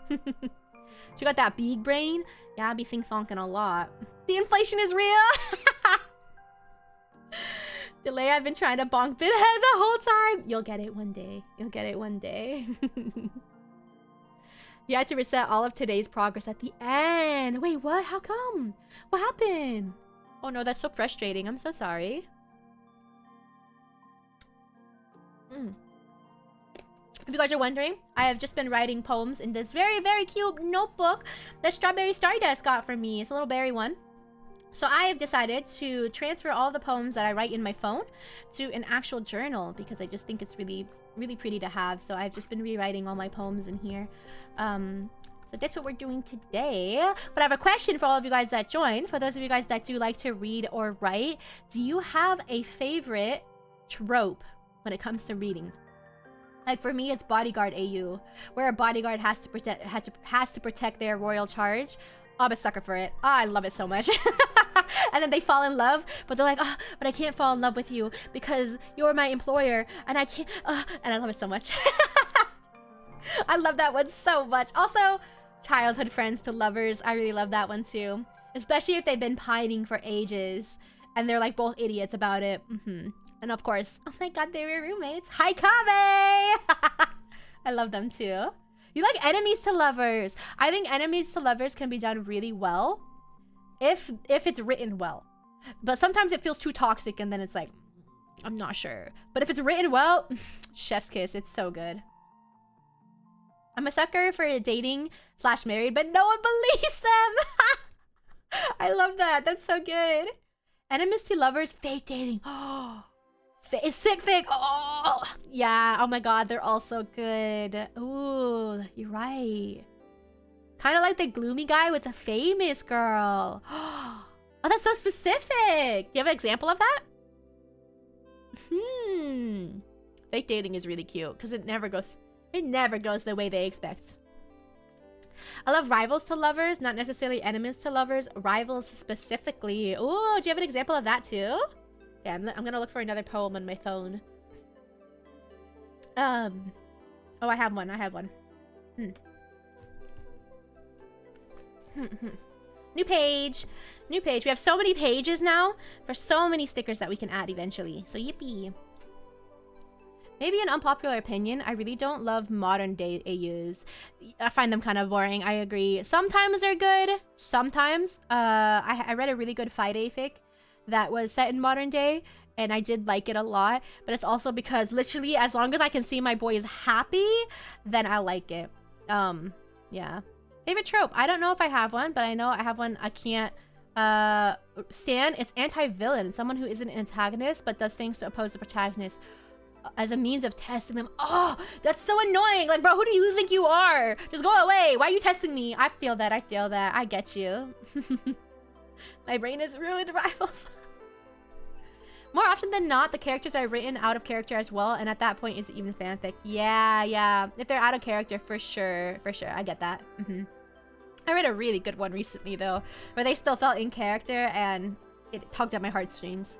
She got that big brain. Yeah, I be think-thonking a lot. The inflation is real. Delay, I've been trying to bonk Bithead the whole time. You'll get it one day. You'll get it one day. You had to reset all of today's progress at the end. Wait, what? How come? What happened? Oh no, that's so frustrating. I'm so sorry. If you guys are wondering, I have just been writing poems in this very, very cute notebook that Strawberry Stardust got for me. It's a little berry one. So I have decided to transfer all the poems that I write in my phone to an actual journal because I just think it's really, really pretty to have. So I've just been rewriting all my poems in here. So that's what we're doing today. But I have a question for all of you guys that join. For those of you guys that do like to read or write, do you have a favorite trope when it comes to reading? Like for me, it's bodyguard AU, where a bodyguard has to protect their royal charge. Oh, I'm a sucker for it. Oh, I love it so much. And then they fall in love, but they're like, oh, but I can't fall in love with you because you're my employer, and I can't. And I love it so much. I love that one so much. Also, childhood friends to lovers. I really love that one too, especially if they've been pining for ages, and they're like both idiots about it. And of course, oh my god, they were roommates. Hi, Kave! I love them too. You like enemies to lovers. I think enemies to lovers can be done really well if it's written well. But sometimes it feels too toxic and then it's like, I'm not sure. But if it's written well, chef's kiss, it's so good. I'm a sucker for dating / married, but no one believes them. I love that. That's so good. Enemies to lovers, fake dating. Oh. Sick fic. Oh yeah. Oh my god, they're all so good. Ooh, you're right. Kind of like the gloomy guy with the famous girl. Oh, that's so specific. Do you have an example of that? Fake dating is really cute because it never goes the way they expect. I love rivals to lovers, not necessarily enemies to lovers. Rivals specifically. Ooh, do you have an example of that too? Yeah, I'm gonna look for another poem on my phone. Oh, I have one. New page. We have so many pages now for so many stickers that we can add eventually. So yippee. Maybe an unpopular opinion, I really don't love modern day AUs. I find them kind of boring. I agree. Sometimes they're good. Sometimes. I read a really good 5-day fic that was set in modern day, and I did like it a lot, but it's also because literally as long as I can see my boy is happy, then I like it. Yeah. Favorite trope, I don't know if I have one, but I know I have one I can't stand. It's anti-villain, someone who isn't an antagonist but does things to oppose the protagonist as a means of testing them. Oh, that's so annoying. Like, bro, who do you think you are? Just go away. Why are you testing me? I feel that. I get you. My brain is ruined, rivals. More often than not, the characters are written out of character as well, and at that point, is it even fanfic? Yeah. If they're out of character, for sure. I get that. I read a really good one recently, though, where they still felt in character, and it tugged at my heartstrings.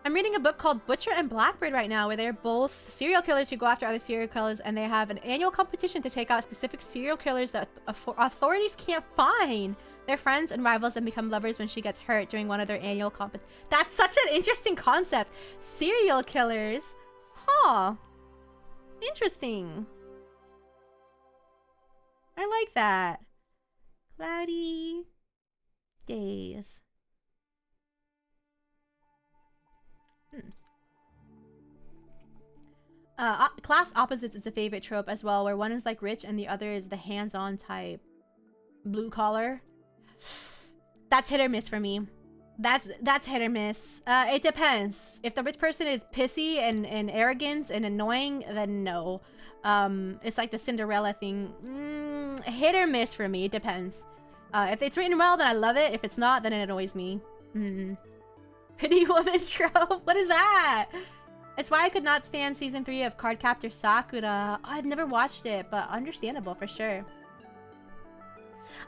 I'm reading a book called Butcher and Blackbird right now, where they're both serial killers who go after other serial killers, and they have an annual competition to take out specific serial killers that authorities can't find. They're friends and rivals and become lovers when she gets hurt during one of their annual competitions. That's such an interesting concept. Serial killers. Huh. Interesting. I like that. Cloudy days. Class opposites is a favorite trope as well, where one is like rich and the other is the hands-on type. Blue collar. That's hit or miss for me. That's hit or miss. It depends. If the rich person is pissy and arrogant and annoying, then no. It's like the Cinderella thing. Hit or miss for me. It depends. If it's written well, then I love it. If it's not, then it annoys me. Pretty woman trope. What is that? It's why I could not stand season 3 of Cardcaptor Sakura. Oh, I've never watched it, but understandable for sure.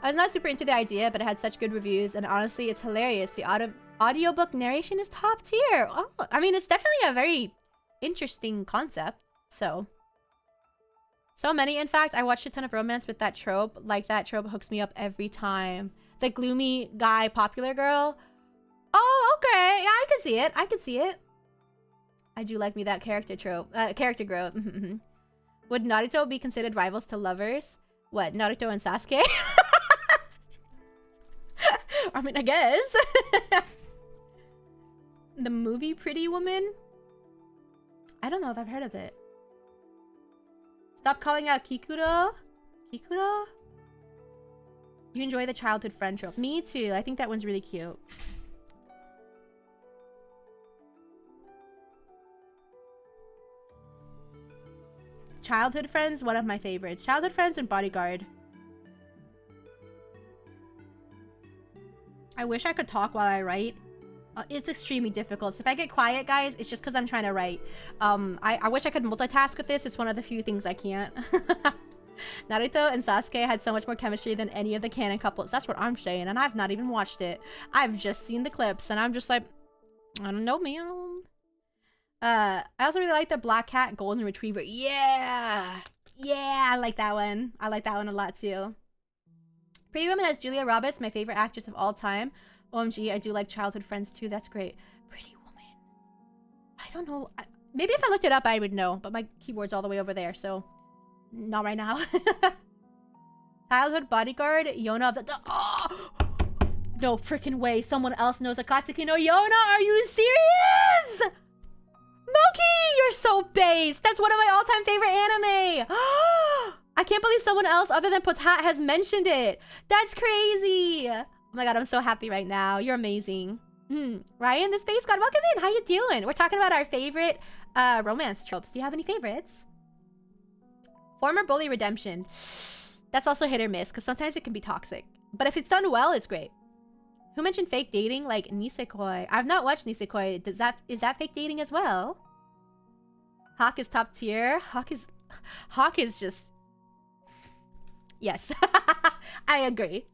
I was not super into the idea, but it had such good reviews, and honestly, it's hilarious. The audiobook narration is top tier. Oh, I mean, it's definitely a very interesting concept. So many. In fact, I watched a ton of romance with that trope. Like, that trope hooks me up every time. The gloomy guy, popular girl. Oh, okay. Yeah, I can see it. I can see it. I do like me that character trope. Character growth. Would Naruto be considered rivals to lovers? What, Naruto and Sasuke? I mean, I guess. The movie Pretty Woman? I don't know if I've heard of it. Stop calling out Kikuro. Kikuro? You enjoy the childhood friend trope. Me too. I think that one's really cute. Childhood friends, one of my favorites. Childhood friends and Bodyguard. I wish I could talk while I write. It's extremely difficult. So if I get quiet, guys, it's just because I'm trying to write. I wish I could multitask with this. It's one of the few things I can't. Naruto and Sasuke had so much more chemistry than any of the canon couples. That's what I'm saying, and I've not even watched it. I've just seen the clips, and I'm just like, I don't know, man. I also really like the Black Cat Golden Retriever. Yeah! Yeah, I like that one. I like that one a lot, too. Pretty Woman has Julia Roberts, my favorite actress of all time. OMG, I do like childhood friends, too. That's great. Pretty Woman. I don't know. Maybe if I looked it up, I would know, but my keyboard's all the way over there, so... Not right now. Childhood Bodyguard, Yona of the... Oh! No freaking way. Someone else knows Akatsuki no Yona. Are you serious? Moki, you're so based. That's one of my all-time favorite anime. I can't believe someone else other than Potat has mentioned it. That's crazy. Oh my god, I'm so happy right now. You're amazing. Ryan, the Space God, welcome in. How you doing? We're talking about our favorite romance tropes. Do you have any favorites? Former bully redemption. That's also hit or miss, because sometimes it can be toxic. But if it's done well, it's great. Who mentioned fake dating? Like Nisekoi. I've not watched Nisekoi. Is that fake dating as well? Hawk is top tier. Hawk is just... Yes. I agree.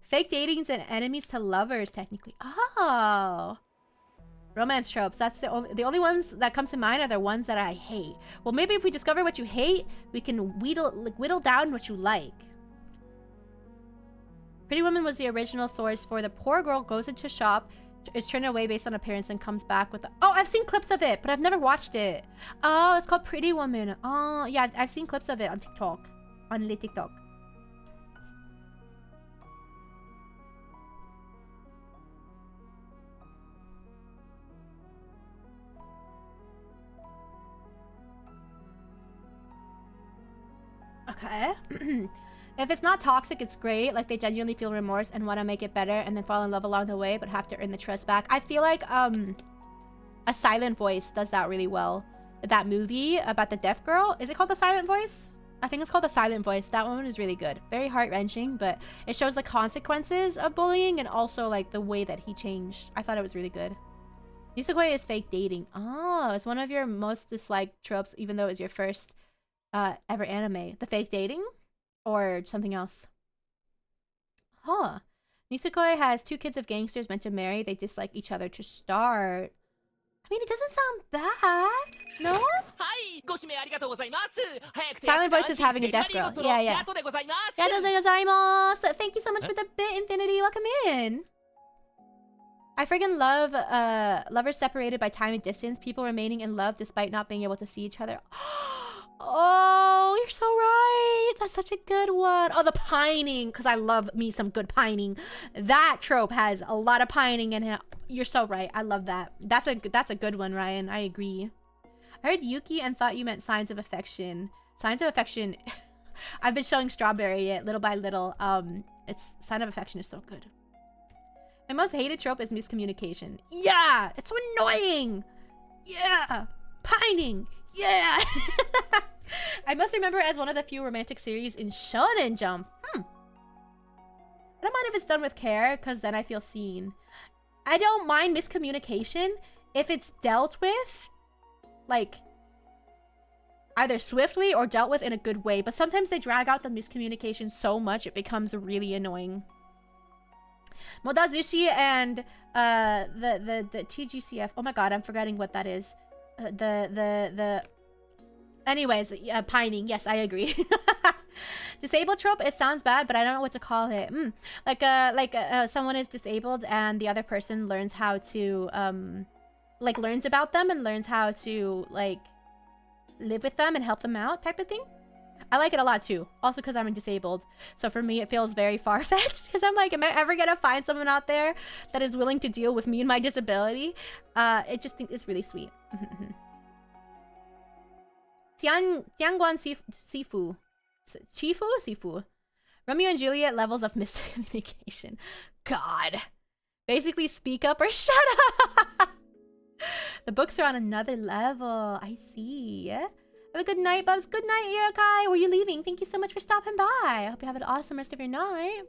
Fake dating's and enemies to lovers, technically. Oh. Romance tropes. That's the only ones that come to mind are the ones that I hate. Well, maybe if we discover what you hate, we can whittle down what you like. Pretty Woman was the original source for the poor girl goes into a shop, is turned away based on appearance, and comes back with... Oh, I've seen clips of it, but I've never watched it. Oh, it's called Pretty Woman. Oh, yeah, I've seen clips of it on TikTok. On Le TikTok. Okay. If it's not toxic, it's great. Like, they genuinely feel remorse and want to make it better and then fall in love along the way, but have to earn the trust back. I feel like A Silent Voice does that really well. That movie about the deaf girl. Is it called The Silent Voice? I think it's called The Silent Voice. That one is really good. Very heart-wrenching, but it shows the consequences of bullying and also, like, the way that he changed. I thought it was really good. Nisekoi is fake dating. Oh, it's one of your most disliked tropes, even though it was your first ever anime. The fake dating? Or something else? Huh. Nisekoi has 2 kids of gangsters meant to marry. They dislike each other to start. I mean, it doesn't sound bad. No? Silent Voice is having a deaf girl. Yeah, yeah. Thank you so much for the bit, Infinity. Welcome in. I friggin' love lovers separated by time and distance. People remaining in love despite not being able to see each other. Oh, you're so right. That's such a good one. Oh, the pining, because I love me some good pining. That trope has a lot of pining in it. You're so right. I love that. That's a good one, Ryan. I agree. I heard Yuki and thought you meant signs of affection. Signs of affection. I've been showing Strawberry it little by little. It's sign of affection is so good. My most hated trope is miscommunication. Yeah, it's so annoying. Yeah, pining. Yeah. I must remember as one of the few romantic series in Shonen Jump. I don't mind if it's done with care, because then I feel seen. I don't mind miscommunication if it's dealt with. Like, either swiftly or dealt with in a good way. But sometimes they drag out the miscommunication so much it becomes really annoying. Modazushi and the TGCF. Oh my god, I'm forgetting what that is. Anyways, pining. Yes, I agree. Disabled trope, it sounds bad, but I don't know what to call it. Like someone is disabled and the other person learns how to like learns about them and learns how to like live with them and help them out type of thing. I like it a lot too. Also because I'm disabled. So for me, it feels very far-fetched because I'm like, am I ever gonna find someone out there that is willing to deal with me and my disability? It's really sweet. Tianguan Sifu. Sifu. Romeo and Juliet levels of miscommunication. God. Basically speak up or shut up. The books are on another level. I see. Have a good night, Bubs. Good night, Irakai. Were you leaving? Thank you so much for stopping by. I hope you have an awesome rest of your night.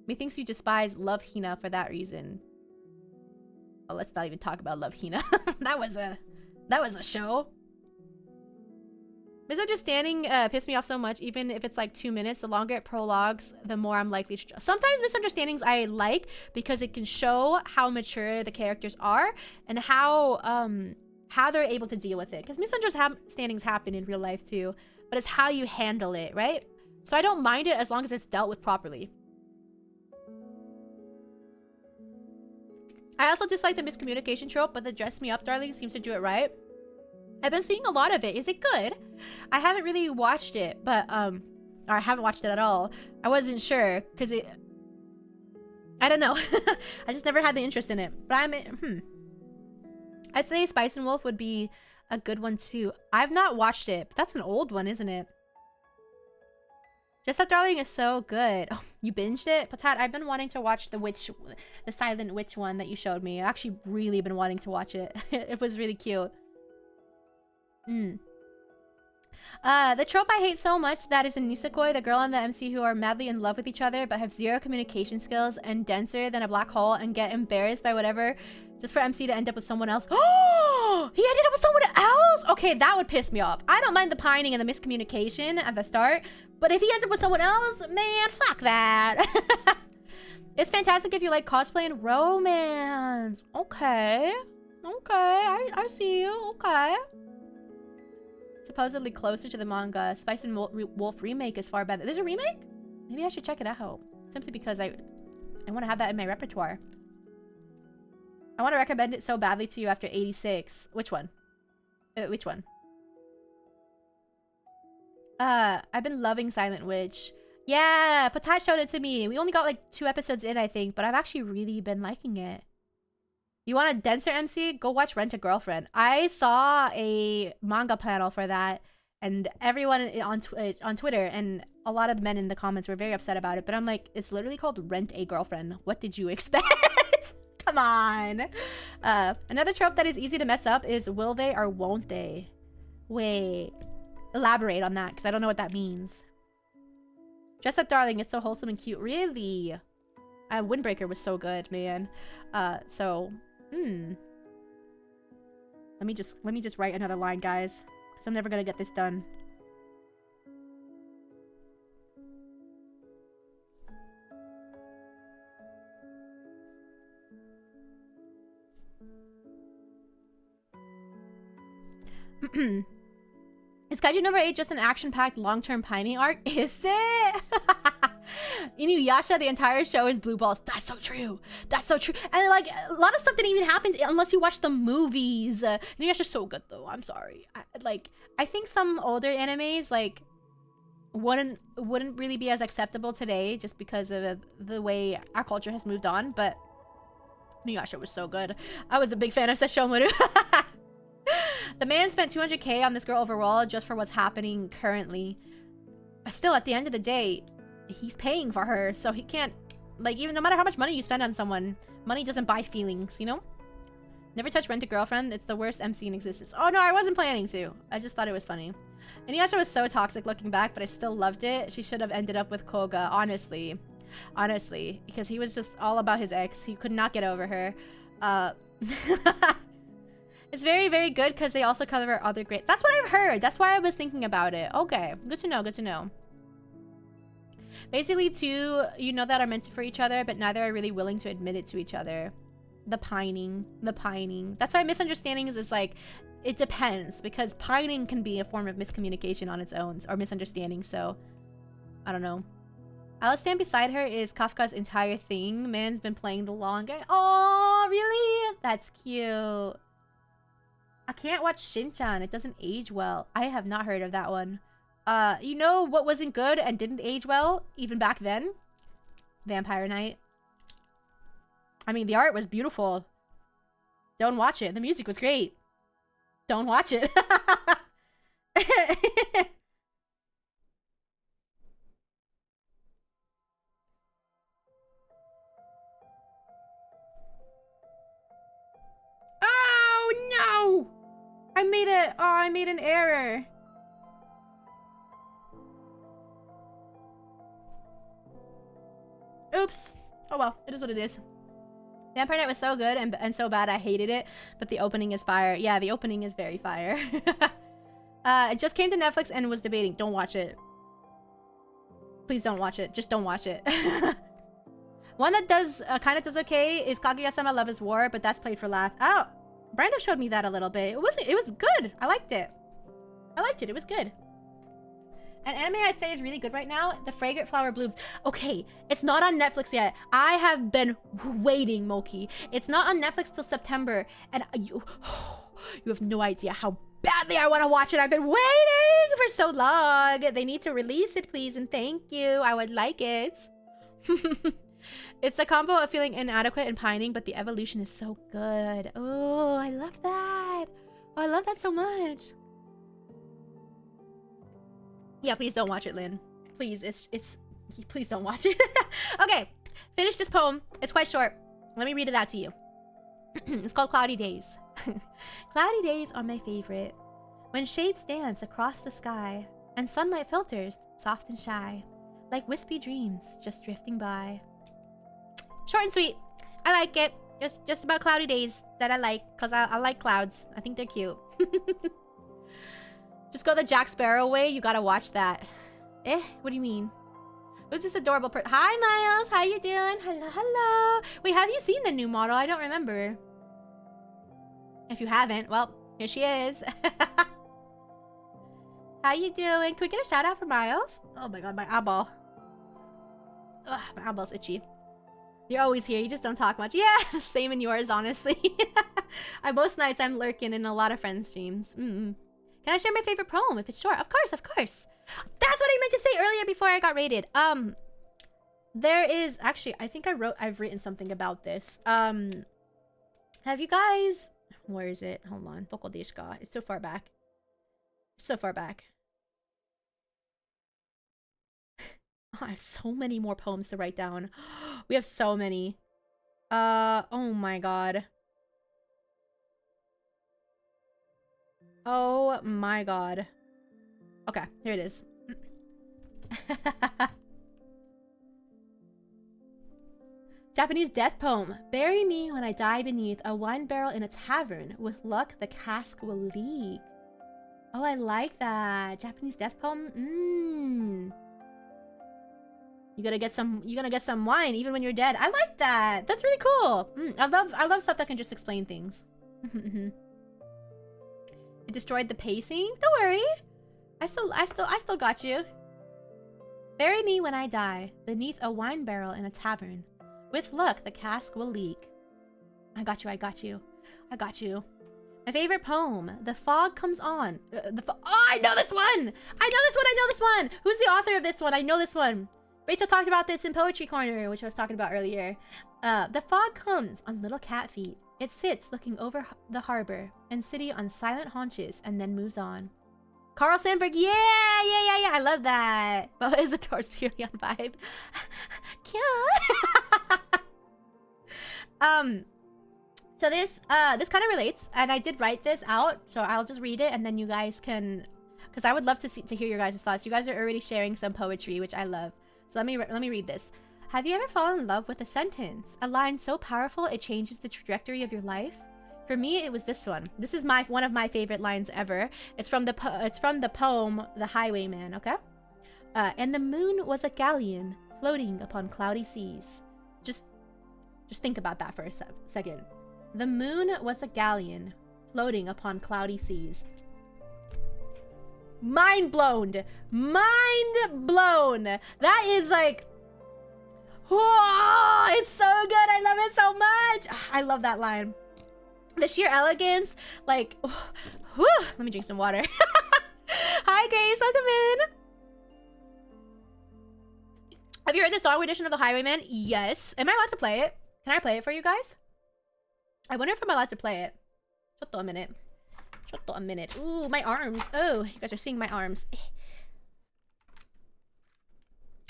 Methinks you despise Love Hina for that reason. Oh, let's not even talk about Love Hina. that was a show. Misunderstanding pissed me off so much, even if it's like 2 minutes. The longer it prologues, the more I'm likely to... Sometimes misunderstandings I like because it can show how mature the characters are and how they're able to deal with it. Because misunderstandings happen in real life too, but it's how you handle it, right? So I don't mind it as long as it's dealt with properly. I also dislike the miscommunication trope, but the dress me up darling seems to do it right. I've been seeing a lot of it. Is it good? I haven't really watched it, but or I haven't watched it at all. I wasn't sure because I don't know. I just never had the interest in it. But I'd say Spice and Wolf would be a good one too. I've not watched it, but that's an old one, isn't it? Just Up Darling is so good. Oh, you binged it? Patat, I've been wanting to watch the Silent Witch one that you showed me. I've actually really been wanting to watch it. It was really cute. The trope I hate so much that is in Nisekoi, the girl and the MC who are madly in love with each other but have zero communication skills and denser than a black hole and get embarrassed by whatever just for MC to end up with someone else. Oh, he ended up with someone else? Okay, that would piss me off. I don't mind the pining and the miscommunication at the start, but if he ends up with someone else, man, fuck that. It's fantastic if you like cosplay and romance. Okay. I see you. Okay. Supposedly closer to the manga. Spice and Wolf remake is far better. There's a remake? Maybe I should check it out. Simply because I want to have that in my repertoire. I want to recommend it so badly to you after 86. Which one? Which one? I've been loving Silent Witch. Yeah, Patai showed it to me. We only got like 2 episodes in, I think, but I've actually really been liking it. You want a denser MC? Go watch Rent a Girlfriend. I saw a manga panel for that, and everyone on Twitter and a lot of the men in the comments were very upset about it. But I'm like, it's literally called Rent a Girlfriend. What did you expect? Come on. Another trope that is easy to mess up is will they or won't they? Wait. Elaborate on that, because I don't know what that means. Dress Up Darling, it's so wholesome and cute. Really? Windbreaker was so good, man. Let me just write another line, guys, because I'm never gonna get this done. Is Kaiju number 8 just an action-packed long-term pining arc? Is it? Inuyasha, the entire show is blue balls. That's so true. That's so true. And like a lot of stuff didn't even happen unless you watch the movies. Inuyasha's so good though. I'm sorry. I think some older animes like wouldn't really be as acceptable today just because of the way our culture has moved on. But Inuyasha was so good. I was a big fan of Sesshomaru. The man spent 200k on this girl overall just for what's happening currently. Still, at the end of the day, he's paying for her, so he can't, like, even no matter how much money you spend on someone, money doesn't buy feelings, you know? Never touch Rent a Girlfriend. It's the worst MC in existence. Oh no, I wasn't planning to. I just thought it was funny. Inuyasha was so toxic looking back, but I still loved it. She should have ended up with Koga, honestly. Honestly, because he was just all about his ex. He could not get over her. It's very, very good because they also cover other great. That's what I've heard. That's why I was thinking about it. Okay, good to know. Good to know. Basically, two you know that are meant for each other, but neither are really willing to admit it to each other. The pining. The pining. That's why misunderstandings is like, it depends, because pining can be a form of miscommunication on its own, or misunderstanding, so I don't know. I'll Stand Beside Her is Kafka's entire thing. Man's been playing the long game. Oh, really? That's cute. I can't watch Shin-chan. It doesn't age well. I have not heard of that one. You know what wasn't good and didn't age well, even back then? Vampire Knight. I mean, the art was beautiful. Don't watch it. The music was great. Don't watch it. Oh, no! I made an error. Oops. Oh well, it is what it is. Vampire Knight was so good and so bad I hated it, but the opening is fire. Yeah, the opening is very fire. It just came to Netflix and was debating. Don't watch it. Please don't watch it. Just don't watch it. One that does kind of does okay is Kaguya-sama Love is War, but that's played for laughs. Oh, Brando showed me that a little bit. It was good. I liked it. It was good. An anime I'd say is really good right now, The Fragrant Flower Blooms. Okay, it's not on Netflix yet. I have been waiting, Moki. It's not on Netflix till September, and you have no idea how badly I want to watch it. I've been waiting for so long. They need to release it, please, and thank you. I would like it. It's a combo of feeling inadequate and pining, but the evolution is so good. Oh, I love that. Oh, I love that so much. Yeah, please don't watch it, Lynn. Please, please don't watch it. Okay, finish this poem. It's quite short. Let me read it out to you. It's called Cloudy Days. Cloudy days are my favorite. When shades dance across the sky and sunlight filters soft and shy, like wispy dreams just drifting by. Short and sweet. I like it. Just about cloudy days that I like, because I like clouds. I think they're cute. Just go the Jack Sparrow way. You gotta watch that. Eh? What do you mean? Who's this adorable person? Hi, Miles. How you doing? Hello, hello. Wait, have you seen the new model? I don't remember. If you haven't, well, here she is. How you doing? Can we get a shout out for Miles? Oh my god, my eyeball. Ugh, my eyeball's itchy. You're always here. You just don't talk much. Yeah, same in yours, honestly. Most nights I'm lurking in a lot of friends' streams. Can I share my favorite poem if it's short? Of course, of course. That's what I meant to say earlier before I got rated. There is actually, I think I've written something about this. Have you guys? Where is it? Hold on. Doko desu ka? It's so far back. It's so far back. Oh, I have so many more poems to write down. We have so many. Oh my god. Oh my god. Okay, here it is. Japanese death poem. Bury me when I die beneath a wine barrel in a tavern. With luck, the cask will leak. Oh, I like that. Japanese death poem. You're gonna get some wine even when you're dead. I like that. That's really cool. I love stuff that can just explain things. It destroyed the pacing. Don't worry. I still got you. Bury me when I die beneath a wine barrel in a tavern. With luck, the cask will leak. I got you. I got you. I got you. My favorite poem. The fog comes on. Oh, I know this one. I know this one. I know this one. Who's the author of this one? I know this one. Rachel talked about this in Poetry Corner, which I was talking about earlier. The fog comes on little cat feet. It sits looking over the harbor and city on silent haunches and then moves on. Carl Sandburg, yeah. I love that. But is the torch purely on vibe? So this kind of relates, and I did write this out, so I'll just read it, and then you guys can, because I would love to hear your guys' thoughts. You guys are already sharing some poetry, which I love. So let me read this. Have you ever fallen in love with a sentence? A line so powerful it changes the trajectory of your life? For me, it was this one. This is one of my favorite lines ever. It's from the poem The Highwayman, okay? And the moon was a galleon floating upon cloudy seas. Just think about that for a second. The moon was a galleon floating upon cloudy seas. Mind blown. Mind blown. That is like, whoa, it's so good. I love it so much. I love that line. The sheer elegance, like, whew, let me drink some water. Hi, Grace, welcome in. Have you heard the song rendition of The Highwayman? Yes. Am I allowed to play it? Can I play it for you guys? I wonder if I'm allowed to play it. Shut a minute. Shut a minute. Ooh, my arms. Oh, you guys are seeing my arms.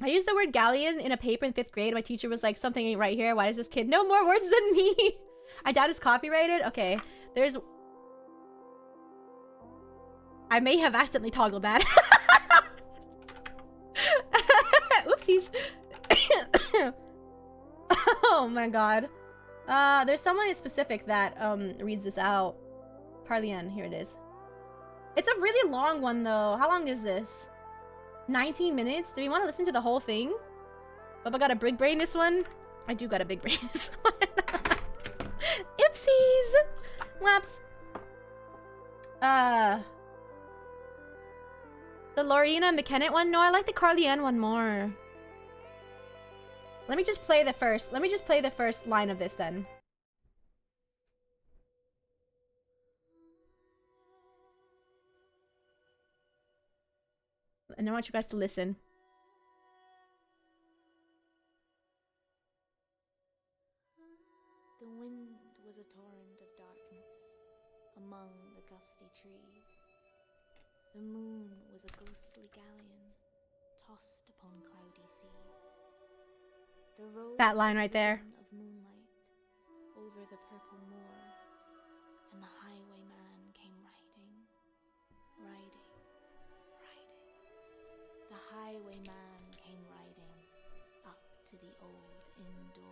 I used the word galleon in a paper in 5th grade. My teacher was like, something ain't right here. Why does this kid know more words than me? I doubt it's copyrighted. Okay, there's... I may have accidentally toggled that. Oopsies. Oh my god. There's someone specific that reads this out. Carly-Ann, here it is. It's a really long one though. How long is this? 19 minutes? Do we want to listen to the whole thing? Bubba got a big brain this one? I do got a big brain this one. Oopsies! Whoops. The Lorena McKennitt one? No, I like the Carly-Ann one more. Let me just play the first. Let me just play the first line of this then. And I want you guys to listen. The wind was a torrent of darkness among the gusty trees. The moon was a ghostly galleon tossed upon cloudy seas. The road That line right there. of moonlight over the purple moor, and the highwayman came riding, riding, riding. The highwayman came riding up to the old inn door.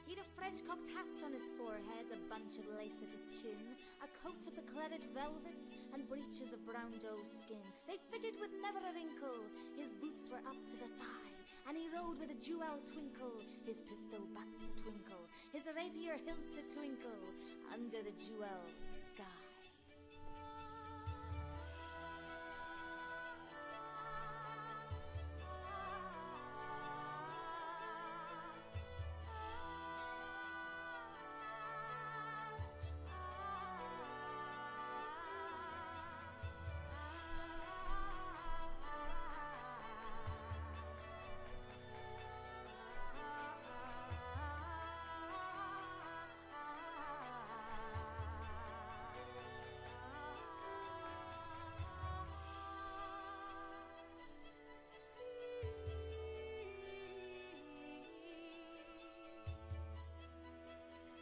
He'd a French-cocked hat on his forehead, a bunch of lace at his chin, a coat of the cledded velvet, and breeches of brown doe skin. They fitted with never a wrinkle. His boots were up to the thigh, and he rode with a jewel twinkle. His pistol butts a twinkle, his rapier hilt a twinkle, under the jeweled sky.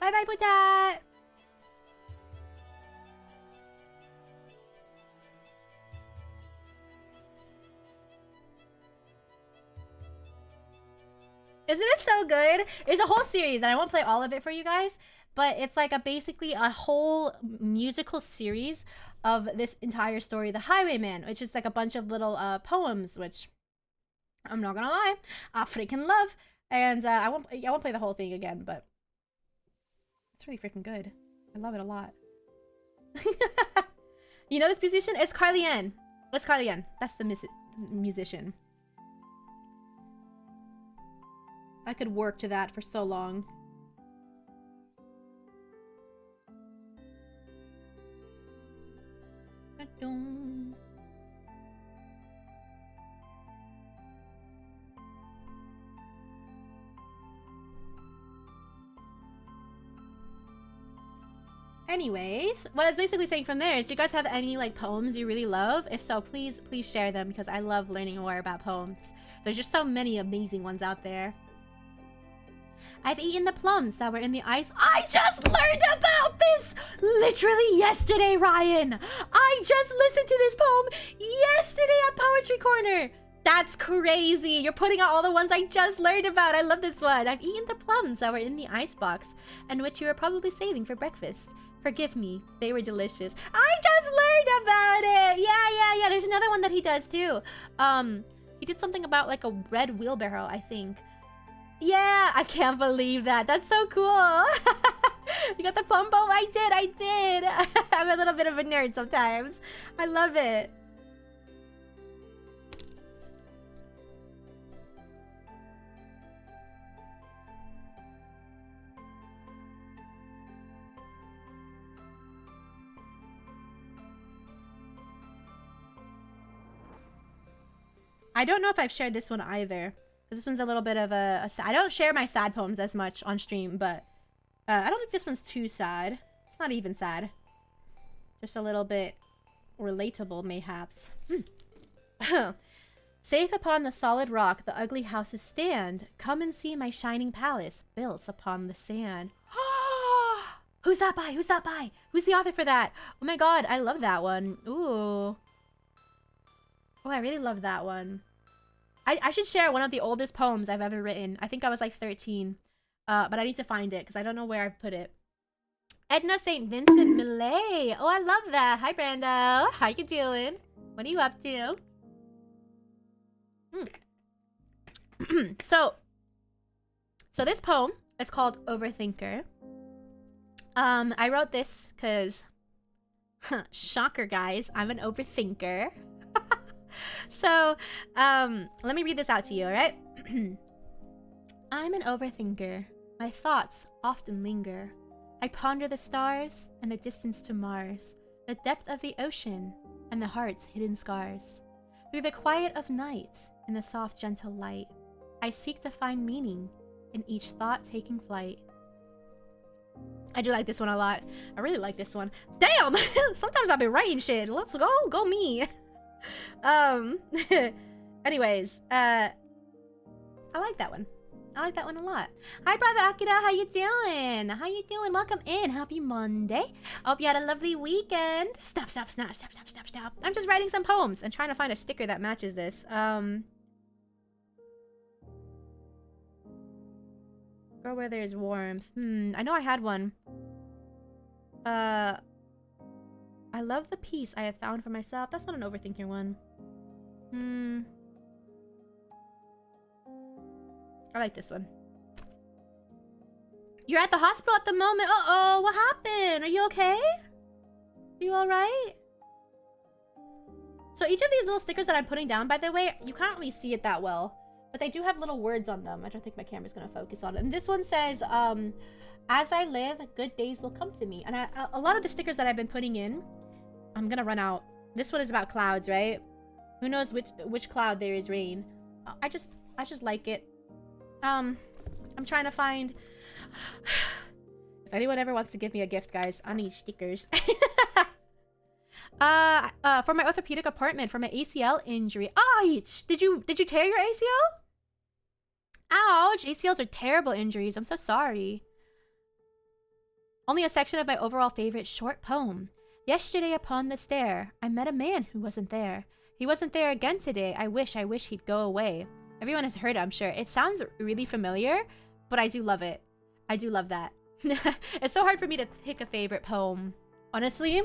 Bye bye, Puta! Isn't it so good? It's a whole series, and I won't play all of it for you guys, but it's like basically a whole musical series of this entire story, The Highwayman, which is like a bunch of little poems, which I'm not gonna lie, I freaking love. And I won't play the whole thing again, but it's really freaking good. I love it a lot. You know this musician? It's Carly-Ann. It's Carly-Ann. That's the musician. I could work to that for so long. Anyways, what I was basically saying from there is, do you guys have any like poems you really love? If so, please share them, because I love learning more about poems. There's just so many amazing ones out there. I've eaten the plums that were in the ice. I just learned about this literally yesterday, Ryan. I just listened to this poem yesterday on Poetry Corner. That's crazy. You're putting out all the ones I just learned about. I love this one. I've eaten the plums that were in the icebox and which you were probably saving for breakfast. Forgive me. They were delicious. I just learned about it. Yeah. There's another one that he does too. He did something about like a red wheelbarrow, I think. Yeah, I can't believe that. That's so cool. You got the plum poem? I did. I'm a little bit of a nerd sometimes. I love it. I don't know if I've shared this one either. This one's a little bit of a I don't share my sad poems as much on stream, but I don't think this one's too sad. It's not even sad. Just a little bit relatable, mayhaps. Safe upon the solid rock, the ugly houses stand. Come and see my shining palace built upon the sand. Who's that by? Who's that by? Who's the author for that? Oh my god, I love that one. Ooh. Oh, I really love that one. I should share one of the oldest poems I've ever written. I think I was like 13. But I need to find it because I don't know where I put it. Edna St. Vincent Millay. Oh, I love that. Hi, Brando. How you doing? What are you up to? So this poem is called Overthinker. I wrote this because, shocker, guys, I'm an overthinker. So, let me read this out to you, alright? I'm an overthinker. My thoughts often linger. I ponder the stars and the distance to Mars, the depth of the ocean and the heart's hidden scars. Through the quiet of night and the soft, gentle light, I seek to find meaning in each thought taking flight. I do like this one a lot. I really like this one. Damn! Sometimes I've been writing shit. Let's go. Go me. Anyways, I like that one. I like that one a lot. Hi, Brother Akira. How you doing? How you doing? Welcome in. Happy Monday. Hope you had a lovely weekend. Stop. I'm just writing some poems and trying to find a sticker that matches this. Go where there's warmth. I know I had one. I love the peace I have found for myself. That's not an overthinker one. I like this one. You're at the hospital at the moment. Uh-oh, what happened? Are you okay? Are you alright? So each of these little stickers that I'm putting down, by the way, you can't really see it that well, but they do have little words on them. I don't think my camera's gonna focus on it. And this one says, as I live, good days will come to me. And a lot of the stickers that I've been putting in, I'm gonna run out. This one is about clouds, right? Who knows which cloud there is rain. I just like it. I'm trying to find... If anyone ever wants to give me a gift, guys, I need stickers. For my orthopedic appointment for my ACL injury. Ouch! Did you tear your ACL? Ouch! ACLs are terrible injuries. I'm so sorry. Only a section of my overall favorite short poem. Yesterday upon the stair, I met a man who wasn't there. He wasn't there again today. I wish he'd go away. Everyone has heard it, I'm sure. It sounds really familiar, but I do love it. I do love that. It's so hard for me to pick a favorite poem. Honestly,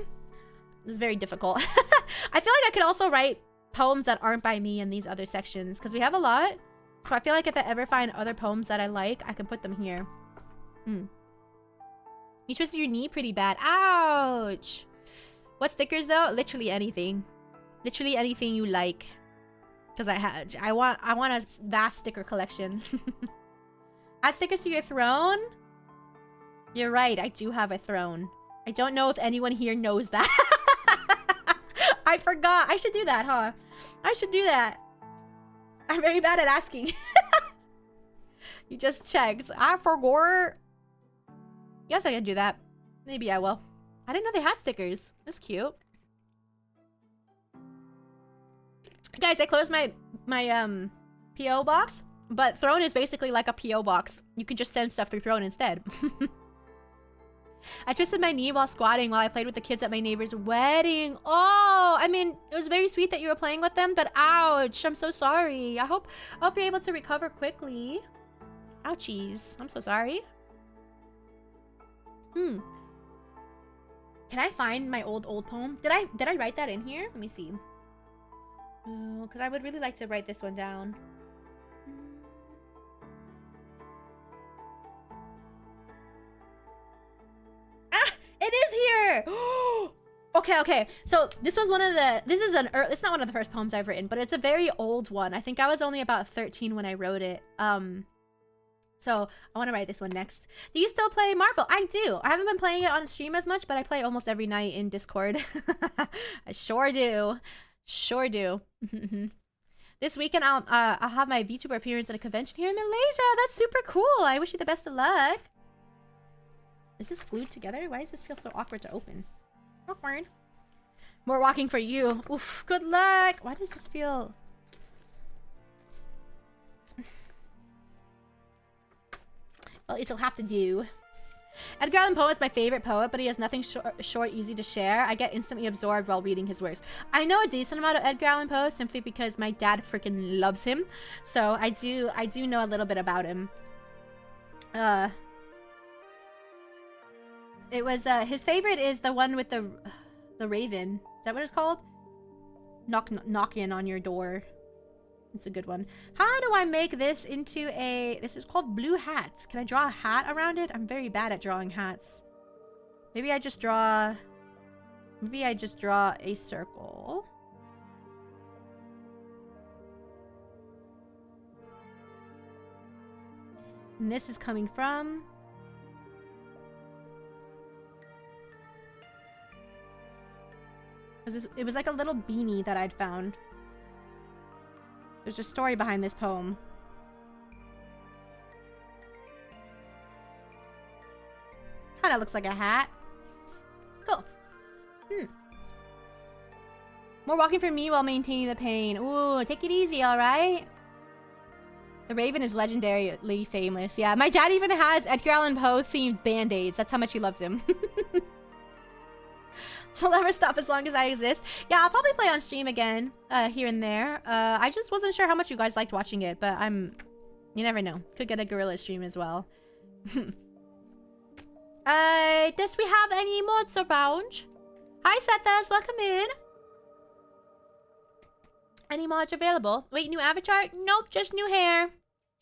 it's very difficult. I feel like I could also write poems that aren't by me in these other sections, because we have a lot. So I feel like if I ever find other poems that I like, I can put them here. You twisted your knee pretty bad. Ouch! What stickers though? Literally anything. Literally anything you like. Because I want a vast sticker collection. Add stickers to your throne? You're right, I do have a throne. I don't know if anyone here knows that. I forgot. I should do that, huh? I should do that. I'm very bad at asking. You just checked. I forgot. Yes, I can do that. Maybe I will. I didn't know they had stickers. That's cute. Guys, I closed my PO box, but Throne is basically like a PO box. You can just send stuff through Throne instead. I twisted my knee while squatting while I played with the kids at my neighbor's wedding. Oh, I mean, it was very sweet that you were playing with them, but ouch, I'm so sorry. I hope you're able to recover quickly. Ouchies, I'm so sorry. Can I find my old poem? Did I write that in here? Let me see. Because I would really like to write this one down. Ah, it is here. Okay. So this was it's not one of the first poems I've written, but it's a very old one. I think I was only about 13 when I wrote it. So I want to write this one next. Do you still play Marvel? I do. I haven't been playing it on stream as much, but I play almost every night in Discord. I sure do. Sure do. This weekend I'll have my VTuber appearance at a convention here in Malaysia. That's super cool. I wish you the best of luck. Is this glued together? Why does this feel so awkward to open? Awkward. More walking for you. Oof. Good luck. Why does this feel... Well, it'll have to do. Edgar Allan Poe is my favorite poet, but he has nothing short, easy to share. I get instantly absorbed while reading his works. I know a decent amount of Edgar Allan Poe simply because my dad freaking loves him. So I do know a little bit about him. It was his favorite is the one with the raven. Is that what it's called? Knocking on your door. It's a good one. How do I make this into a... This is called blue hats. Can I draw a hat around it? I'm very bad at drawing hats. Maybe I just draw... Maybe I just draw a circle. And this is coming from... It was like a little beanie that I'd found. There's a story behind this poem. Kinda looks like a hat. Cool. More walking for me while maintaining the pain. Ooh, take it easy, alright? The Raven is legendarily famous. Yeah, my dad even has Edgar Allan Poe themed band-aids. That's how much he loves him. She'll never stop as long as I exist. Yeah, I'll probably play on stream again, here and there. I just wasn't sure how much you guys liked watching it, but you never know. Could get a gorilla stream as well. Does we have any mods around? Hi, Sethas, welcome in. Any mods available? Wait, new avatar? Nope, just new hair.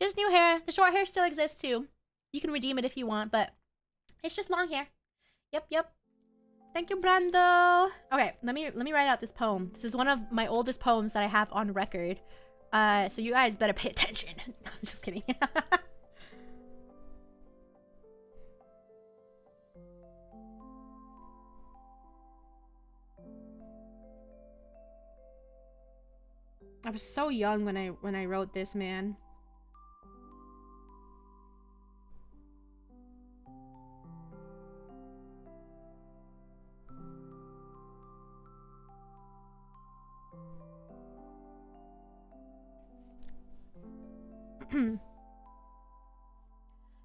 Just new hair. The short hair still exists too. You can redeem it if you want, but it's just long hair. Yep. Thank you, Brando. Okay, let me write out this poem. This is one of my oldest poems that I have on record. So you guys better pay attention. No, I'm just kidding. I was so young when I wrote this, man.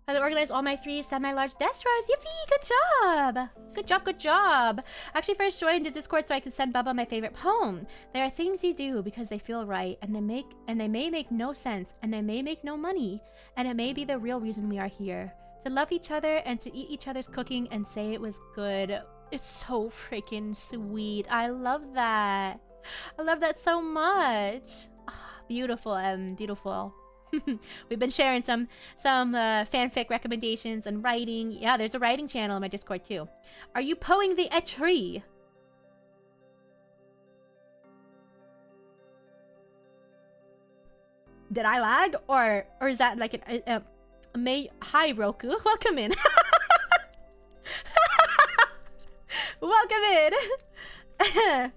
I organized all my 3 semi-large desk drawers. Yippee! Good job! Good job! I actually first joined the Discord so I could send Bubba my favorite poem. There are things you do because they feel right, and they may make no sense, and they may make no money, and it may be the real reason we are here. To love each other and to eat each other's cooking and say it was good. It's so freaking sweet. I love that. I love that so much. Oh, beautiful, beautiful. We've been sharing some fanfic recommendations and writing. Yeah, there's a writing channel in my Discord too. Are you poing the a tree? Did I lag, or is that like an hi Roku? Welcome in. Welcome in.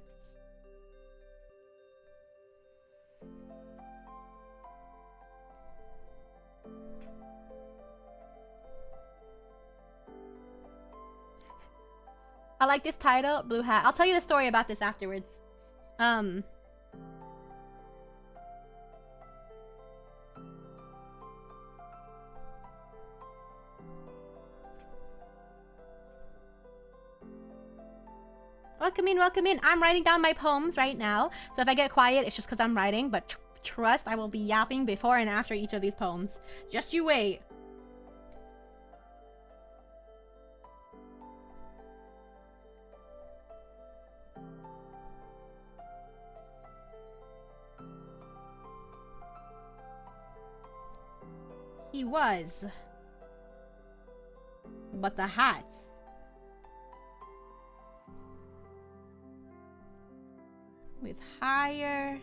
I like this title, Blue Hat. I'll tell you the story about this afterwards. Welcome in, welcome in. I'm writing down my poems right now. So if I get quiet, it's just because I'm writing. But trust, I will be yapping before and after each of these poems. Just you wait. He was. But the hat. With higher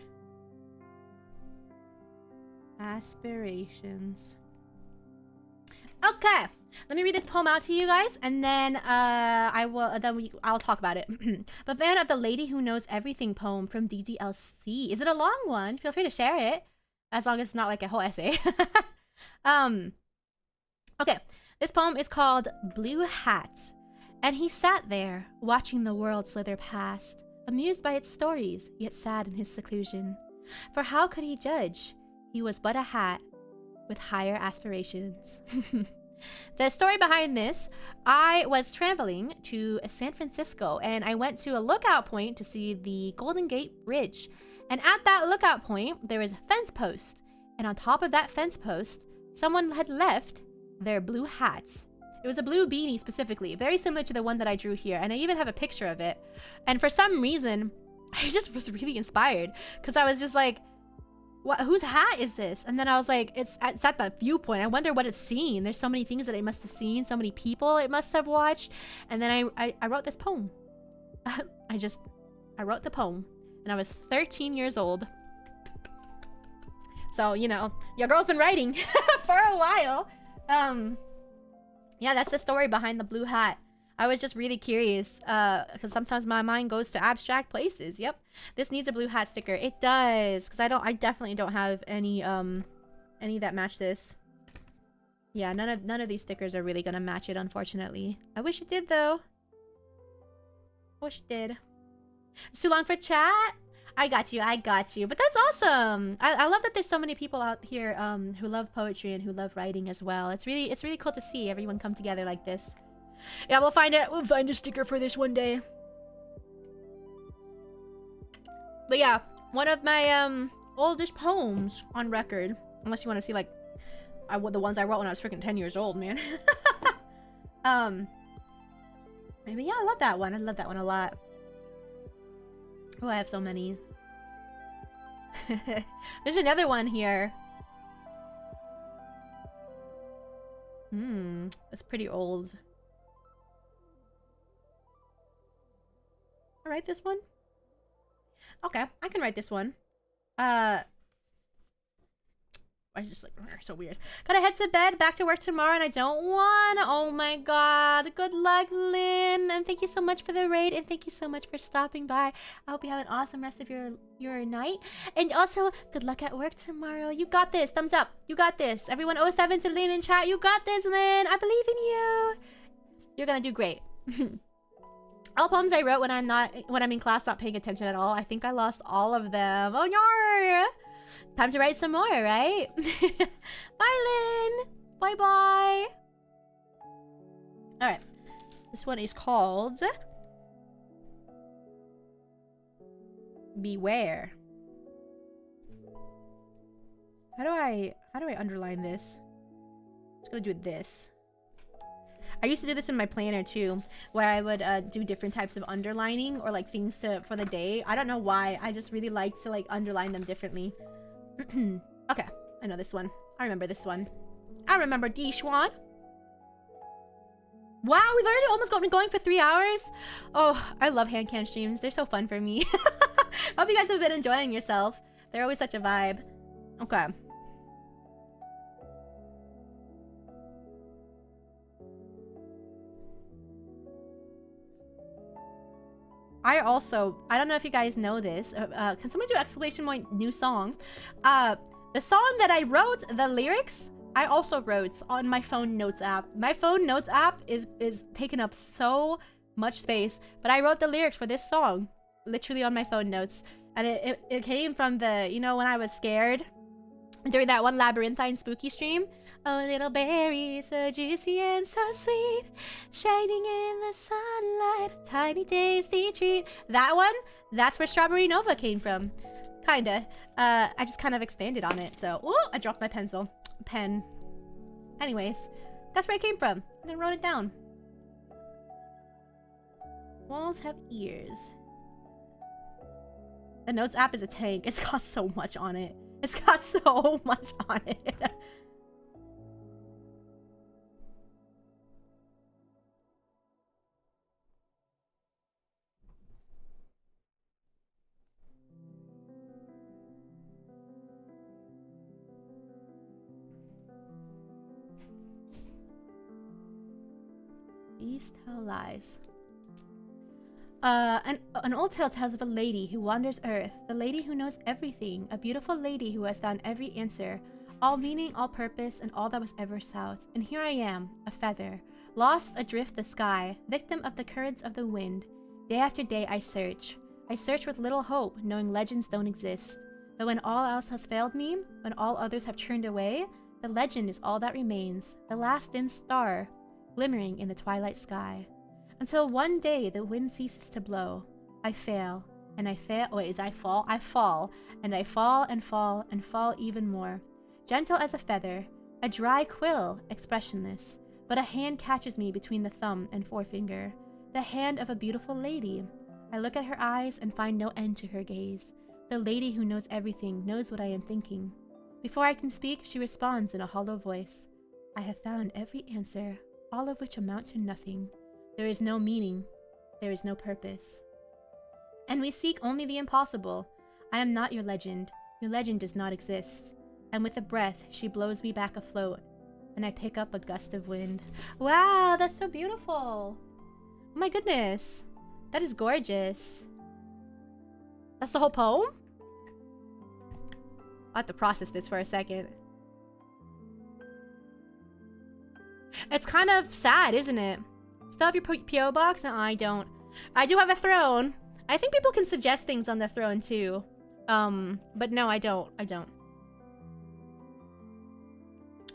aspirations. Okay, let me read this poem out to you guys, and then I'll talk about it. But fan of the Lady Who Knows Everything poem from DDLC. Is it a long one? Feel free to share it, as long as it's not like a whole essay. Okay, this poem is called Blue Hat. And he sat there, watching the world slither past, amused by its stories, yet sad in his seclusion. For how could he judge? He was but a hat with higher aspirations. The story behind this, I was traveling to San Francisco and I went to a lookout point to see the Golden Gate Bridge. And at that lookout point, there was a fence post. And on top of that fence post, someone had left their blue hats. It was a blue beanie specifically, very similar to the one that I drew here. And I even have a picture of it. And for some reason, I just was really inspired because I was just like, what, whose hat is this? And then I was like, it's at the viewpoint. I wonder what it's seen. There's so many things that it must have seen, so many people it must have watched. And then I wrote this poem. I wrote the poem and I was 13 years old. So, you know, your girl's been writing for a while. Yeah, that's the story behind the blue hat. I was just really curious because sometimes my mind goes to abstract places. Yep, this needs a blue hat sticker. It does, because I definitely don't have any that match this. Yeah, none of these stickers are really gonna match it, unfortunately. I wish it did though. Wish it did. It's too long for chat. I got you. But that's awesome. I love that there's so many people out here who love poetry and who love writing as well. It's really cool to see everyone come together like this. Yeah, we'll find a sticker for this one day. But yeah, one of my oldest poems on record. Unless you want to see like the ones I wrote when I was freaking 10 years old, man. Maybe yeah, I love that one. I love that one a lot. Oh, I have so many. There's another one here. It's pretty old. I write this one? Okay, I can write this one. I just like, so weird. Gotta head to bed, back to work tomorrow, and I don't wanna. Oh my god. Good luck, Lynn. And thank you so much for the raid, and thank you so much for stopping by. I hope you have an awesome rest of your night. And also, good luck at work tomorrow. You got this. Thumbs up. You got this. Everyone 07 to Lynn in chat. You got this, Lynn. I believe in you. You're gonna do great. All poems I wrote when I'm in class not paying attention at all. I think I lost all of them. Oh no. Time to write some more, right? Bye, Lynn. Bye-bye. Alright. This one is called Beware. How do I underline this? I'm just gonna do this. I used to do this in my planner too, where I would do different types of underlining or like things for the day. I don't know why. I just really like to like underline them differently. Okay, I know this one. I remember this one. I remember Dishwan. Wow, we've already almost been going for 3 hours. Oh, I love Handcam streams. They're so fun for me. Hope you guys have been enjoying yourself. They're always such a vibe. Okay. I don't know if you guys know this. Can someone do exclamation point new song? The song that I wrote, the lyrics, I also wrote on my phone notes app. My phone notes app is taking up so much space. But I wrote the lyrics for this song literally on my phone notes. And it came from the, you know, when I was scared during that one labyrinthine spooky stream. Oh, little berry, so juicy and so sweet, shining in the sunlight, a tiny tasty treat. That one, that's where Strawberry Nova came from. Kinda. I just kind of expanded on it, so... Ooh, I dropped my pen. Anyways, that's where it came from. And I wrote it down. Walls have ears. The Notes app is a tank. It's got so much on it. It's got so much on it. These tell lies. An old tale tells of a lady who wanders earth, the lady who knows everything, a beautiful lady who has found every answer, all meaning, all purpose, and all that was ever south. And here I am, a feather, lost adrift the sky, victim of the currents of the wind. Day after day I search with little hope, knowing legends don't exist. But when all else has failed me, when all others have turned away, the legend is all that remains, the last dim star, glimmering in the twilight sky. Until one day the wind ceases to blow. I fail, and I fail. Wait, is I fall? I fall, and I fall and fall and fall even more. Gentle as a feather, a dry quill, expressionless. But a hand catches me between the thumb and forefinger. The hand of a beautiful lady. I look at her eyes and find no end to her gaze. The lady who knows everything knows what I am thinking. Before I can speak, she responds in a hollow voice. I have found every answer, all of which amount to nothing. There is no meaning. There is no purpose. And we seek only the impossible. I am not your legend. Your legend does not exist. And with a breath, she blows me back afloat, and I pick up a gust of wind. Wow, that's so beautiful. Oh my goodness. That is gorgeous. That's the whole poem? I'll have to process this for a second. It's kind of sad, isn't it? Still have your P.O. box? No, I don't. I do have a throne. I think people can suggest things on the throne too. But no, I don't. It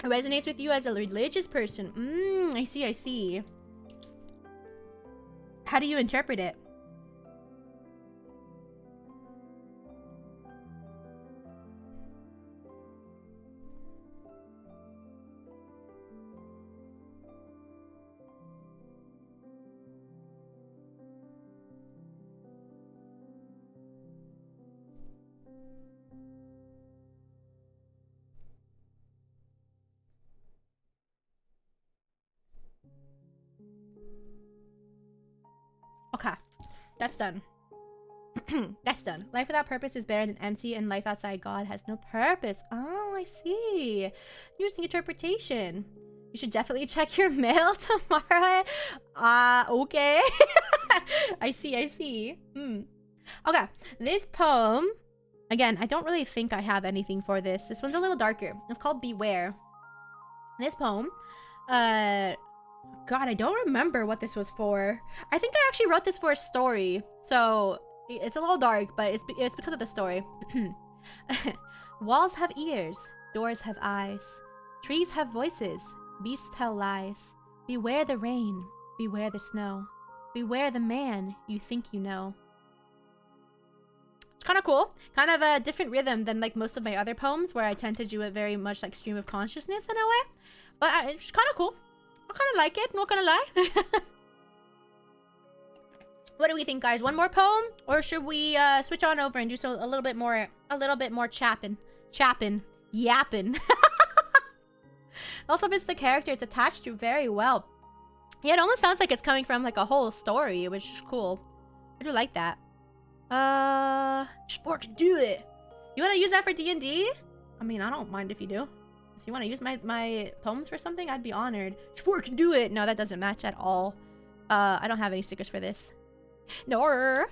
resonates with you as a religious person. I see. How do you interpret it? Okay, that's done. That's done. Life without purpose is barren and empty, and life outside God has no purpose. Oh, I see. Using interpretation. You should definitely check your mail tomorrow. Okay. I see. Okay, this poem, again, I don't really think I have anything for this. This one's a little darker. It's called Beware. This poem, God, I don't remember what this was for. I think I actually wrote this for a story. So, it's a little dark, but it's because of the story. Walls have ears. Doors have eyes. Trees have voices. Beasts tell lies. Beware the rain. Beware the snow. Beware the man you think you know. It's kind of cool. Kind of a different rhythm than like most of my other poems, where I tend to do it very much like stream of consciousness in a way. But it's kind of cool. I kind of like it, not gonna lie. What do we think, guys? One more poem, or should we switch on over and do a little bit more chapping, yapping? Also fits the character it's attached to very well. Yeah, it almost sounds like it's coming from like a whole story, which is cool. I do like that. Just fucking do it. You want to use that for D&D? I mean, I don't mind if you do. If you want to use my poems for something, I'd be honored. Sure, can do it. No, that doesn't match at all. I don't have any stickers for this. Nor.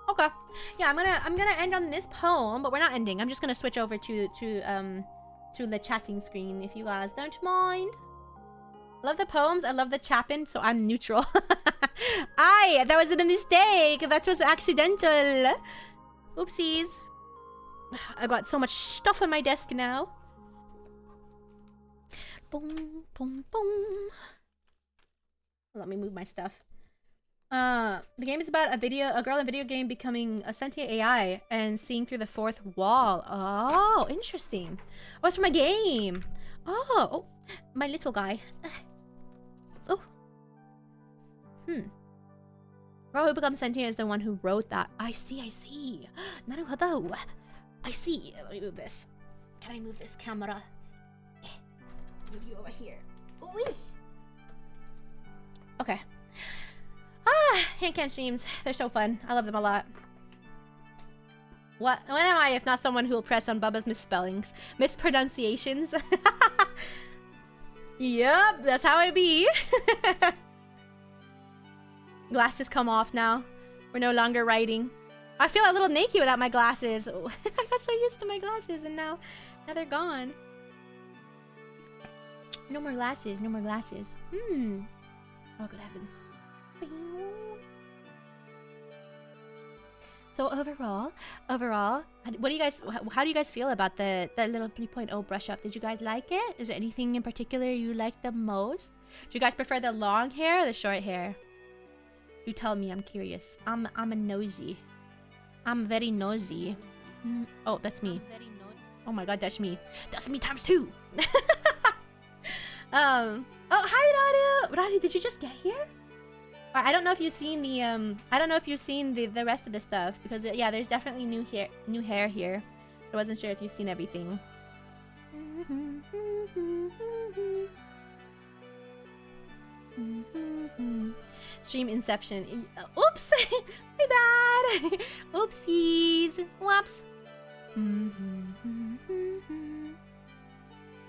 Okay. Yeah, I'm gonna end on this poem, but we're not ending. I'm just gonna switch over to to the chatting screen if you guys don't mind. Love the poems. I love the chapping, so I'm neutral. That was a mistake. That was accidental. Oopsies. I got so much stuff on my desk now. Boom, boom, boom. Let me move my stuff. The game is about a girl in a video game becoming a sentient AI and seeing through the fourth wall. Oh, interesting. Oh, it's from a game. Oh, my little guy. Oh. Girl who becomes sentient is the one who wrote that. I see. Naruhodo. I see. Let me move this. Can I move this camera? Move you over here. Ooh-wee. Okay. Handcam streams. They're so fun. I love them a lot. When am I if not someone who will press on Bubba's misspellings? Mispronunciations? Yep, that's how it be. Glasses come off now. We're no longer writing. I feel a little naked without my glasses. I got so used to my glasses and now they're gone. No more glasses, no more glasses. Oh, good heavens. So overall, what do you guys? How do you guys feel about that little 3.0 brush up? Did you guys like it? Is there anything in particular you like the most? Do you guys prefer the long hair or the short hair? You tell me. I'm curious. I'm a nosy. I'm very nosy. Oh, that's me. Oh my god, that's me. That's me times 2. Oh, hi Radu. Radu, did you just get here? I don't know if you've seen the the rest of the stuff because yeah, there's definitely new hair here. I wasn't sure if you've seen everything. Stream Inception. Oops, my bad. Oopsies. Whoops.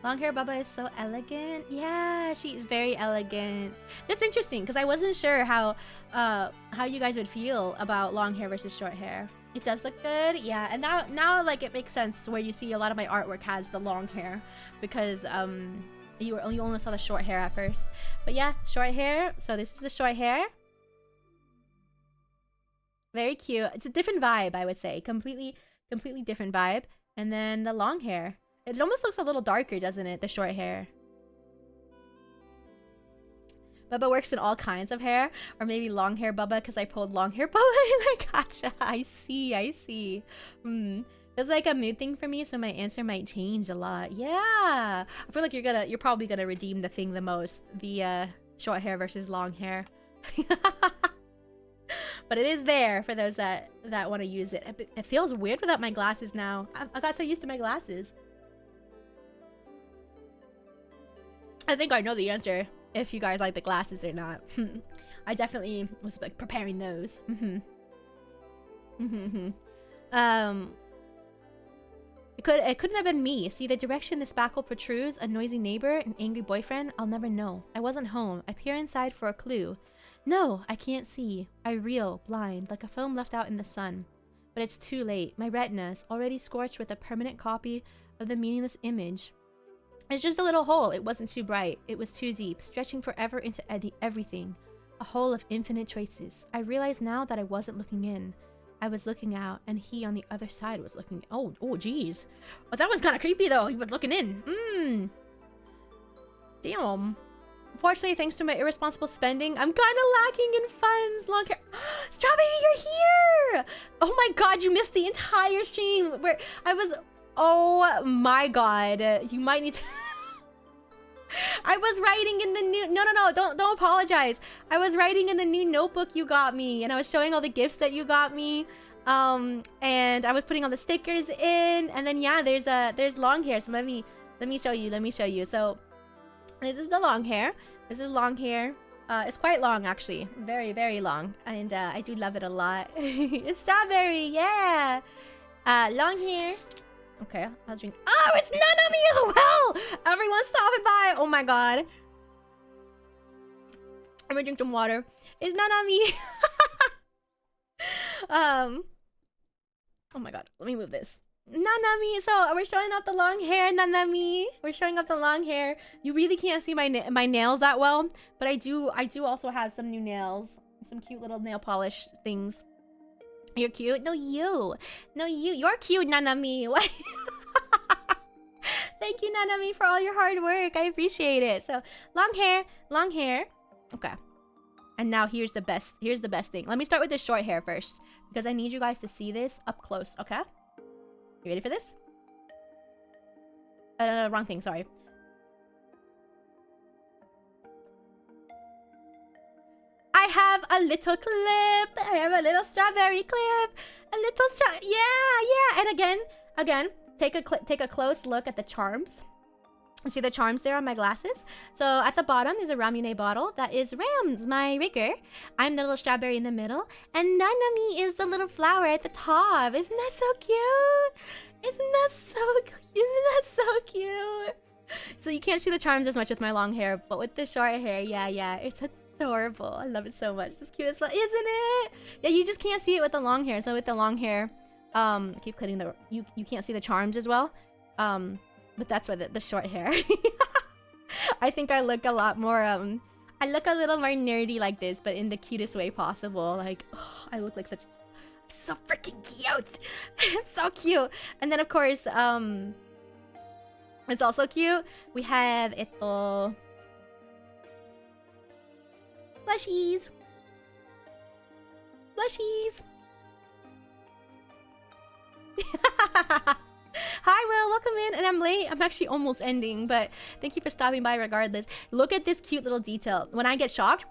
Long hair Bubba is so elegant. Yeah, she is very elegant. That's interesting because I wasn't sure how you guys would feel about long hair versus short hair. It does look good, yeah. And now like it makes sense where you see a lot of my artwork has the long hair because you only saw the short hair at first. But yeah, short hair. So this is the short hair. Very cute. It's a different vibe, I would say. Completely different vibe. And then the long hair. It almost looks a little darker, doesn't it? The short hair. Bubba works in all kinds of hair. Or maybe long hair Bubba because I pulled long hair Bubba. I gotcha. I see. It's like a mood thing for me, so my answer might change a lot. Yeah. I feel like you're probably gonna redeem the thing the most. The short hair versus long hair. But it is there for those that want to use it. It feels weird without my glasses now. I got so used to my glasses. I think I know the answer if you guys like the glasses or not. I definitely was like preparing those. It couldn't have been me. See the direction the spackle protrudes, a noisy neighbor, an angry boyfriend. I'll never know. I wasn't home. I peer inside for a clue. No, I can't see. I reel, blind, like a film left out in the sun. But it's too late. My retina's already scorched with a permanent copy of the meaningless image. It's just a little hole. It wasn't too bright. It was too deep, stretching forever into everything. A hole of infinite choices. I realize now that I wasn't looking in. I was looking out, and he on the other side was looking. Oh, geez. Oh, that was kind of creepy, though. He was looking in. Damn. Unfortunately, thanks to my irresponsible spending, I'm kind of lacking in funds. Long hair. Strawberry, you're here! Oh my god, you missed the entire stream where I was... Oh my god. You might need to... I was writing in the new... No, don't apologize. I was writing in the new notebook you got me, and I was showing all the gifts that you got me. And I was putting all the stickers in, and then yeah, there's long hair. So let me show you. So this is the long hair. This is long hair. It's quite long actually, very, very long, and I do love it a lot. It's strawberry, yeah. Long hair. Okay, I'll drink. Oh, it's Nanami as well! Everyone's stopping by! Oh my god. I'm gonna drink some water. It's Nanami! Oh my god, let me move this. Nanami, so we're showing off the long hair, Nanami. We're showing off the long hair. You really can't see my my nails that well, but I do also have some new nails, some cute little nail polish things. You're cute. No, you. No, you. You're cute, Nanami. What? Thank you, Nanami, for all your hard work. I appreciate it. So long hair, long hair. Okay. And now here's the best. Here's the best thing. Let me start with the short hair first because I need you guys to see this up close. Okay. You ready for this? Wrong thing, sorry. I have a little clip. I have a little strawberry clip. A little yeah. And again, take a close look at the charms. See the charms there on my glasses? So at the bottom is a Ramune bottle. That is Rams, my rigger. I'm the little strawberry in the middle. And Nanami is the little flower at the top. Isn't that so cute? Isn't that so cute? So you can't see the charms as much with my long hair, but with the short hair, yeah, it's adorable. I love it so much. It's cute as well, isn't it? Yeah, you just can't see it with the long hair. So with the long hair, keep cutting the you can't see the charms as well. But that's why the short hair. I think I look a lot more I look a little more nerdy like this, but in the cutest way possible. Like, oh, I look like such so freaking cute. So cute. And then of course, it's also cute. We have ito plushies. Plushies. Hi, Will. Welcome in. And I'm late. I'm actually almost ending, but thank you for stopping by regardless. Look at this cute little detail. When I get shocked...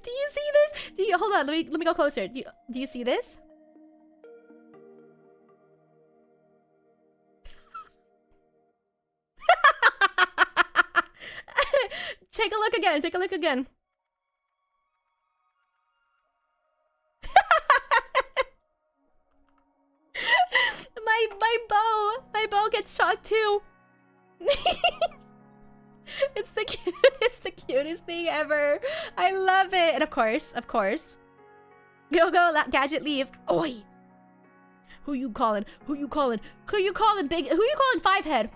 Do you see this? Hold on. Let me go closer. Do you see this? Take a look again. Take a look again. My bow gets shocked too. It's the cutest thing ever. I love it. And of course, go gadget leave. Oi. Who you calling? Who you calling? Who you calling big? Who you calling five head?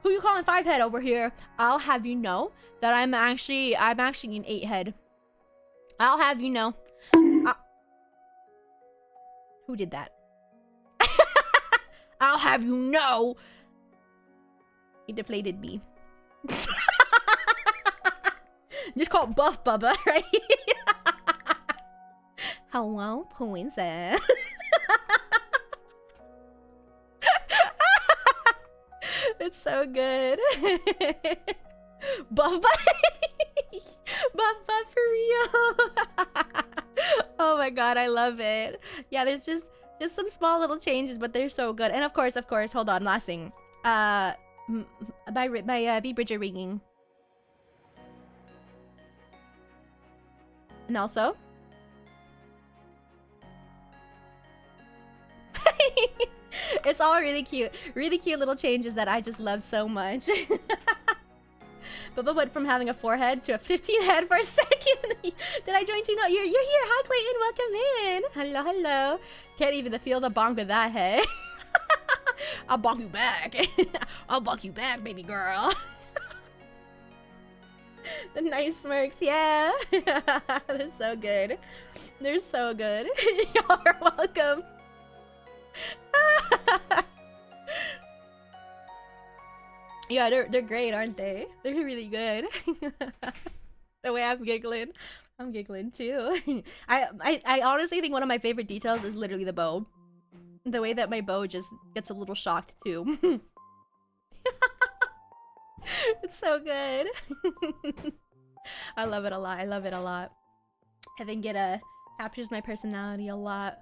Who you calling five head over here? I'll have you know that I'm actually an 8 head. I'll have you know. Who did that? I'll have you know. He deflated me. Just call it Buff Bubba, right? Hello, princess. It's so good. Buff Buff for real. Oh my god, I love it. Yeah, there's just some small little changes, but they're so good. And of course, hold on, last thing. My V-Bridger rigging. And also... It's all really cute little changes that I just love so much. Bubba went from having a 4 head to a 15 head for a second. Did I join you? No, you're here. Hi, Clayton. Welcome in. Hello. Can't even feel the bonk with that head. I'll bonk you back. I'll bonk you back, baby girl. The nice smirks, yeah. They're so good. They're so good. Y'all are welcome. Yeah, they're great, aren't they? They're really good. The way I'm giggling too. I honestly think one of my favorite details is literally the bow. The way that my bow just gets a little shocked too. It's so good. I love it a lot. I think it captures my personality a lot.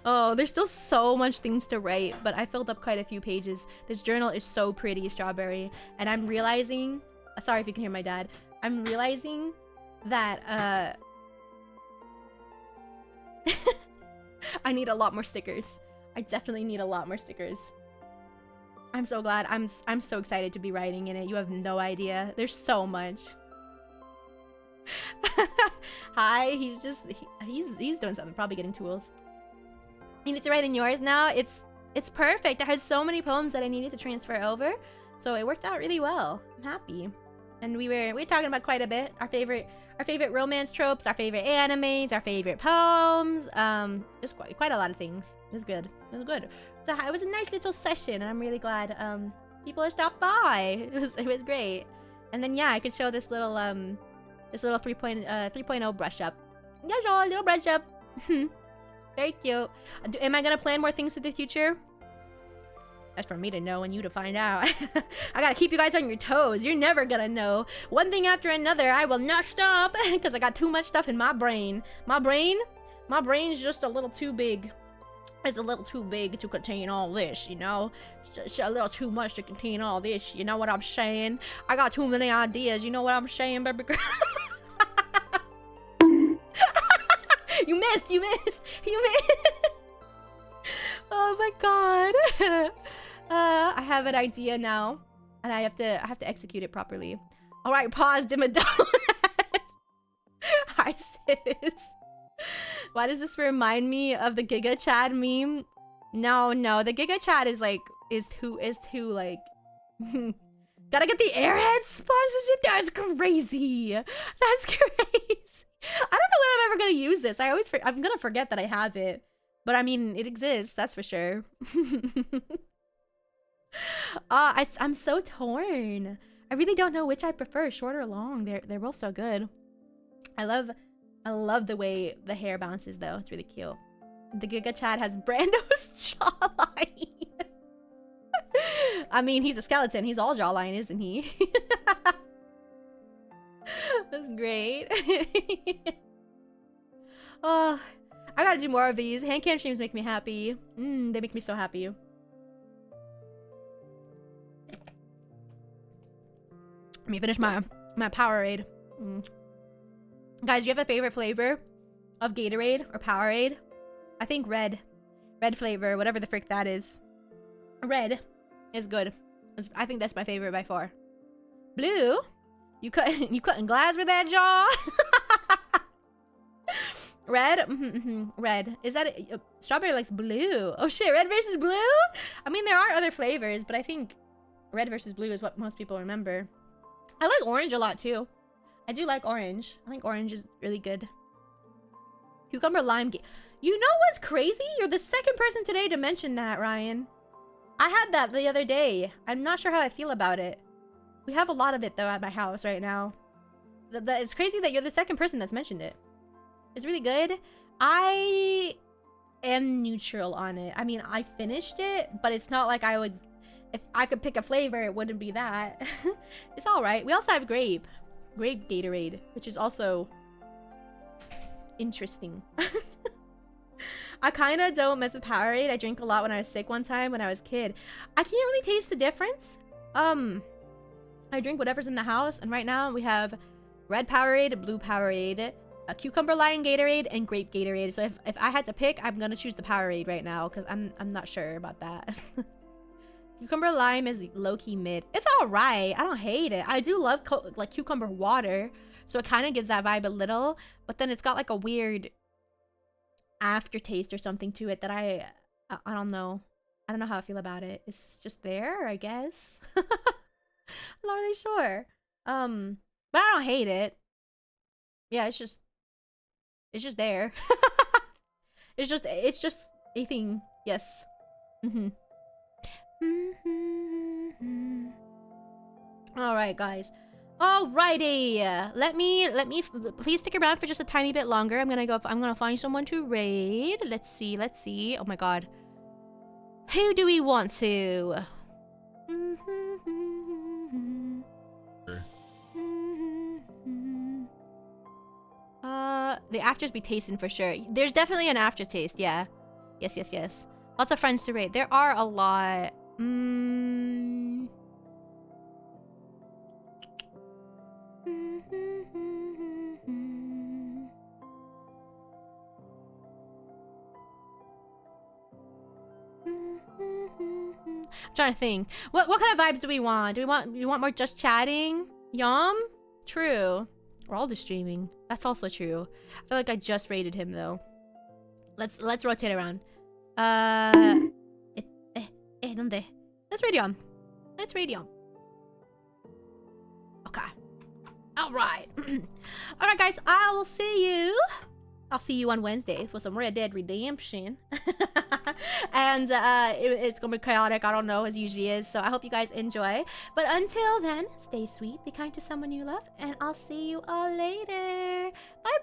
Oh, there's still so much things to write, but I filled up quite a few pages. This journal is so pretty, Strawberry, and I'm realizing, sorry if you can hear my dad, I'm realizing that I need a lot more stickers. I definitely need a lot more stickers. I'm so glad. I'm so excited to be writing in it. You have no idea. There's so much. Hi, he's just he's doing something, probably getting tools. You need to write in yours now. It's perfect. I had so many poems that I needed to transfer over, so it worked out really well. I'm happy. And we were talking about quite a bit. Our favorite romance tropes, our favorite animes, our favorite poems. Just quite a lot of things. It was good. It was good. So it was a nice little session, and I'm really glad people stopped by. It was great. And then yeah, I could show this little 3.0 brush up. There's a little brush up. Very cute. Am I gonna plan more things for the future? That's for me to know and you to find out. I gotta keep you guys on your toes. You're never gonna know. One thing after another, I will not stop because I got too much stuff in my brain. My brain's just a little too big. It's a little too big to contain all this, you know? It's a little too much to contain all this, you know what I'm saying? I got too many ideas, you know what I'm saying, baby girl? You missed! Oh my god. I have an idea now, and I have to execute it properly. All right, pause, Dimmadome. Hi, sis. Why does this remind me of the Giga Chad meme? No, the Giga Chad is too like. Gotta get the Airhead sponsorship. That's crazy. That's crazy. I don't know when I'm ever gonna use this. I'm gonna forget that I have it. But I mean, it exists, that's for sure. I'm so torn. I really don't know which I prefer, short or long. They're both so good. I love the way the hair bounces though. It's really cute. The Giga Chad has Brando's jawline. I mean, he's a skeleton. He's all jawline, isn't he? That's great. Oh, I gotta do more of these. Handcam streams make me happy. They make me so happy. Let me finish my Powerade. Guys, do you have a favorite flavor of Gatorade or Powerade? I think red. Red flavor, whatever the frick that is. Red is good. I think that's my favorite by far. Blue? You cutting glass with that jaw? Red? Red. Is that strawberry likes blue? Oh shit, red versus blue? I mean, there are other flavors, but I think red versus blue is what most people remember. I like orange a lot too. I do like orange. I think orange is really good. Cucumber lime. You know what's crazy? You're the second person today to mention that, Ryan. I had that the other day. I'm not sure how I feel about it. We have a lot of it though at my house right now. It's crazy that you're the second person that's mentioned it. It's really good. I am neutral on it. I mean, I finished it, but it's not like I would... If I could pick a flavor, it wouldn't be that. It's alright. We also have grape. Grape Gatorade, which is also interesting. I kind of don't mess with Powerade. I drank a lot when I was sick one time when I was a kid. I can't really taste the difference. I drink whatever's in the house, and right now we have red Powerade, blue Powerade, a cucumber lime Gatorade, and grape Gatorade. So if I had to pick, I'm gonna choose the Powerade right now because I'm not sure about that. Cucumber lime is low-key mid. It's all right. I don't hate it. I do love like cucumber water, so it kind of gives that vibe a little, but then it's got like a weird aftertaste or something to it that I don't know. I don't know how I feel about it. It's just there, I guess. I'm not really sure. But I don't hate it. Yeah, it's just there. it's just a thing. Yes. All right, guys. Alrighty. Let me please stick around for just a tiny bit longer. I'm gonna find someone to raid. Let's see. Oh my god. Who do we want to? The afters be tasting for sure. There's definitely an aftertaste, yeah. Yes. Lots of friends to raid. There are a lot. I'm trying to think. What kind of vibes do we want? Do we want more just chatting? Yum? True. We're all just streaming. That's also true. I feel like I just rated him though. Let's rotate around. ¿Dónde? Let's raid him. Let's raid him. Okay. All right. All right, guys. I'll see you on Wednesday for some Red Dead Redemption. And it's gonna be chaotic, I don't know, as usually is. So I hope you guys enjoy. But until then, stay sweet, be kind to someone you love, and I'll see you all later. Bye bye.